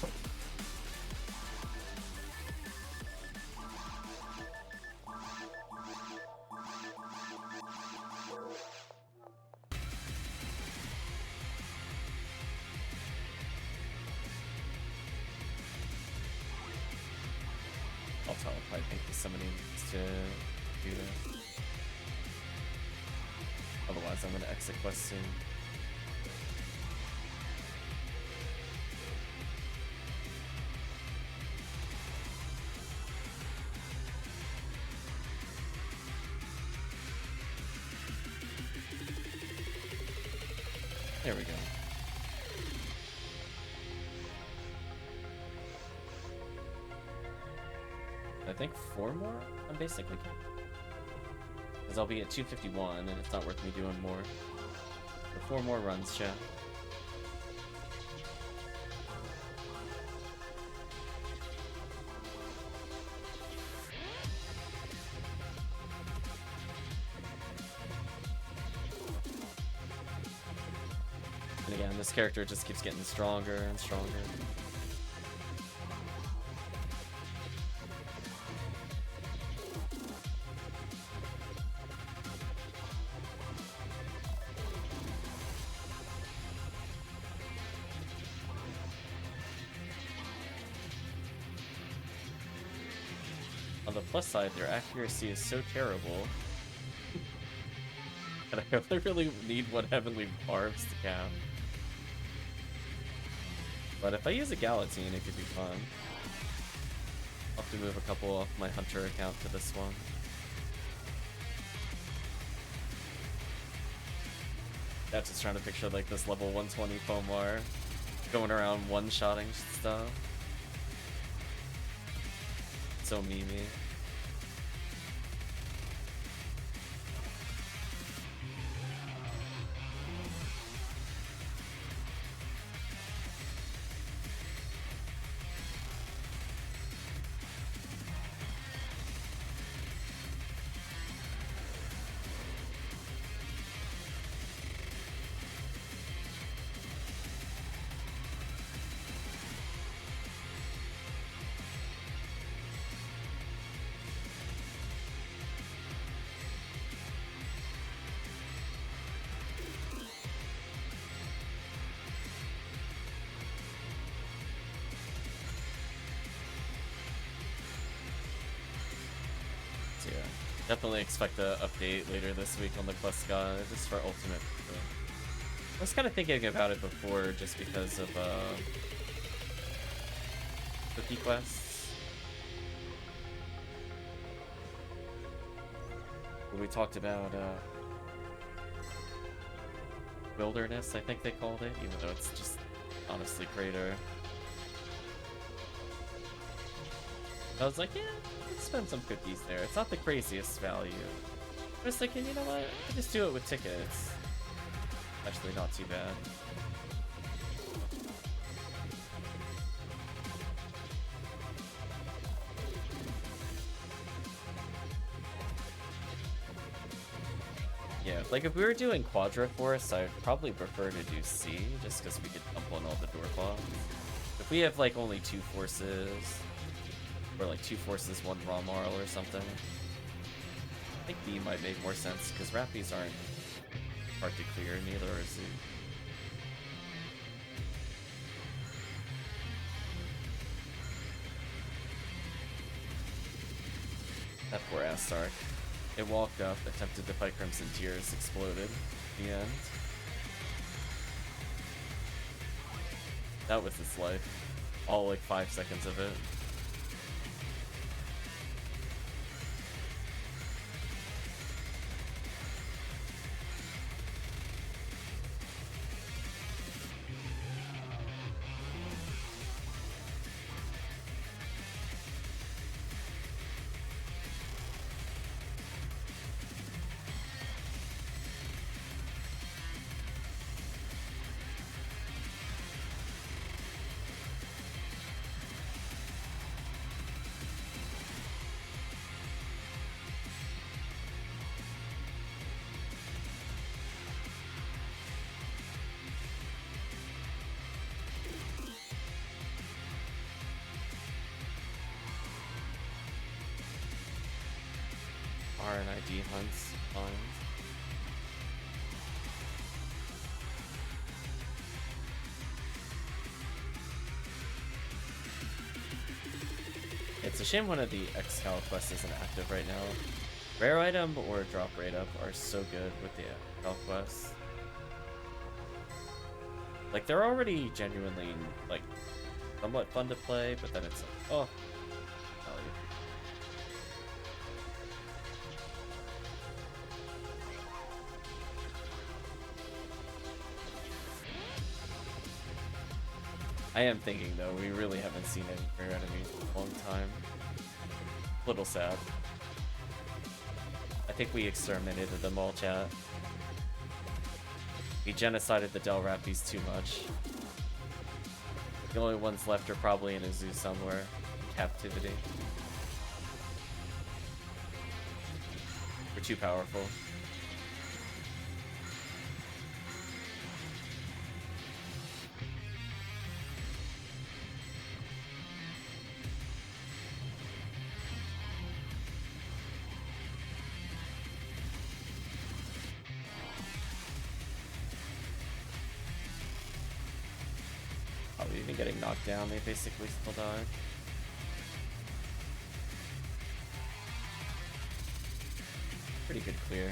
A: I'll tell if I think somebody needs to do that. Otherwise, I'm gonna exit quest soon. There we go. I think 4 more? I'm basically counting. Because I'll be at 251, and it's not worth me doing more. So 4 more runs, chat. And again, this character just keeps getting stronger and stronger. On the plus side, their accuracy is so terrible. And I really need one Heavenly Barbs to cap. But if I use a Galatine, it could be fun. I'll have to move a couple off my Hunter account to this one. Yeah, just trying to picture like this level 120 Pomar going around one-shotting stuff. So memey. Definitely expect an update later this week on the quest guide, just for ultimate. I was kind of thinking about it before, just because of cookie quests. When we talked about wilderness, I think they called it, even though it's just honestly crater. I was like, yeah, let's spend some cookies there. It's not the craziest value. I was thinking, you know what? I just do it with tickets. Actually, not too bad. Yeah, like if we were doing Quadra Force, I'd probably prefer to do C, just because we could dump on all the door clogs. If we have like only 2 forces, Or like 2 forces, 1 raw marl or something. I think B might make more sense, because Rappies aren't hard to clear, neither are Z. That poor ass Sark. It walked up, attempted to fight Crmztears, exploded. The end. That was its life. All like 5 seconds of it. RNID hunts fine. It's a shame one of the Excal quests isn't active right now. Rare item or drop rate up are so good with the Excal quests. Like they're already genuinely like somewhat fun to play, but then it's like, oh, value. I am thinking though, we really haven't seen any rare enemies in a long time. Little sad. I think we exterminated them all, chat. We genocided the Del Rappies too much. The only ones left are probably in a zoo somewhere, in captivity. We're too powerful. Even getting knocked down, they basically still died. Pretty good clear.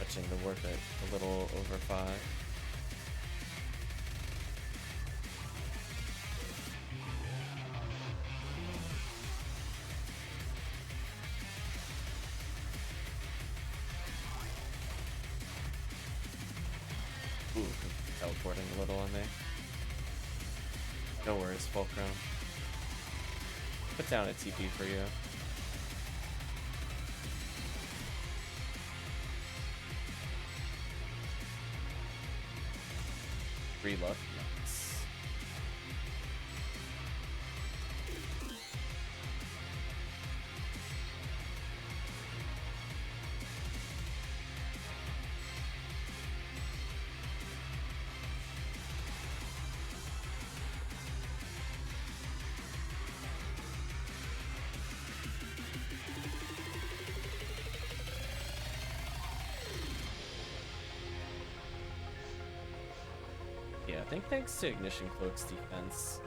A: Touching the warp at a little over 5. Ooh, teleporting a little on me. No worries, Fulcrum. Put down a TP for you. Free luck. Nice. I think thanks to Ignition Cloak's defense.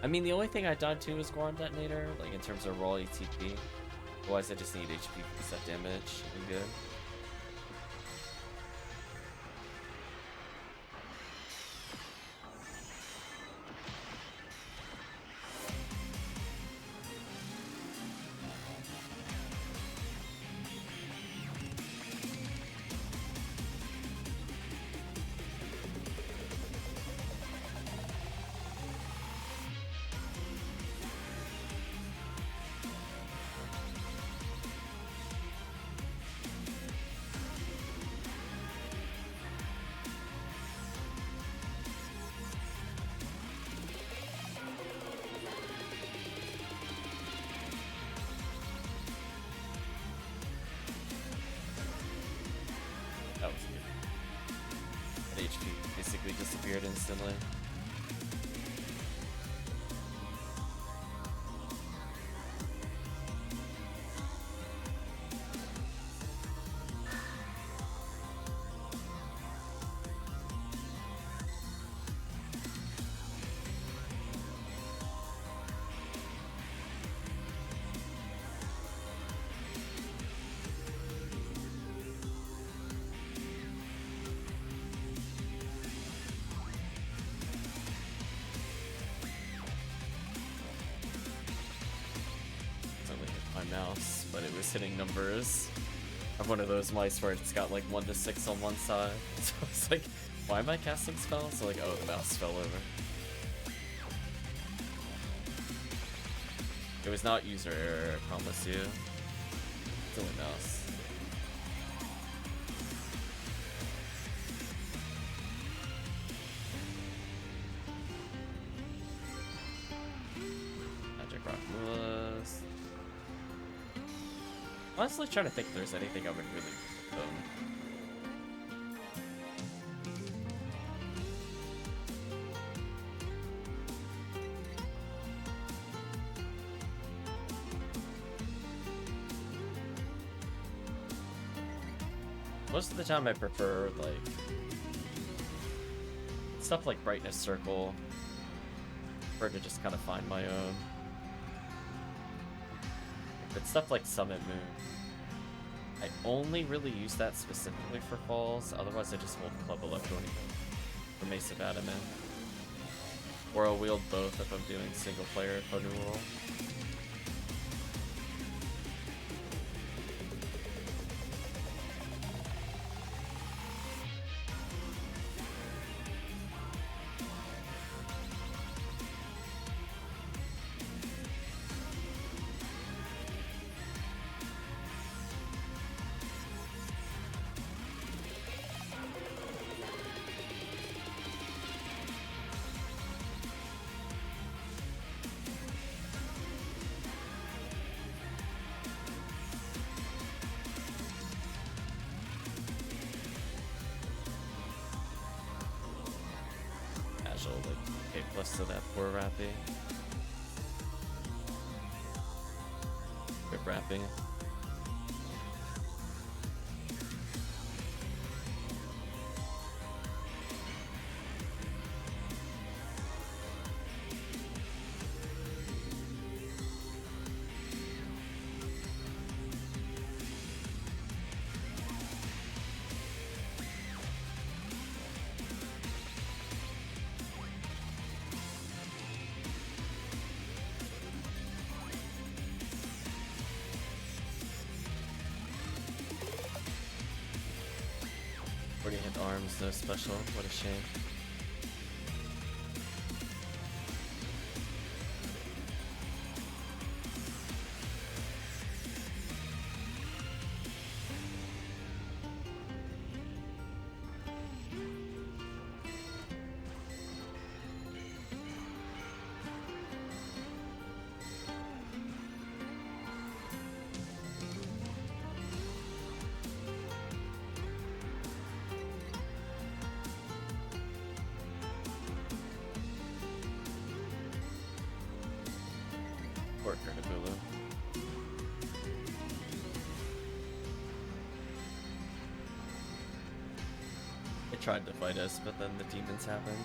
A: I mean, the only thing I died to was Goron Detonator, like in terms of raw ATP. Otherwise, I just need HP for set damage. I'm good. That was good. That HP basically disappeared instantly. was hitting numbers. I have one of those mice where it's got like 1 to 6 on one side. So it's like, why am I casting spells? So like, oh, the mouse fell over. It was not user error, I promise you. It's only mouse. Magic Rock Mulas. Honestly, trying to think if there's anything I would really own. Most of the time I prefer, like, stuff like Brightness Circle. I prefer to just kind of find my own. But stuff like Summit Moon, I only really use that specifically for falls, otherwise I just hold Club Electronic for Mace of Adamant. Or I'll wield both if I'm doing single player Renewal. Like, A+ to that poor Rappy. Good Rappy. Arms, no special. What a shame. Tried to fight us, but then the demons happened.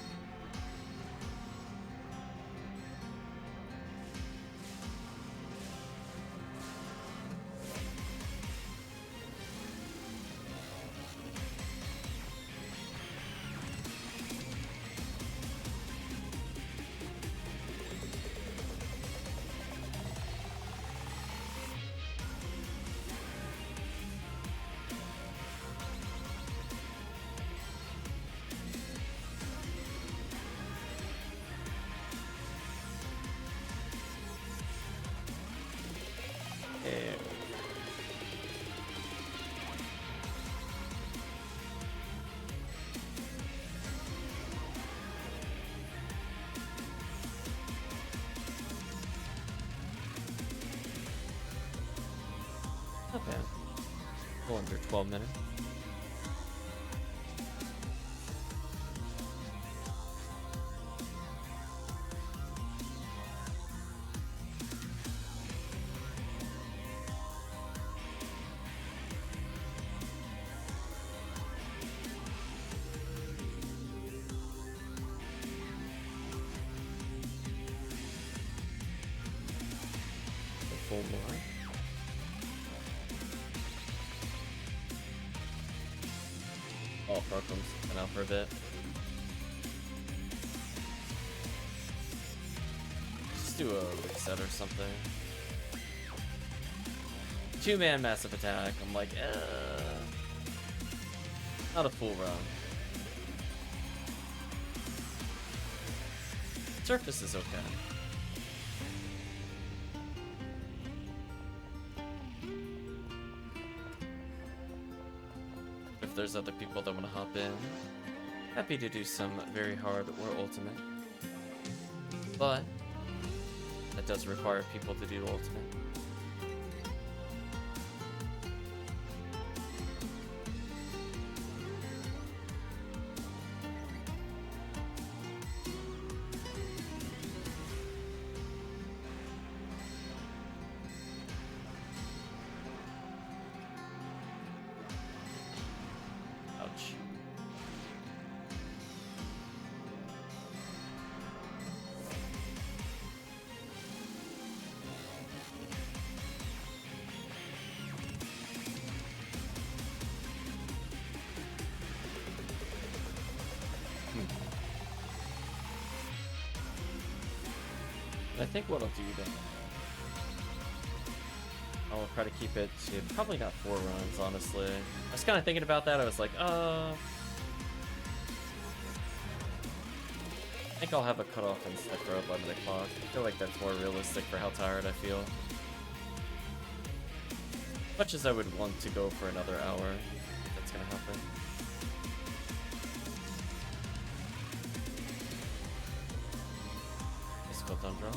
A: Not bad. A little under 12 minutes. A full more. Oh, Crocum's been out for a bit. Just do a reset or something. 2-man massive attack. I'm like, not a full run. Surface is okay. If there's other people that want to hop in, happy to do some very hard or ultimate. But that does require people to do ultimate. I think what I'll do then, I'll try to keep it to probably not 4 runs, honestly. I was kind of thinking about that. I was like, I think I'll have a cutoff instead for 11 o'clock. I feel like that's more realistic for how tired I feel. Much as I would want to go for another hour, that's gonna happen. Tundra.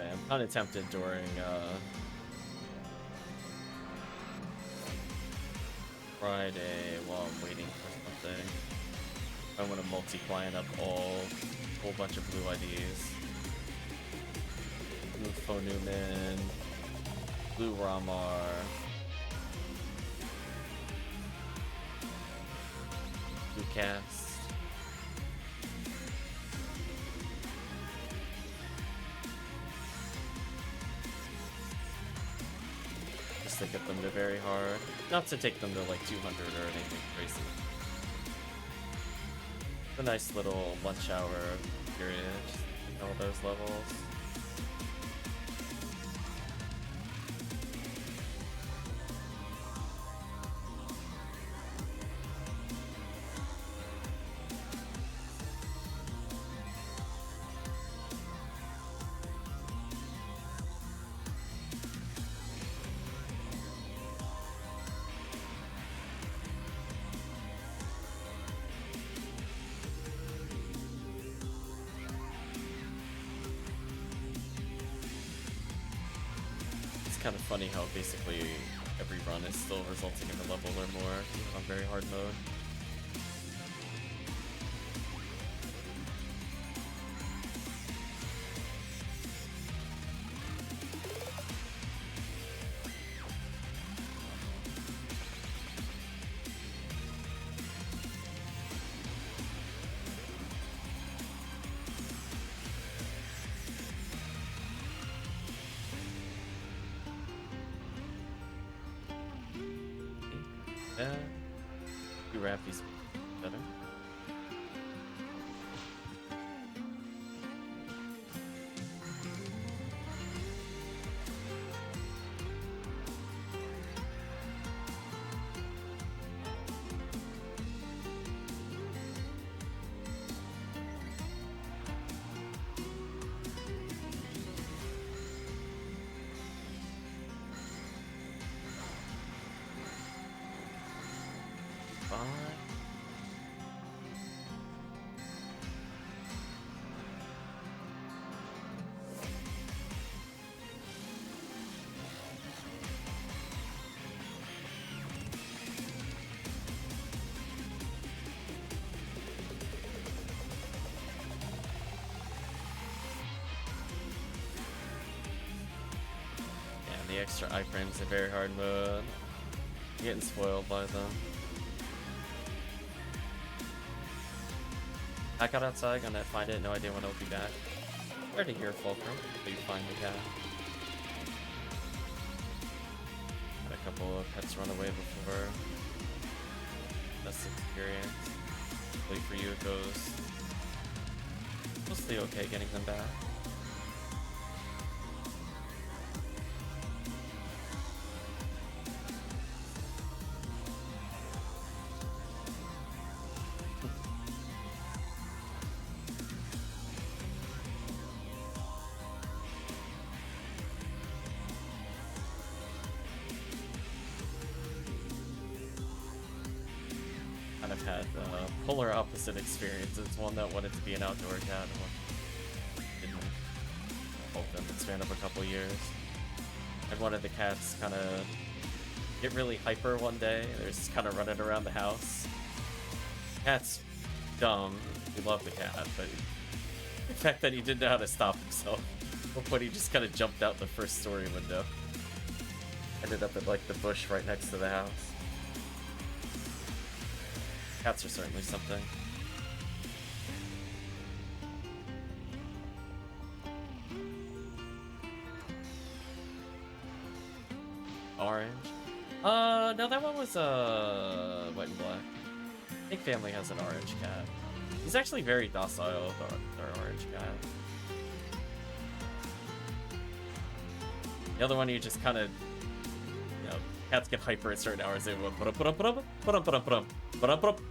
A: I'm kind of tempted during Friday while I'm waiting for something. I want to multi-client up a whole bunch of blue IDs. Blue Phonuman, blue Ramar, blue Cast. To get them to very hard. Not to take them to like 200 or anything crazy. A nice little lunch hour period, all those levels. Kind of funny how basically every run is still resulting in a level or more, even on very hard mode. wrap these better. The extra iframes are very hard mode. I'm getting spoiled by them. I got outside, gonna find it, no idea when I'll be back. Where to hear Fulcrum, but you find the cat. Had a couple of pets run away before. That's the experience. Hopefully for you it goes mostly okay getting them back. I've had polar opposite experiences. One that wanted to be an outdoor cat, and one didn't. Both in the span of a couple years. And one of the cats kind of get really hyper one day. They're just kind of running around the house. Cat's dumb. We love the cat, but the fact that he didn't know how to stop himself. At one point, he just kind of jumped out the first story window. Ended up at like the bush right next to the house. Cats are certainly something. Orange. No, that one was white and black. I think family has an orange cat. He's actually very docile, their orange cat. The other one, you just kind of, you know, cats get hyper at certain hours. They go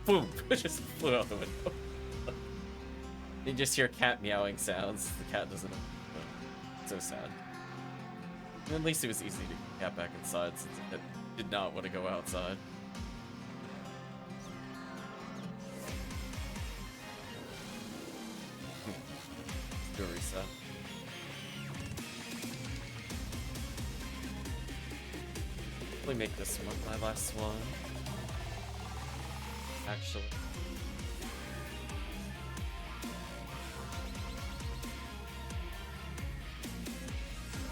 A: boom, just flew out the window. You just hear cat meowing sounds. The cat doesn't. So sad. And at least it was easy to get the cat back inside since it did not want to go outside. Let's do a reset. Probably make this one my last one. Actually.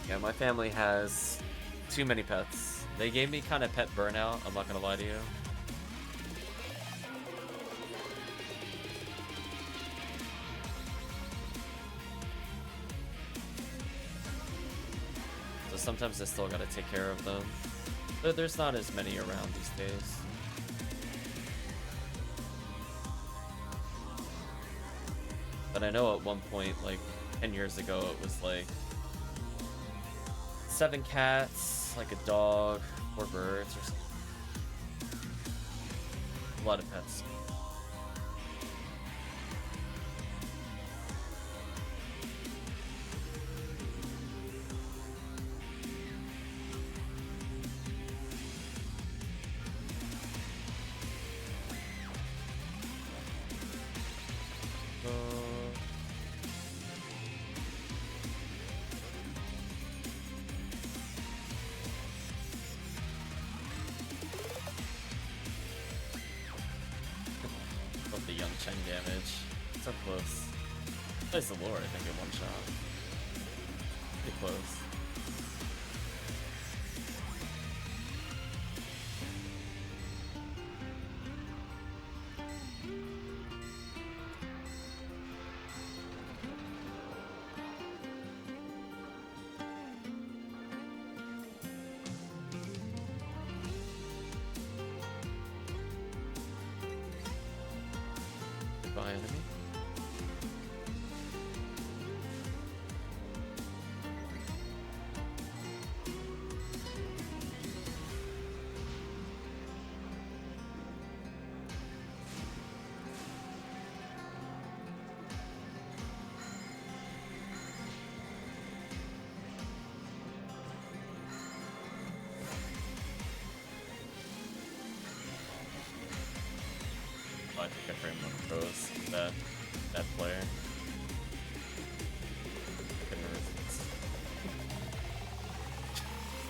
A: Yeah, my family has too many pets. They gave me kind of pet burnout, I'm not gonna lie to you. So sometimes I still gotta take care of them. There's not as many around these days. But I know at one point, like 10 years ago, it was like 7 cats, like a dog, 4 birds, or something. A lot of pets. Damage. So close. Plays the lore, I think, in one shot. Pretty close. nearby enemy. I think I framed one of those. That player. Couldn't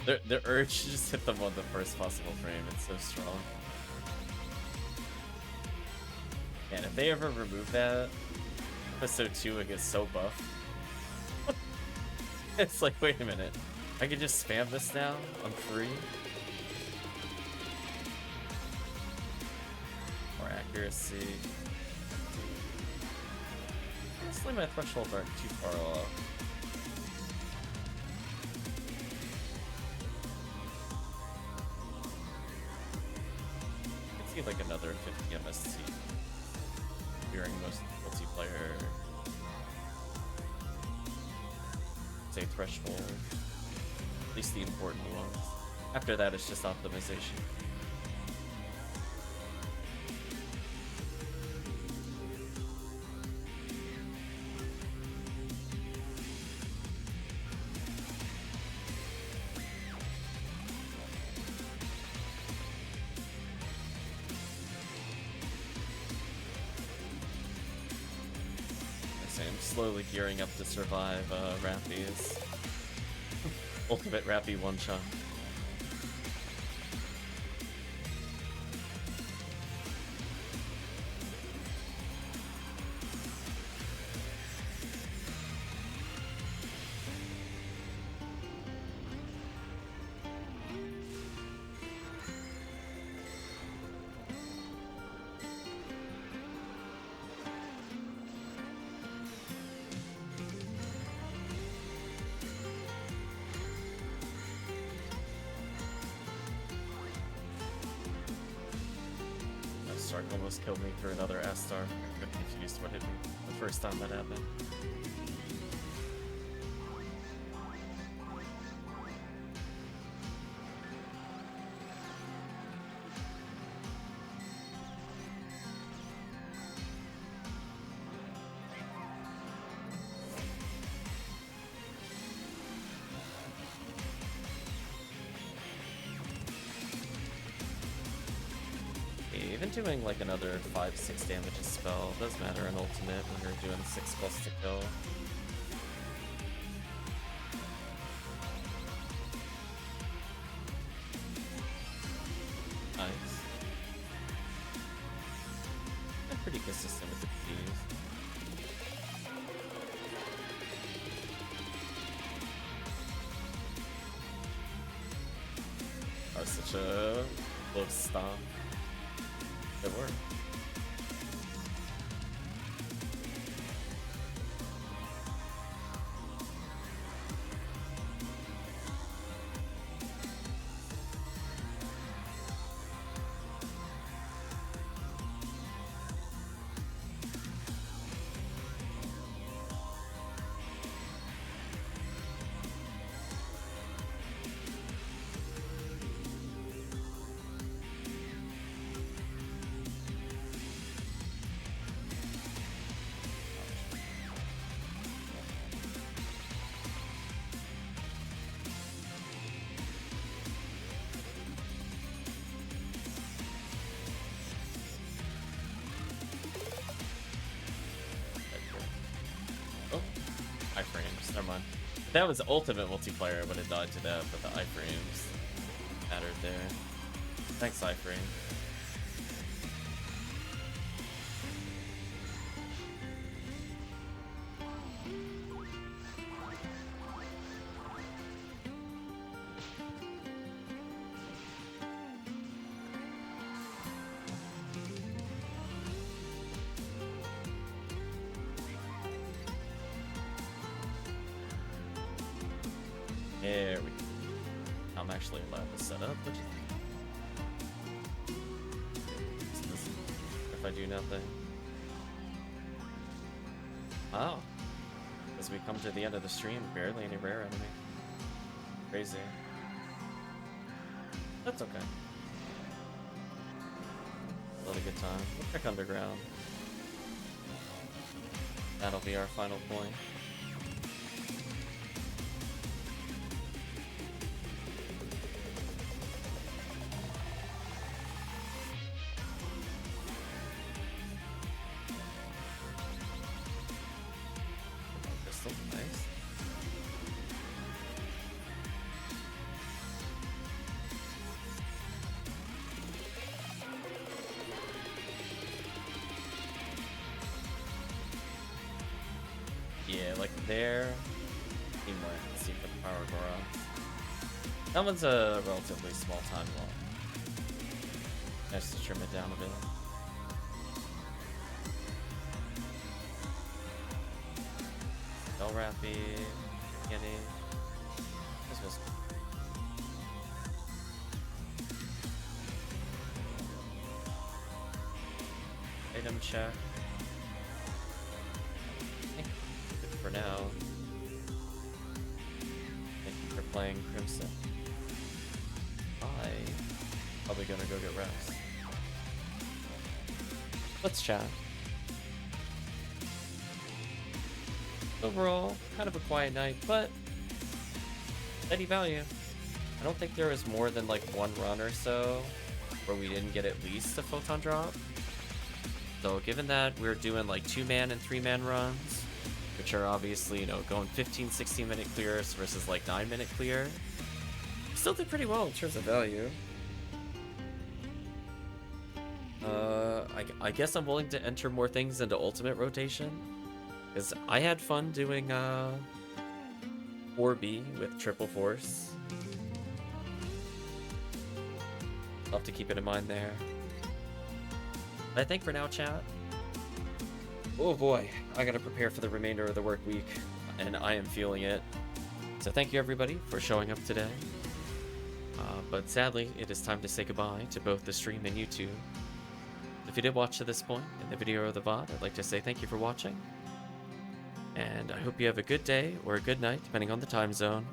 A: resist. The urge to just hit them on the first possible frame, it's so strong. And if they ever remove that, episode 2 it gets so buff. It's like, wait a minute. I can just spam this now? I'm free? Accuracy. Honestly, my thresholds aren't too far off. I can see like another 50 MST during most multiplayer. Say threshold. At least the important ones. After that, it's just optimization. Slowly gearing up to survive Rappy's ultimate Rappy one-shot. Almost killed me for another S-star. I got confused what hit me the first time that happened. Even doing like another 5-6 damage a spell does matter in ultimate when you're doing 6+ to kill. Nice. I'm pretty consistent with the P's. That was such a close stomp. It worked. Iframes, never mind. If that was ultimate multiplayer, I would have died to that, but the iframes mattered there. Thanks, iframe. There we go. I'm actually allowed to set up, which is if I do nothing. Oh. As we come to the end of the stream, barely any rare enemy. Crazy. That's okay. What a good time. We'll check underground. That'll be our final point. Crystal, nice. Yeah, like there. Teamwork. Let's see for the power Gora. That one's a relatively small time lock. Nice to trim it down a bit. Bell Rappy. Kenny. This was. Item check. For now. Thank you for playing Crimson. Probably gonna go get rest. Let's chat. Overall, kind of a quiet night, but steady value. I don't think there was more than like one run or so where we didn't get at least a photon drop. So given that we're doing like 2-man and 3-man runs, which are obviously, you know, going 15, 16 minute clears versus like 9-minute clear. Still did pretty well in terms of value. I guess I'm willing to enter more things into ultimate rotation. Because I had fun doing 4B with triple force. I'll have to keep it in mind there. But I think for now, chat, oh boy, I gotta prepare for the remainder of the work week, and I am feeling it. So thank you everybody for showing up today. But sadly, it is time to say goodbye to both the stream and YouTube. If you did watch to this point in the video or the VOD, I'd like to say thank you for watching. And I hope you have a good day or a good night, depending on the time zone.